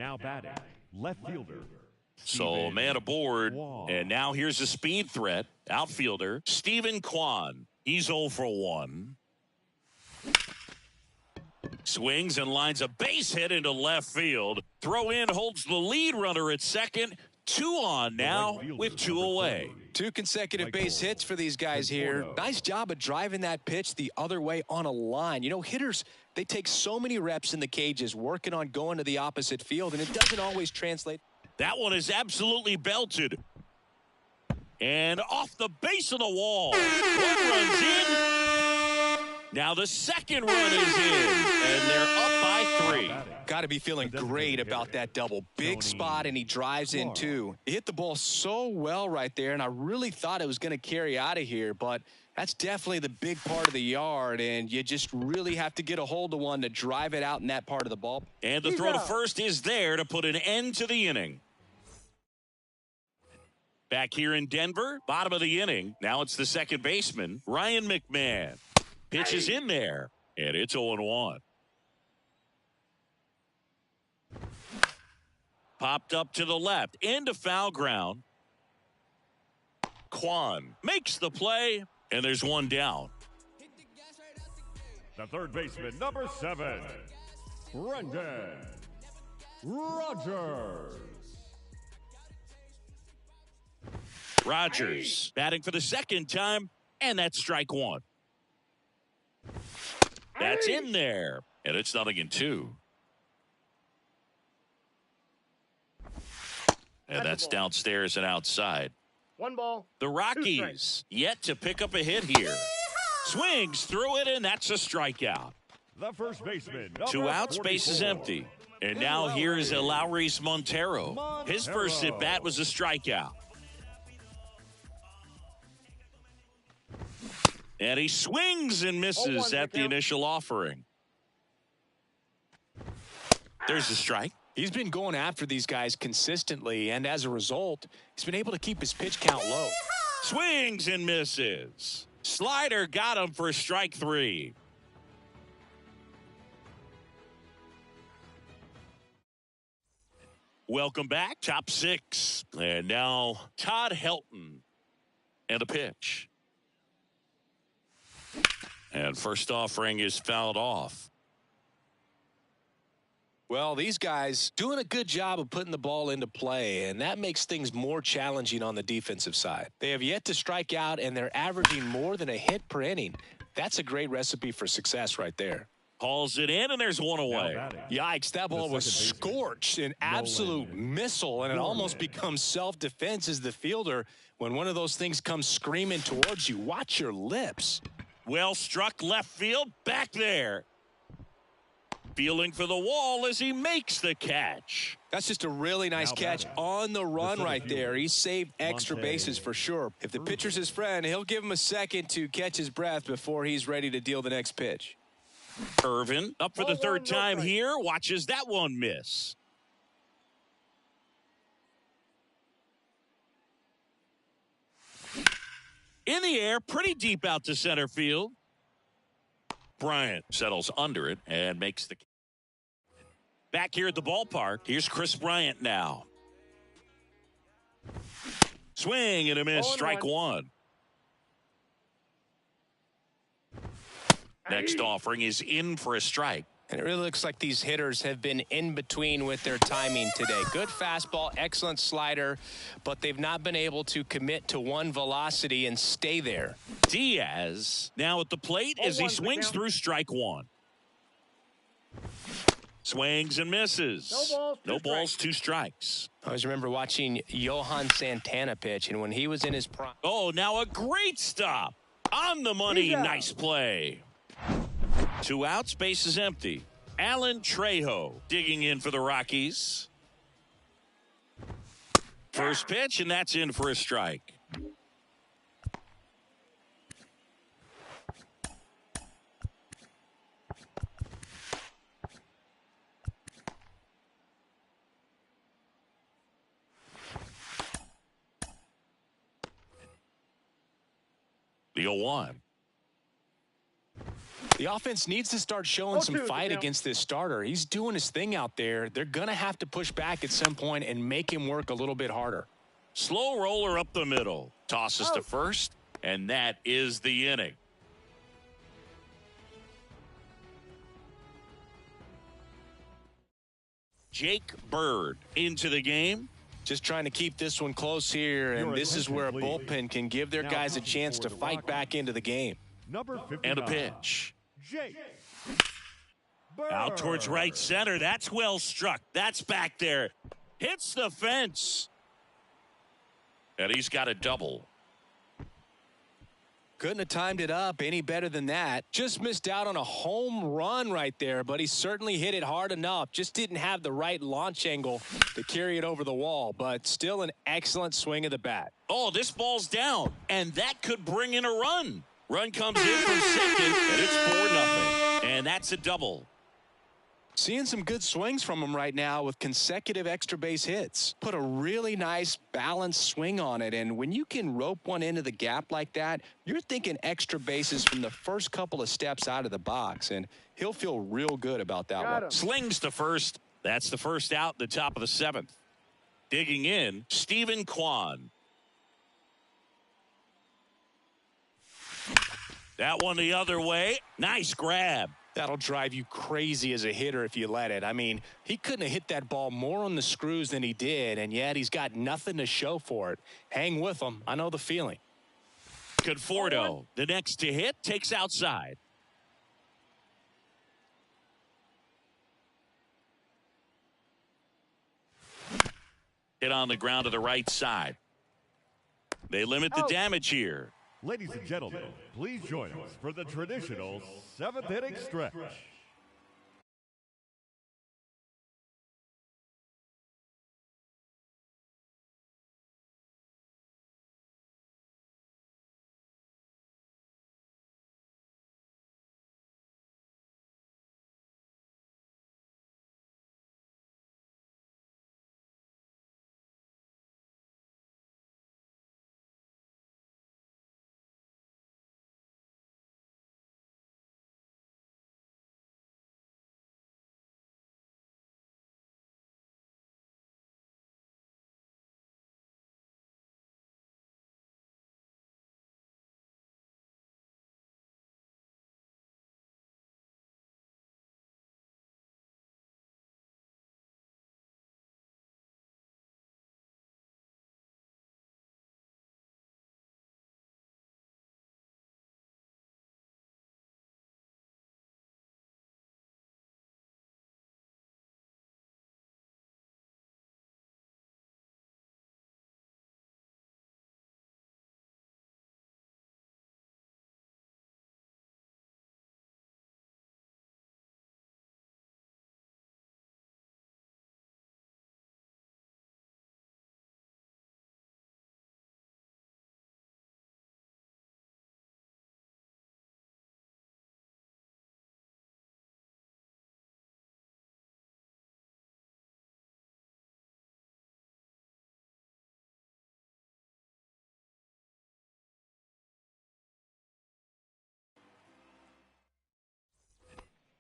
Now batting, left fielder. So Steven man aboard, Kwan. and now here's a speed threat. Outfielder Stephen Kwan. He's 0 for 1. Swings and lines a base hit into left field. Throw in holds the lead runner at second. 2 on now with 2 away. 2 consecutive base hits for these guys here. Nice job of driving that pitch the other way on a line. You know, hitters, they take so many reps in the cages working on going to the opposite field, and it doesn't always translate. That one is absolutely belted. And off the base of the wall. One runs in. Now the second run is in, and they're up by 3. Got to be feeling great about that double. Big spot, and he drives in too. He hit the ball so well right there, and I really thought it was going to carry out of here, but that's definitely the big part of the yard, and you just really have to get a hold of one to drive it out in that part of the ball. And the throw to first is there to put an end to the inning. Back here in Denver, bottom of the inning. Now it's the second baseman, Ryan McMahon. Pitch is in there, and it's 0-1. Popped up to the left, into foul ground. Kwan makes the play, and there's one down. The third baseman, number 7, Brendan Rogers. Rogers batting for the second time, and that's strike 1. That's in there, and it's 0-2. And that's downstairs and outside. 1 ball. The Rockies yet to pick up a hit here. Swings through it, and that's a strikeout. The first baseman, 2 outs, base is empty. And now here is Lowry's Montero. His first at bat was a strikeout. And he swings and misses at the initial offering. There's a strike. He's been going after these guys consistently, and as a result, he's been able to keep his pitch count low. Swings and misses. Slider got him for strike 3. Welcome back. Top 6. And now Todd Helton and a pitch. And first offering is fouled off. Well, these guys doing a good job of putting the ball into play, and that makes things more challenging on the defensive side. They have yet to strike out, and they're averaging more than a hit per inning. That's a great recipe for success right there. Hauls it in, and there's one away. Yikes, that ball was scorched, an absolute missile, and it almost becomes self-defense as the fielder when one of those things comes screaming towards you. Watch your lips. Well struck left field, back there. Feeling for the wall as he makes the catch. That's just a really nice catch on the run right there. He saved extra bases for sure. If the pitcher's his friend, he'll give him a second to catch his breath before he's ready to deal the next pitch. Irvin up for the third time here. Watches that one miss. In the air, pretty deep out to center field. Bryant settles under it and makes the. Back here at the ballpark, here's Chris Bryant now. Swing and a miss, strike 1. Next offering is in for a strike. And it really looks like these hitters have been in between with their timing today. Good fastball, excellent slider, but they've not been able to commit to one velocity and stay there. Diaz now at the plate as he swings through strike 1. Swings and misses. No balls, 2 strikes. I always remember watching Johan Santana pitch, and when he was in his prime. Oh, now a great stop. On the money, nice play. 2 outs, base is empty. Alan Trejo digging in for the Rockies. First pitch, and that's in for a strike. The 0-1. The offense needs to start showing some fight against this starter. He's doing his thing out there. They're going to have to push back at some point and make him work a little bit harder. Slow roller up the middle. Tosses to first, and that is the inning. Jake Bird into the game. Just trying to keep this one close here, and this is where a bullpen can give their guys a chance to fight back into the game. Number 59. And a pitch. Jake Out towards right center. That's well struck. That's back there. Hits the fence. And he's got a double. Couldn't have timed it up any better than that. Just missed out on a home run right there, but he certainly hit it hard enough. Just didn't have the right launch angle to carry it over the wall, but still an excellent swing of the bat. Oh, this ball's down, and that could bring in a run. Run comes in from second, and it's 4-0. And that's a double. Seeing some good swings from him right now with consecutive extra base hits. Put a really nice balanced swing on it, and when you can rope one into the gap like that, you're thinking extra bases from the first couple of steps out of the box, and he'll feel real good about that one. Slings to first. That's the first out in the top of the 7th. Digging in, Stephen Kwan. That one the other way. Nice grab. That'll drive you crazy as a hitter if you let it. I mean, he couldn't have hit that ball more on the screws than he did, and yet he's got nothing to show for it. Hang with him. I know the feeling. Conforto, the next to hit, takes outside. Hit on the ground to the right side. They limit the damage here. Ladies and gentlemen, please join us for the traditional 7th inning stretch.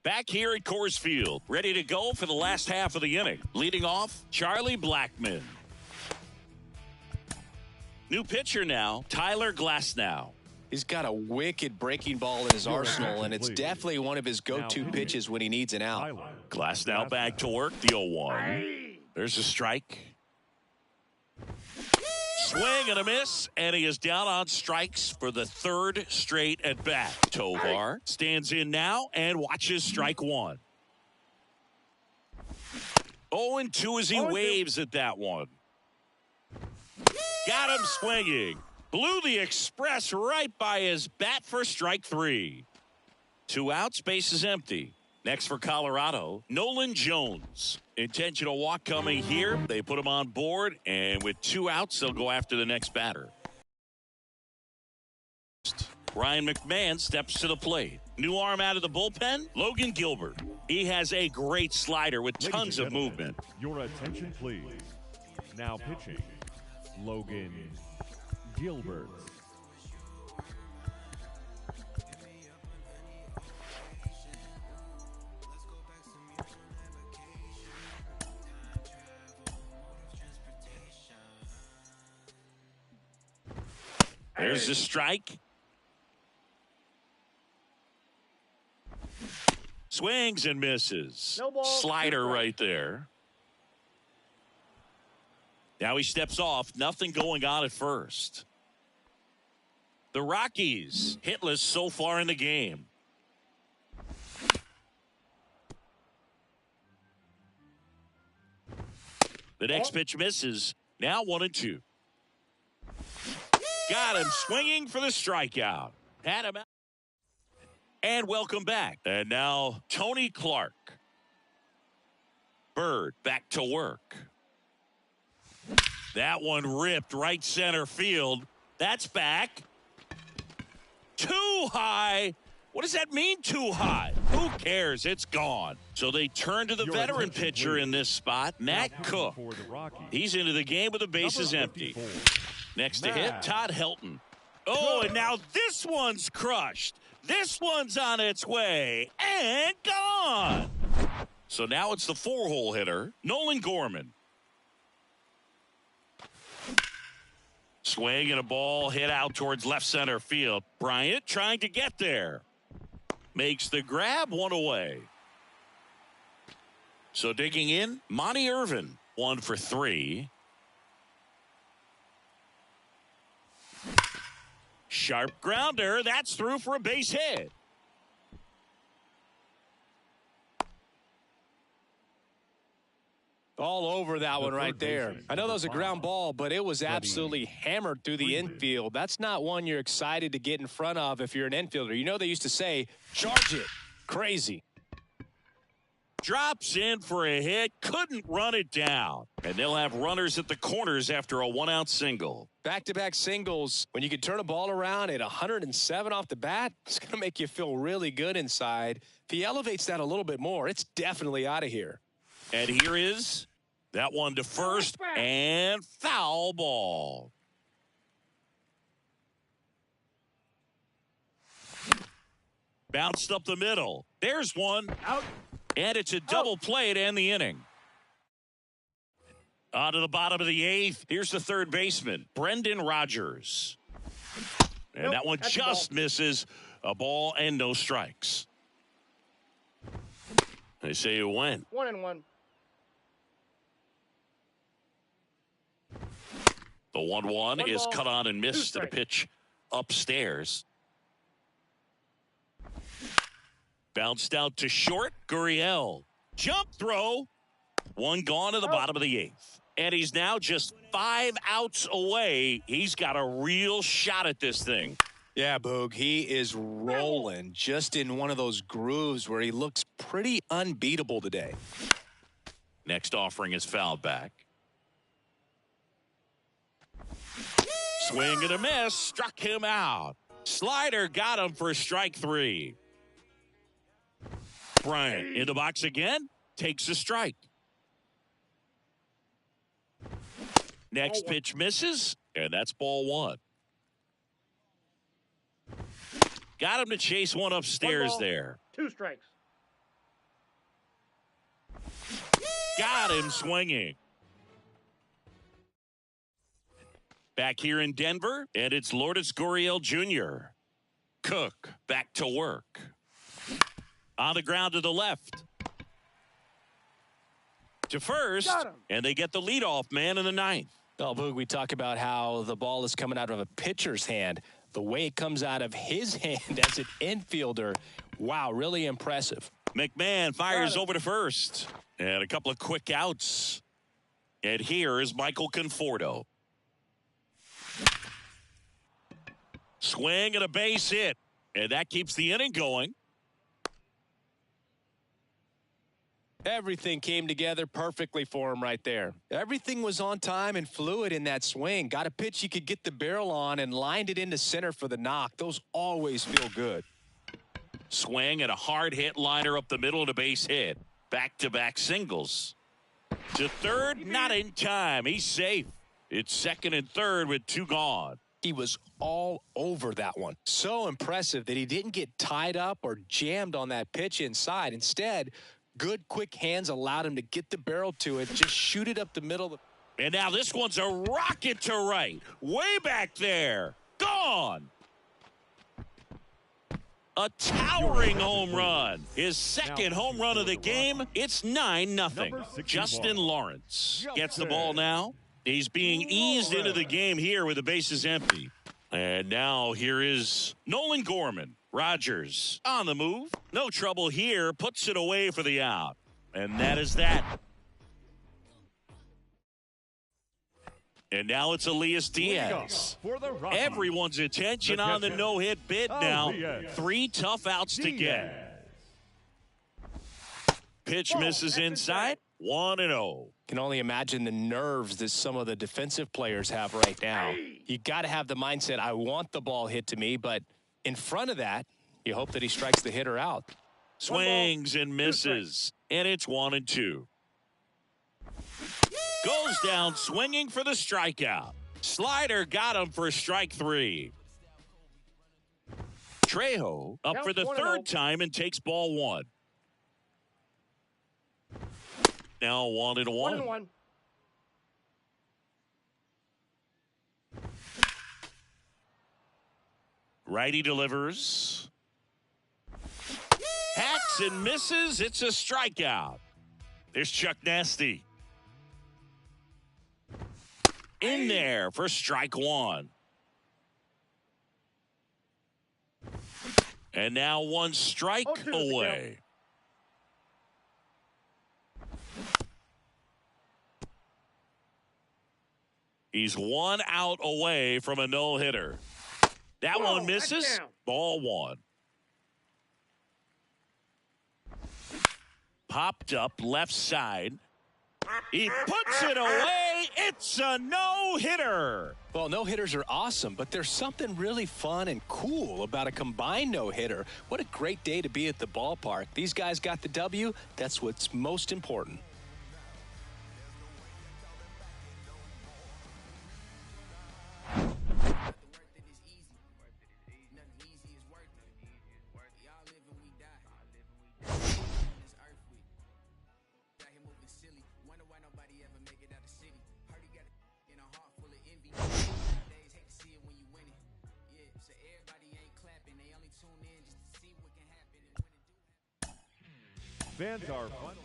Back here at Coors Field, ready to go for the last half of the inning. Leading off, Charlie Blackmon. New pitcher now, Tyler Glasnow. He's got a wicked breaking ball in his arsenal, and it's definitely one of his go-to pitches when he needs an out. Glasnow back to work, the 0-1. There's a strike. Swing and a miss, and he is down on strikes for the 3rd straight at bat. Tovar stands in now and watches strike 1. 0-2 as he waves at that one. Got him swinging. Blew the express right by his bat for strike 3. 2 outs, base is empty. Next for Colorado, Nolan Jones. Intentional walk coming here. They put him on board, and with 2 outs, they'll go after the next batter. Ryan McMahon steps to the plate. New arm out of the bullpen, Logan Gilbert. He has a great slider with tons of movement. Your attention, please. Now pitching, Logan Gilbert. There's the strike. Swings and misses. No ball, Slider 2 strikes. right there. Now he steps off. Nothing going on at first. The Rockies hitless so far in the game. The next pitch misses. Now 1-2. Got him swinging for the strikeout. Had him out. And welcome back. And now Tony Clark. Bird back to work. That one ripped right center field. That's back. Too high. What does that mean, too high? Who cares? It's gone. So they turn to the veteran pitcher in this spot, Matt Cook. He's into the game with the bases empty. Next to hit, Todd Helton. Oh, and now this one's crushed. This one's on its way and gone. So now it's the 4-hole hitter, Nolan Gorman. Swing and a ball hit out towards left center field. Bryant trying to get there. Makes the grab, 1 away. So digging in, Monty Irvin, 1 for 3. Sharp grounder. That's through for a base hit. All over that one right there. I know that was a ground ball, but it was absolutely hammered through the infield. That's not one you're excited to get in front of if you're an infielder. You know they used to say, charge it. Crazy. Drops in for a hit. Couldn't run it down. And they'll have runners at the corners after a 1-out single. Back-to-back singles. When you can turn a ball around at 107 off the bat, it's going to make you feel really good inside. If he elevates that a little bit more, it's definitely out of here. And here is that one to first and foul ball. Bounced up the middle. There's one. Out. And it's a double play to end the inning. On to the bottom of the 8th. Here's the third baseman, Brendan Rodgers. And that one just misses a ball and no strikes. They say you win. 1-1. The 1-1 is ball, cut on and 2 missed at a strikes. pitch upstairs. Bounced out to short. Gurriel. Jump throw. One gone to the bottom of the 8th. And he's now just 5 outs away. He's got a real shot at this thing. Yeah, Boog, he is rolling just in one of those grooves where he looks pretty unbeatable today. Next offering is fouled back. Swing and a miss. Struck him out. Slider got him for strike 3. Bryant in the box again. Takes a strike. Next pitch misses. And that's ball 1. Got him to chase one upstairs there. 2 strikes. Got him swinging. Back here in Denver, and it's Lourdes Gurriel Jr. Cook back to work. On the ground to the left. To first, and they get the leadoff man in the 9th. Oh, Boog, we talk about how the ball is coming out of a pitcher's hand. The way it comes out of his hand as an infielder, wow, really impressive. McMahon fires over to first. And a couple of quick outs. And here is Michael Conforto. Swing and a base hit. And that keeps the inning going. Everything came together perfectly for him right there. Everything was on time and fluid in that swing. Got a pitch he could get the barrel on and lined it into center for the knock. Those always feel good. Swing and a hard hit liner up the middle and a base hit. Back-to-back singles. To third, not in time. He's safe. It's second and third with 2 gone. He was all over that one. So impressive that he didn't get tied up or jammed on that pitch inside. Instead, good quick hands allowed him to get the barrel to it, just shoot it up the middle. And now this one's a rocket to right. Way back there. Gone. A towering home run. His second home run of the game. It's 9-0. Justin Lawrence gets the ball now. He's being eased into the game here with the bases empty. And now here is Nolan Gorman. Rogers on the move. No trouble here. Puts it away for the out. And that is that. And now it's Elias Diaz. Everyone's attention on the no-hit bid now. 3 tough outs to get. Pitch misses inside. 1-0. Can only imagine the nerves that some of the defensive players have right now. You got to have the mindset, I want the ball hit to me, but in front of that, you hope that he strikes the hitter out. Swings and misses, and it's 1-2. Goes down swinging for the strikeout. Slider got him for strike 3. Trejo up for the third time and takes ball 1. Now 1-1. Righty delivers. Hacks and misses. It's a strikeout. There's Chuck Nasty. In there for strike 1. And now 1 strike away. He's 1 out away from a no-hitter. That one misses. Ball 1. Popped up left side. He puts it away. It's a no-hitter. Well, no-hitters are awesome, but there's something really fun and cool about a combined no-hitter. What a great day to be at the ballpark. These guys got the W. That's what's most important. Fans are fun.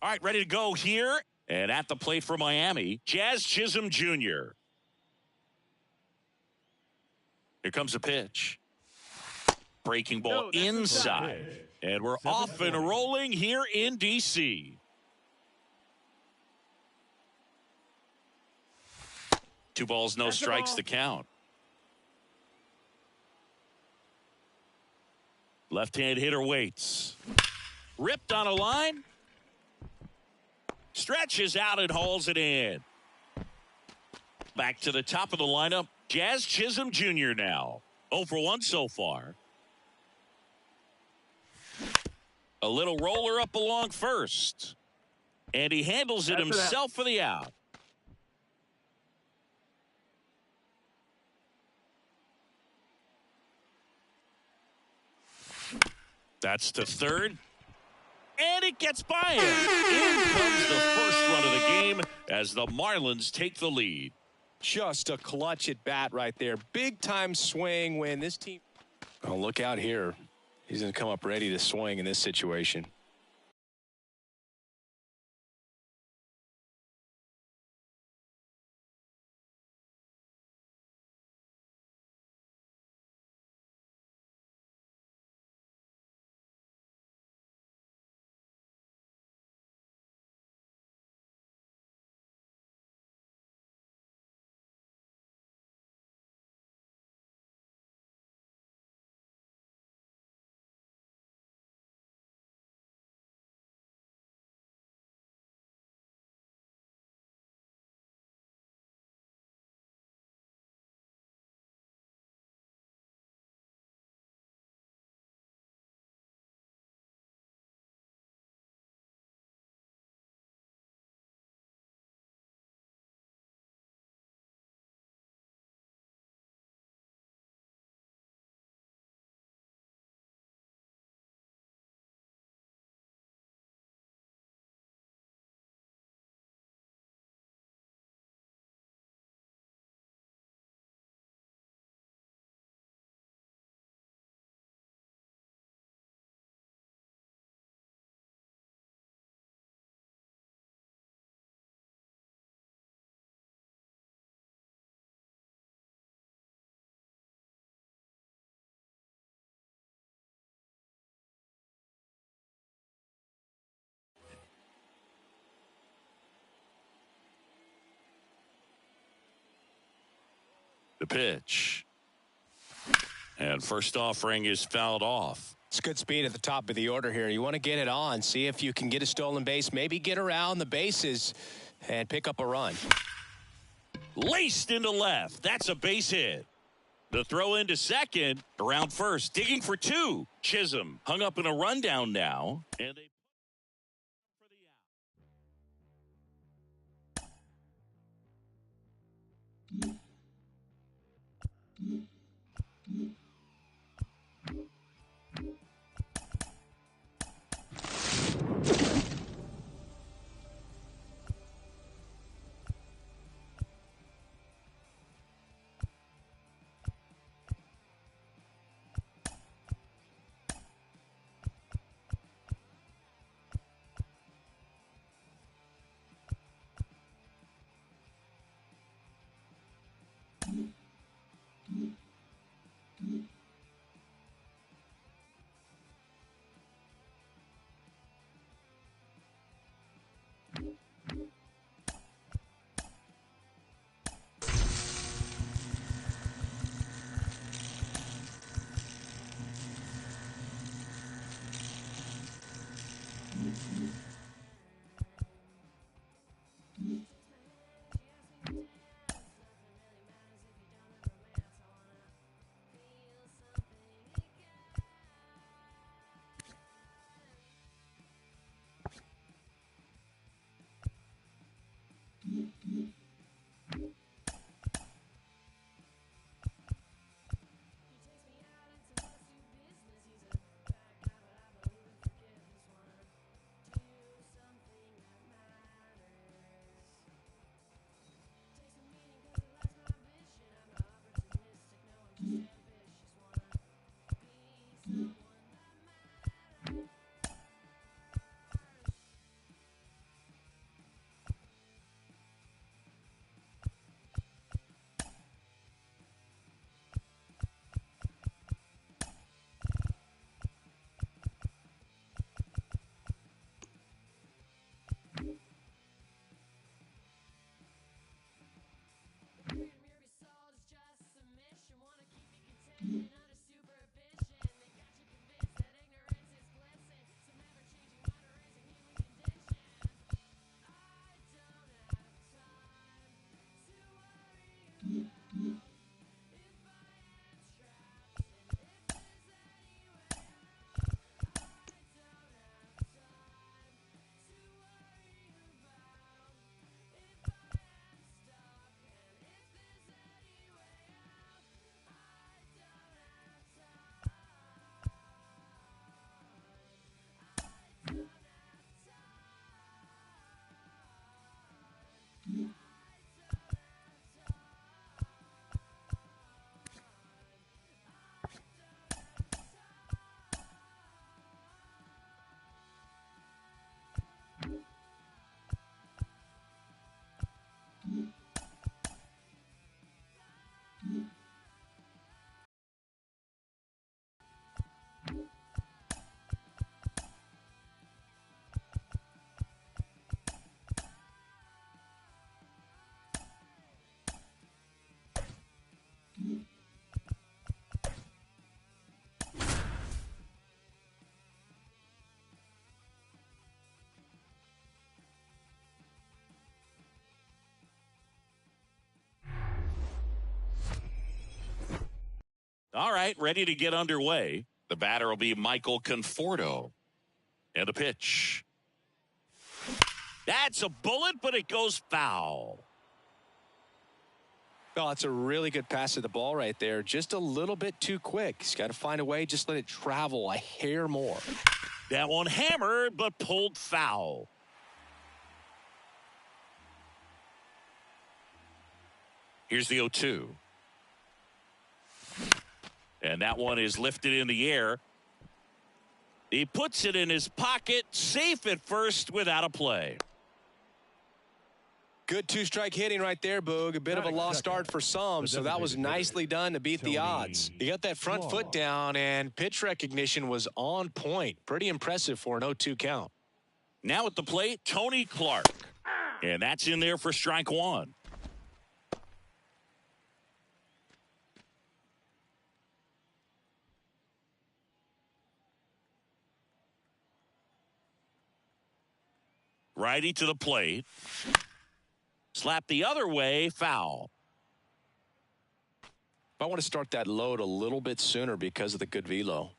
All right, ready to go here. And at the plate for Miami, Jazz Chisholm Jr. Here comes a pitch. Breaking ball inside. And we're off and rolling here in D.C. 2 balls, no strikes to count. Left-hand hitter waits. Ripped on a line. Stretches out and hauls it in. Back to the top of the lineup, Jazz Chisholm Jr. now. 0 for 1 so far. A little roller up along first. And he handles it himself for the out. That's to third. And it gets by him. In comes the first run of the game as the Marlins take the lead. Just a clutch at bat right there. Big time swing when this team. Oh, look out here. He's going to come up ready to swing in this situation. The pitch. And first offering is fouled off. It's good speed at the top of the order here. You want to get it on, see if you can get a stolen base, maybe get around the bases and pick up a run. Laced into left. That's a base hit. The throw into second, around first, digging for two. Chisholm hung up in a rundown now. And they for the out. All right, ready to get underway. The batter will be Michael Conforto. And the pitch. That's a bullet, but it goes foul. Well, that's a really good pass to the ball right there. Just a little bit too quick. He's got to find a way, just let it travel a hair more. That one hammered, but pulled foul. Here's the 0-2. And that one is lifted in the air. He puts it in his pocket, safe at first without a play. Good two-strike hitting right there, Boog. A bit of a lost start for some, so that was nicely done to beat the odds. He got that front foot down, and pitch recognition was on point. Pretty impressive for an 0-2 count. Now at the plate, Tony Clark. And that's in there for strike one. Righty to the plate. Slap the other way, foul. I want to start that load a little bit sooner because of the good velo.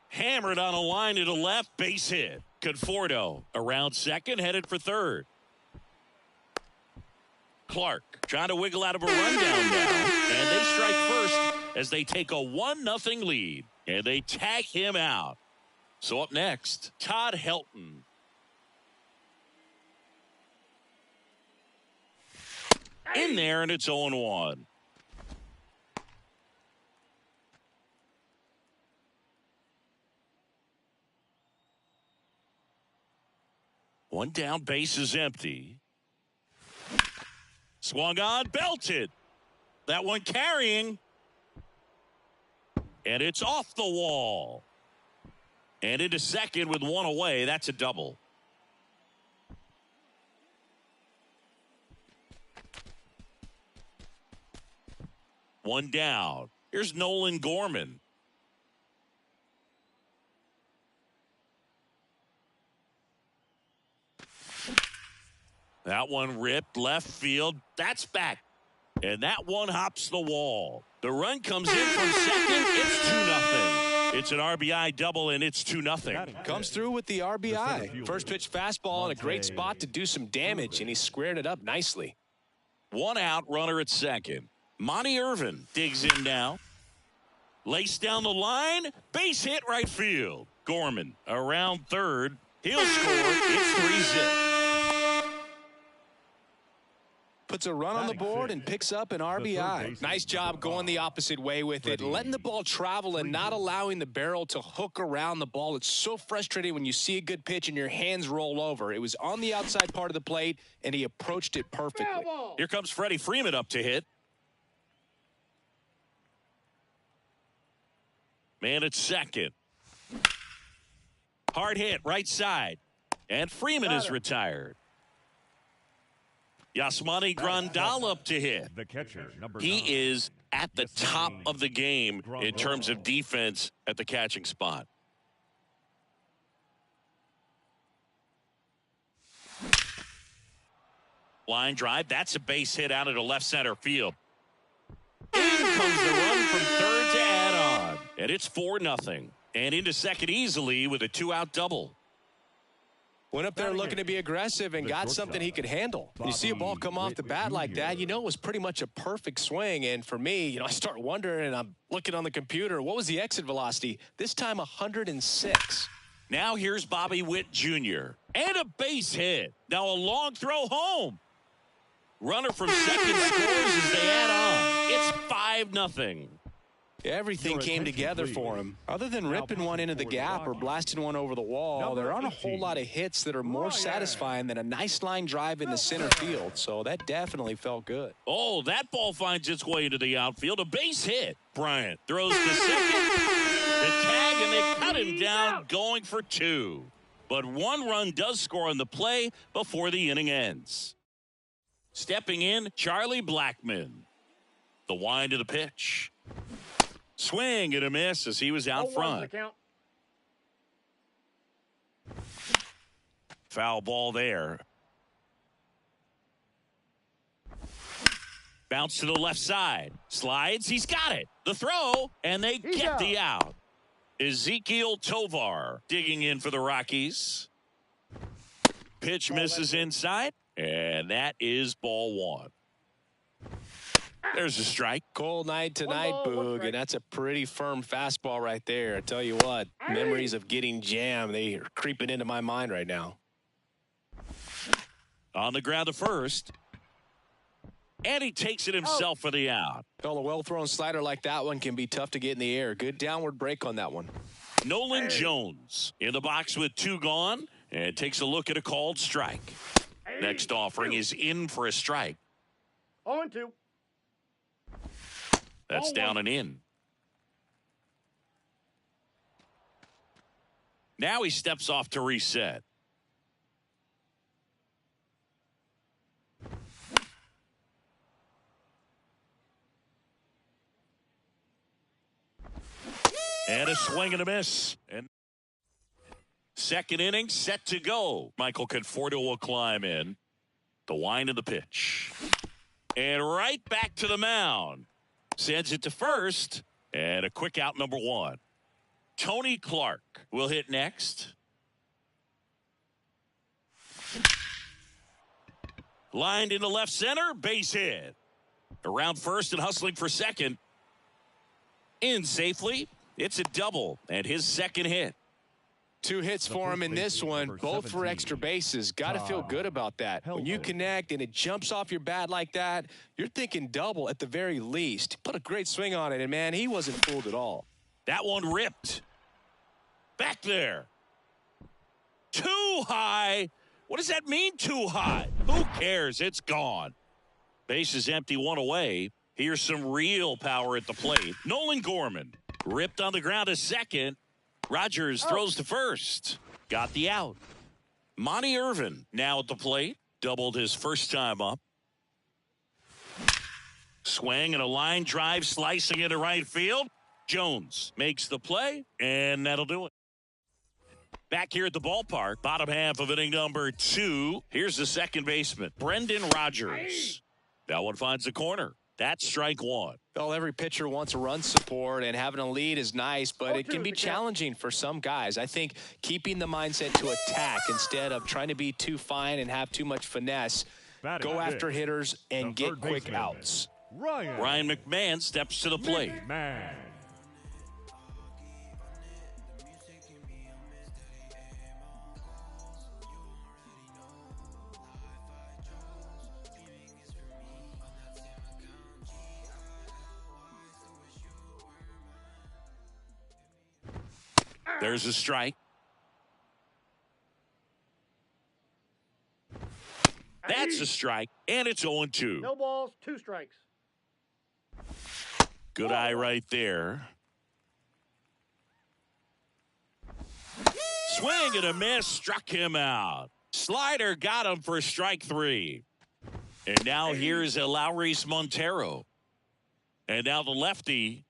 Hammered on a line to the left, base hit. Conforto around second, headed for third. Clark trying to wiggle out of a rundown now. And they strike first as they take a 1-0 lead. And they tag him out. So up next, Todd Helton. In there, and it's 0-1. One down, base is empty. Swung on, belted. That one carrying. And it's off the wall. And into second with one away. That's a double. One down. Here's Nolan Gorman. That one ripped left field. That's back. And that one hops the wall. The run comes in from second. It's 2-0. It's an RBI double, and it's 2-0. Comes through with the RBI. First pitch fastball in a great spot to do some damage, and he squared it up nicely. One out, runner at second. Monty Irvin digs in now. Lace down the line. Base hit right field. Gorman around third. He'll score. It's 3-0. Puts a run on the board and picks up an RBI. Nice job going the opposite way with it, letting the ball travel and not allowing the barrel to hook around the ball. It's so frustrating when you see a good pitch and your hands roll over. It was on the outside part of the plate, and he approached it perfectly. Here comes Freddie Freeman up to hit. Man at second. Hard hit, right side. And Freeman is retired. Yasmani Grandal up to hit. The catcher, number he 9. is at the top of the game in terms of defense at the catching spot. Line drive. That's a base hit out into left center field. In comes the run from third to add on. And it's 4-0. And into second easily with a 2-out double. Went up there looking to be aggressive and got something he could handle. When you see a ball come off the bat like that, you know it was pretty much a perfect swing. And for me, I start wondering, and I'm looking on the computer, what was the exit velocity? This time 106. Now here's Bobby Witt Jr. And a base hit. Now a long throw home. Runner from second scores as they add on. It's 5-0. Everything came together for him. Other than ripping one into the gap or blasting one over the wall, there aren't a whole lot of hits that are more satisfying than a nice line drive in the center field. So that definitely felt good. Oh, that ball finds its way into the outfield. A base hit. Bryant throws to second. The tag, and they cut him down going for 2. But one run does score on the play before the inning ends. Stepping in, Charlie Blackmon. The wind of the pitch. Swing and a miss as he was out front. Foul ball there. Bounce to the left side. Slides. He's got it. The throw. And they get the out. Ezekiel Tovar digging in for the Rockies. Pitch misses inside. And that is ball one. There's a strike. Cold night tonight, Boog, and that's a pretty firm fastball right there. I tell you what, memories of getting jammed, they are creeping into my mind right now. On the ground to first. And he takes it himself for the out. Well, a well-thrown slider like that one can be tough to get in the air. Good downward break on that one. Nolan Jones in the box with two gone and takes a look at a called strike. Next offering is in for a strike. 0-2. That's down and in. Now he steps off to reset. And a swing and a miss. And second inning set to go. Michael Conforto will climb in. The wind of the pitch. And right back to the mound. Sends it to first. And a quick out, number one. Tony Clark will hit next. Lined into left center. Base hit. Around first and hustling for second. In safely. It's a double and his second hit. 2 hits for him in this one, both for extra bases. Got to feel good about that. When you connect and it jumps off your bat like that, you're thinking double at the very least. Put a great swing on it, and, man, he wasn't fooled at all. That one ripped. Back there. Too high. What does that mean, too high? Who cares? It's gone. Base is empty, one away. Here's some real power at the plate. Nolan Gorman ripped on the ground to second. Rogers throws to first. Got the out. Monty Irvin now at the plate. Doubled his first time up. Swing and a line drive slicing into right field. Jones makes the play, and that'll do it. Back here at the ballpark, bottom half of inning number 2. Here's the second baseman, Brendan Rodgers. That one finds the corner. That's strike one. Well, every pitcher wants a run support, and having a lead is nice, but it can be challenging for some guys. I think keeping the mindset to attack instead of trying to be too fine and have too much finesse, go after hitters and get quick outs. Ryan McMahon steps to the plate. There's a strike. That's a strike, and it's 0-2. No balls, 2 strikes. Good eye right there. Swing and a miss, struck him out. Slider got him for strike 3. And now here's Elauris Montero. And now the lefty.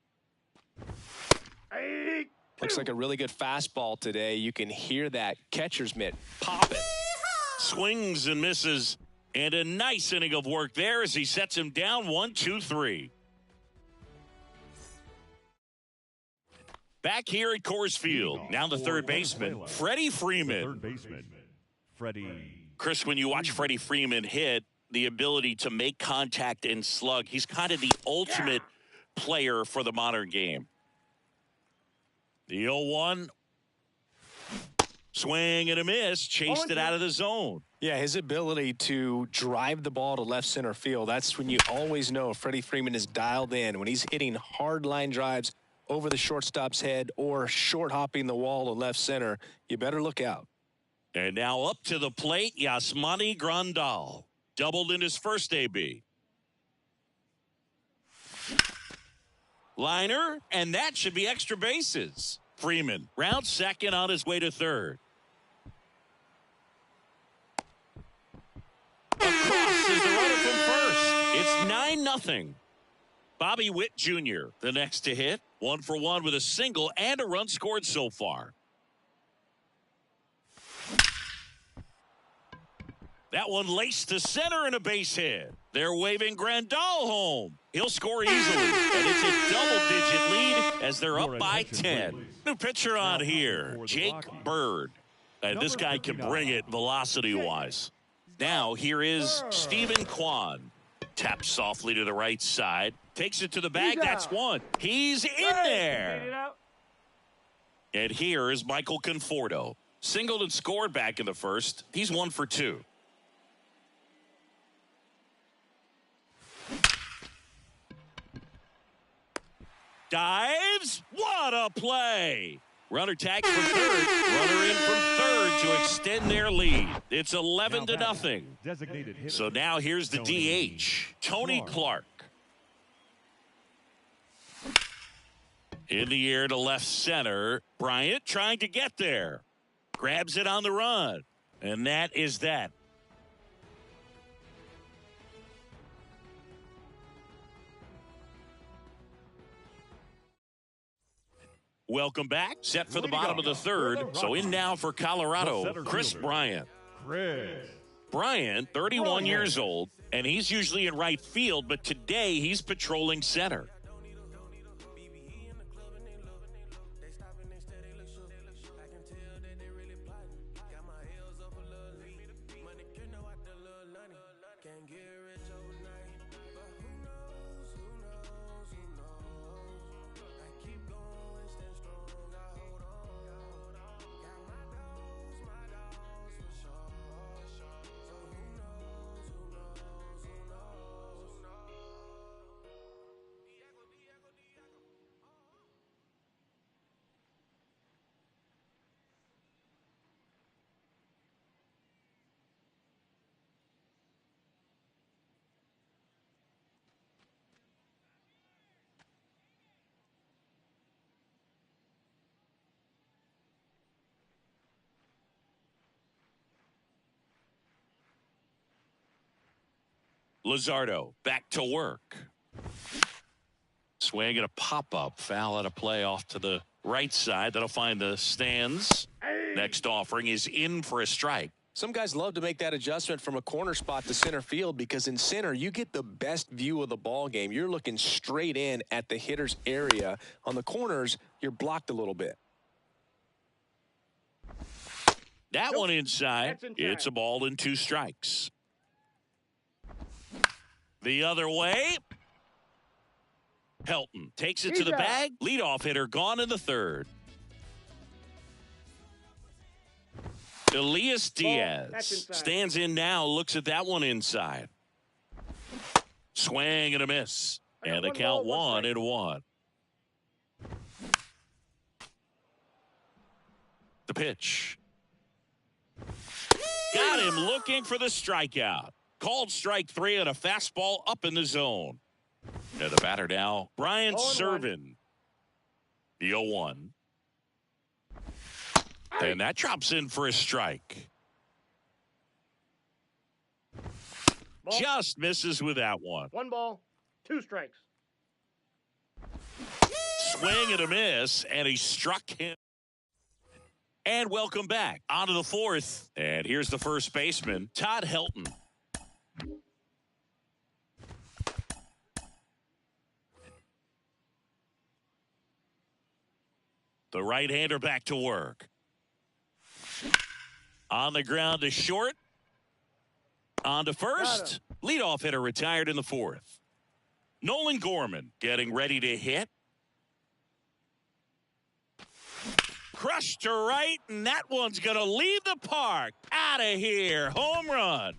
Looks like a really good fastball today. You can hear that catcher's mitt popping. Swings and misses. And a nice inning of work there as he sets him down 1-2-3. Back here at Coors Field. Now the third baseman, Freddie Freeman. Chris, when you watch Freddie Freeman hit, the ability to make contact and slug, he's kind of the ultimate player for the modern game. The 0-1. Swing and a miss. Chased it out of the zone. Yeah, his ability to drive the ball to left center field, that's when you always know Freddie Freeman is dialed in. When he's hitting hard line drives over the shortstop's head or short hopping the wall to left center, you better look out. And now up to the plate, Yasmani Grandal. Doubled in his first AB. Liner, and that should be extra bases. Freeman round second on his way to third. Across is the runner from first. It's 9-0. Bobby Witt Jr. the next to hit. 1 for 1 with a single and a run scored so far. That one laced to center and a base hit. They're waving Grandal home. He'll score easily, and it's a double-digit lead as they're up by 10. New pitcher on here, Jake Bird. And this guy can bring it velocity-wise. Now, here is Stephen Kwan. Taps softly to the right side. Takes it to the bag. That's one. He's in there. And here is Michael Conforto. Singled and scored back in the first. He's 1 for 2. Dives. What a play. Runner tagged from third. Runner in from third to extend their lead. It's 11-0. So now here's the DH, Tony Clark. In the air to left center. Bryant trying to get there. Grabs it on the run. And that is that. Welcome back. Set for the bottom of the third. So in now for Colorado, Chris Bryant. Bryant, 31 years old, and he's usually in right field, but today he's patrolling center. Luzardo back to work. Swing and a pop-up. Foul out of play off to the right side. That'll find the stands. Next offering is in for a strike. Some guys love to make that adjustment from a corner spot to center field because in center, you get the best view of the ball game. You're looking straight in at the hitter's area. On the corners, you're blocked a little bit. That one inside. It's a ball and 2 strikes. The other way. Helton takes it to the bag. Leadoff hitter gone in the third. Elias Diaz stands in now, looks at that one inside. Swing and a miss. And the count 1-1. The pitch. Got him looking for the strikeout. Called strike 3 and a fastball up in the zone. And the batter now, Brian Servin. The 0-1. And that drops in for a strike. Ball. Just misses with that one. 1 ball, 2 strikes. Swing and a miss, and he struck him. And welcome back. On to the 4th. And here's the first baseman, Todd Helton. The right-hander back to work. On the ground to short. On to first. Leadoff hitter retired in the 4th. Nolan Gorman getting ready to hit. Crushed to right, and that one's going to leave the park. Out of here. Home run.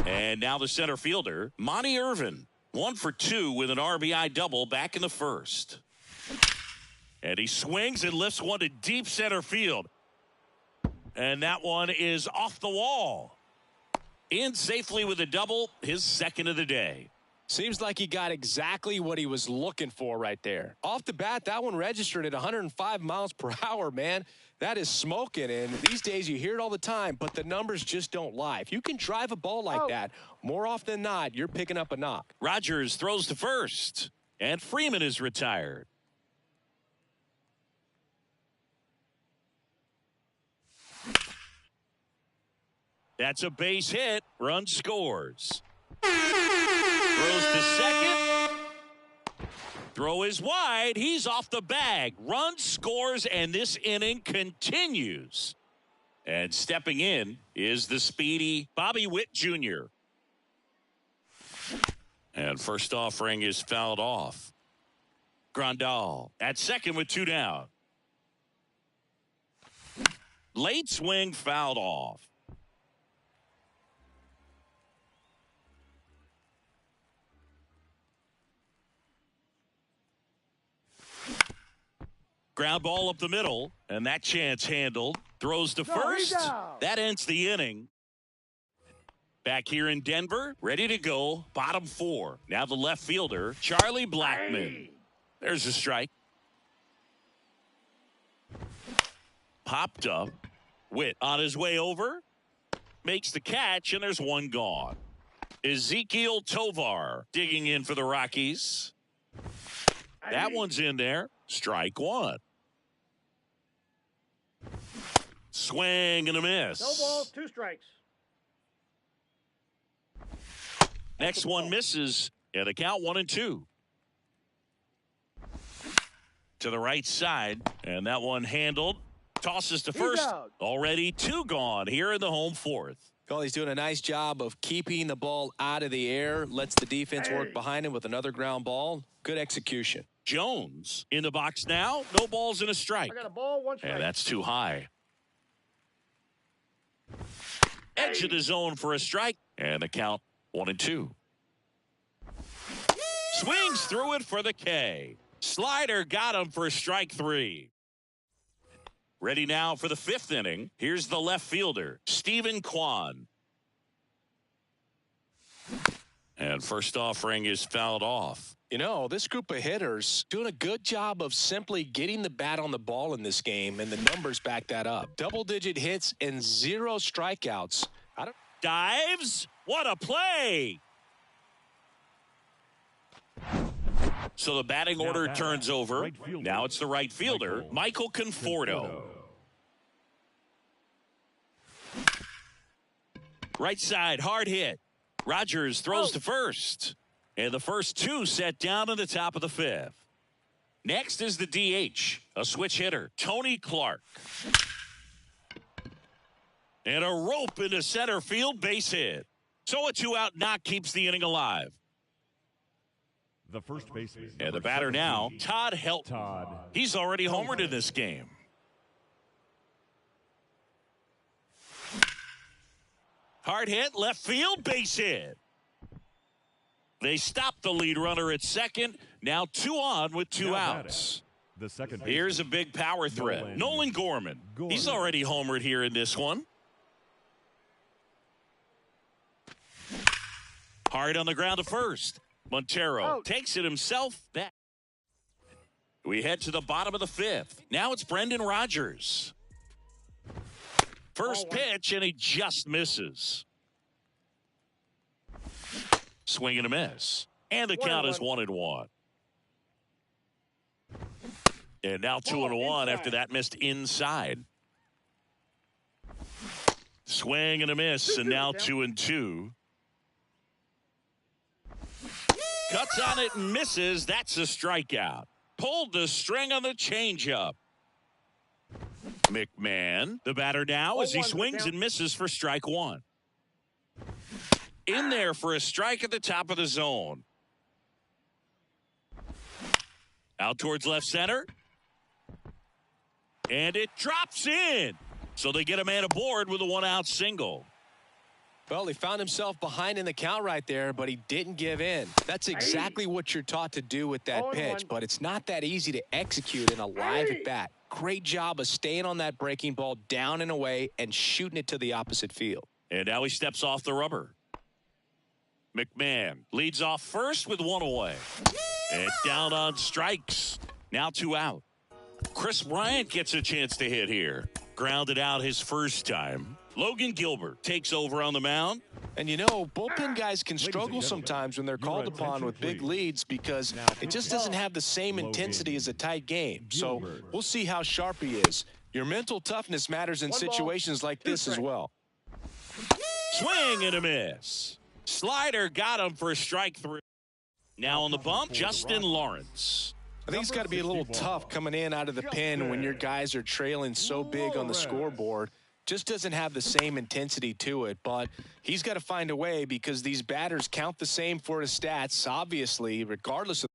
And now the center fielder, Monty Irvin. 1 for 2 with an RBI double back in the first. And he swings and lifts one to deep center field. And that one is off the wall. In safely with a double, his second of the day. Seems like he got exactly what he was looking for right there. Off the bat, that one registered at 105 miles per hour, man. That is smoking, and these days you hear it all the time, but the numbers just don't lie. If you can drive a ball like that, more often than not, you're picking up a knock. Rogers throws to first, and Freeman is retired. That's a base hit. Run scores. Throws to second. Throw is wide. He's off the bag. Run scores, and this inning continues. And stepping in is the speedy Bobby Witt Jr. And first offering is fouled off. Grandal at second with 2 down. Late swing fouled off. Ground ball up the middle, and that chance handled. Throws to first. That ends the inning. Back here in Denver, ready to go. Bottom 4. Now the left fielder, Charlie Blackmon. There's a strike. Popped up. Witt on his way over. Makes the catch, and there's one gone. Ezekiel Tovar digging in for the Rockies. That one's in there. Strike 1. Swing and a miss. No balls, 2 strikes. Next one misses, and the count 1-2. To the right side, and that one handled. Tosses to first. Already 2 gone here in the home 4th. Well, he's doing a nice job of keeping the ball out of the air. Lets the defense work behind him with another ground ball. Good execution. Jones in the box now. No balls and a strike. I got a ball, 1 strike. And that's too high. Edge of the zone for a strike. And the count 1-2. Swings through it for the K. Slider got him for strike 3. Ready now for the 5th inning. Here's the left fielder, Stephen Kwan. And first offering is fouled off. You know, this group of hitters doing a good job of simply getting the bat on the ball in this game, and the numbers back that up. Double-digit hits and 0 strikeouts. Dives. What a play. So the batting order turns over. Now it's the right fielder, Michael Conforto. Right side, hard hit. Rogers throws to first. And the first 2 set down in the top of the 5th. Next is the DH, a switch hitter, Tony Clark. And a rope into center field, base hit. So a 2-out knock keeps the inning alive. The first baseman. And the batter now, Todd Helton. He's already homered in this game. Hard hit, left field, base hit. They stop the lead runner at second. Now 2 on with 2 outs. The second. Here's a big power threat. Nolan Gorman. He's already homered here in this one. Hard on the ground to first. Montero takes it himself back. We head to the bottom of the 5th. Now it's Brendan Rodgers. First pitch, and he just misses. Swing and a miss. And the count is 1-1. And now 2-1 after that missed inside. Swing and a miss, and now 2-2. Cuts on it and misses. That's a strikeout. Pulled the string on the changeup. McMahon, the batter now, as he swings and misses for strike 1. In there for a strike at the top of the zone. Out towards left center. And it drops in. So they get a man aboard with a 1-out single. Well, he found himself behind in the count right there, but he didn't give in. That's exactly what you're taught to do with that pitch, but it's not that easy to execute in a live at bat. Great job of staying on that breaking ball down and away and shooting it to the opposite field. And now he steps off the rubber. McMahon leads off first with 1 away. And down on strikes. Now 2 out. Chris Bryant gets a chance to hit here. Grounded out his first time. Logan Gilbert takes over on the mound. And you know, bullpen guys can struggle sometimes when they're called upon with big leads because it just doesn't have the same intensity as a tight game. So we'll see how sharp he is. Your mental toughness matters in situations like this as well. Swing and a miss. Slider got him for strike 3. Now on the bump, Justin Lawrence. I think it's got to be a little tough coming in out of the pen when your guys are trailing so big on the scoreboard. Just doesn't have the same intensity to it, but he's got to find a way because these batters count the same for his stats, obviously, regardless of.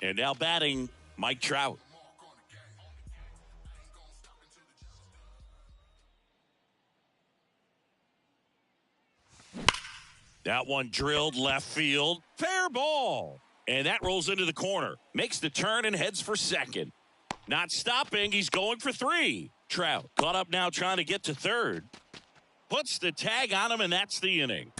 And now batting, Mike Trout. That one drilled left field. Fair ball. And that rolls into the corner. Makes the turn and heads for second. Not stopping. He's going for three. Trout caught up now trying to get to third. Puts the tag on him, and that's the inning.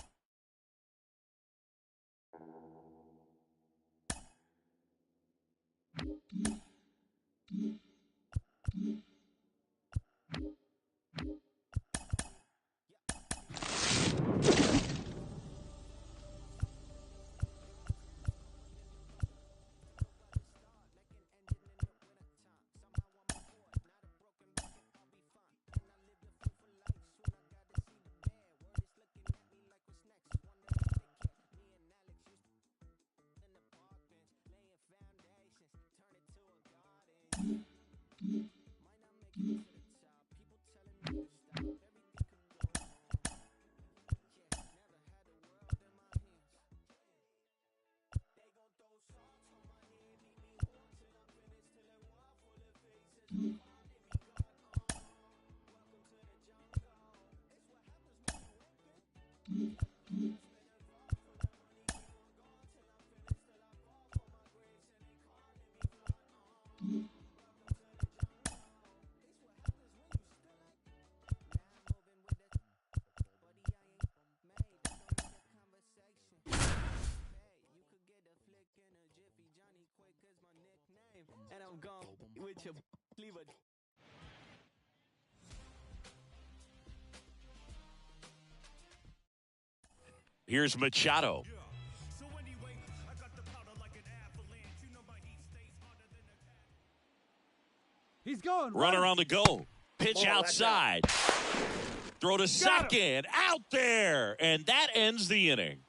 and I'm gone with your leave a. Here's Machado. So anyway, I got the powder like an avalanche. You know my heat stays hotter than a He's going. Runner on the go. Pitch outside. Throw to second. Out there. And that ends the inning.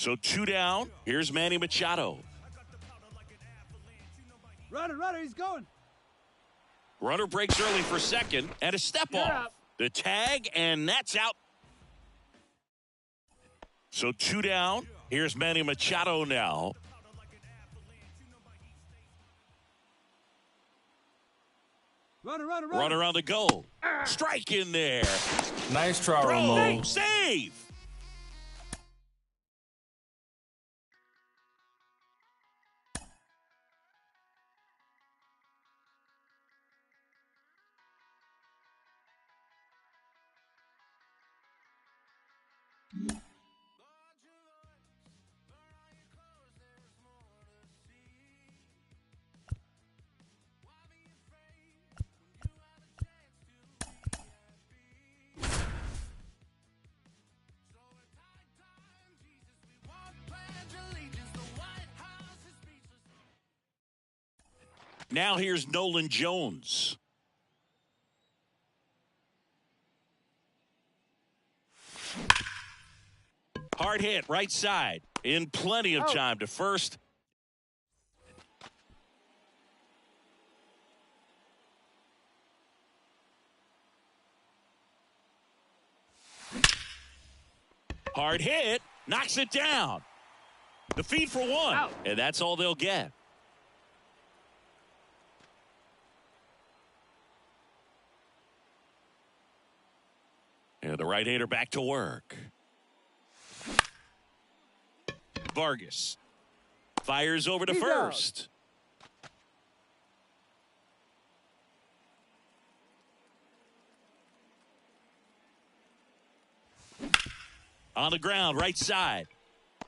So 2 down. Here's Manny Machado. Runner, he's going. Runner breaks early for second and a step off. Out. The tag, and that's out. So 2 down. Here's Manny Machado now. Runner on the go. Strike in there. Nice try, Throw, Ramon. save. Now here's Nolan Jones. Hard hit, right side. In plenty of time to first. Hard hit, knocks it down. The feed for one, and that's all they'll get. And the right-hander back to work. Vargas fires over to first. On the ground, right side.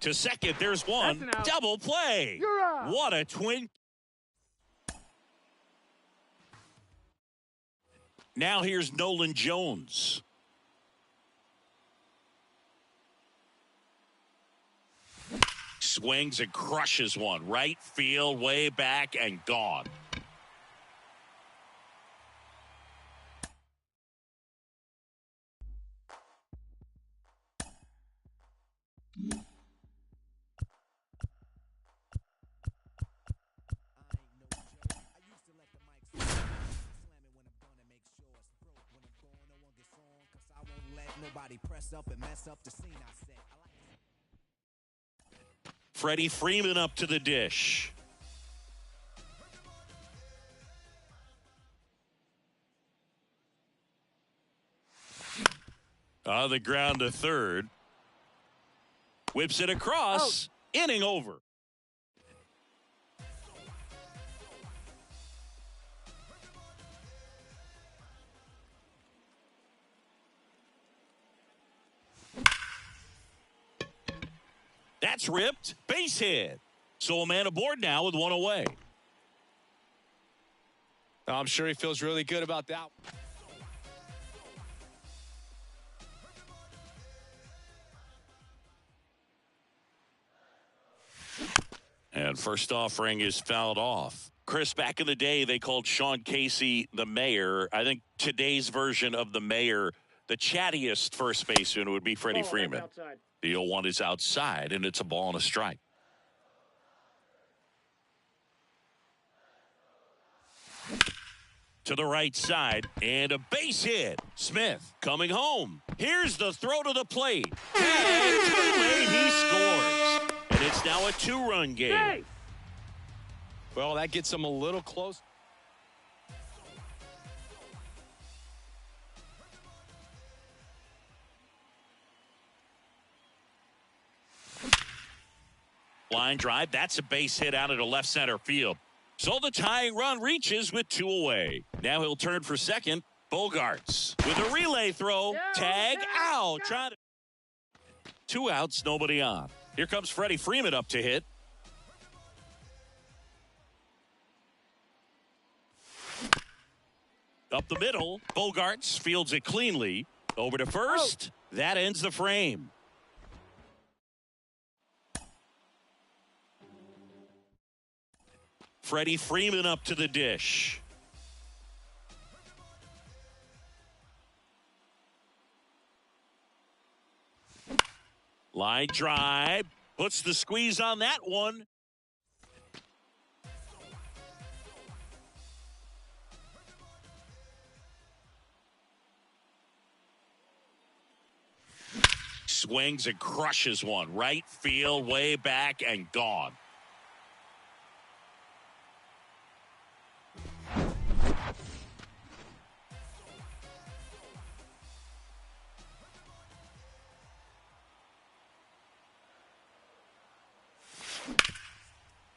To second, there's one. Double play. What a twin. Now here's Nolan Jones. Swings and crushes one. Right field, way back, and gone. Nobody press up and mess up the scene I set. Freddie Freeman up to the dish. On the ground to third. Whips it across. Inning over. That's ripped. Base hit. So a man aboard now with one away. I'm sure he feels really good about that. And first offering is fouled off. Chris, back in the day, they called Sean Casey the mayor. I think today's version of the mayor, the chattiest first baseman would be Freddie Freeman. The 0-1 is outside, and it's a ball and a strike. To the right side, and a base hit. Smith coming home. Here's the throw to the plate. And too late, he scores. And it's now a 2-run game. Well, that gets him a little close. Line drive, that's a base hit out into left center field. So the tying run reaches with 2 away. Now he'll turn for second. Bogarts with a relay throw. Tag out. Trying to 2 outs, nobody on. Here comes Freddie Freeman up to hit. Up the middle, Bogarts fields it cleanly. Over to first. That ends the frame. Freddie Freeman up to the dish. Line drive. Puts the squeeze on that one. Swings and crushes one. Right field, way back, and gone.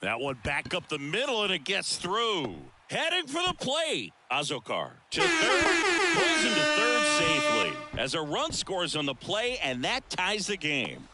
That one back up the middle, and it gets through. Heading for the plate. Azokar to third. Pulls into third safely as a run scores on the play, and that ties the game.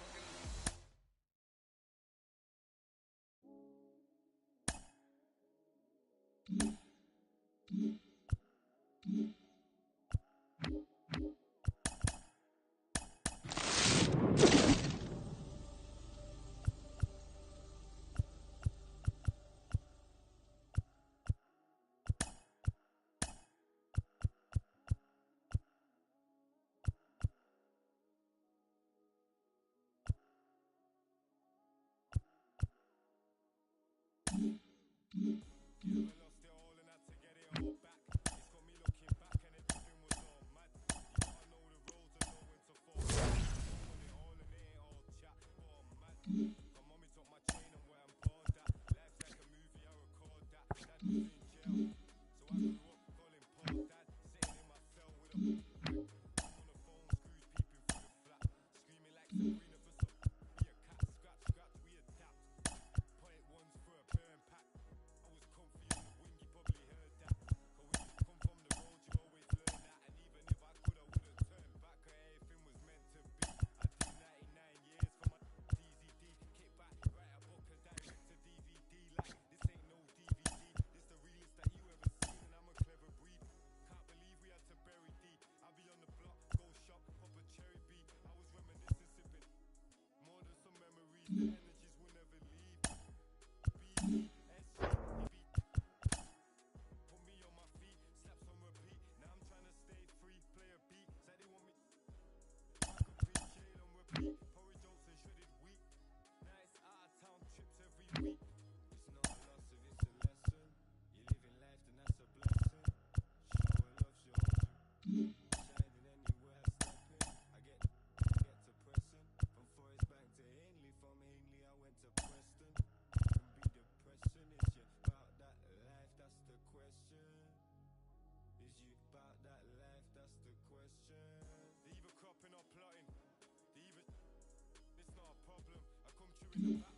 It's not a problem. I come through in the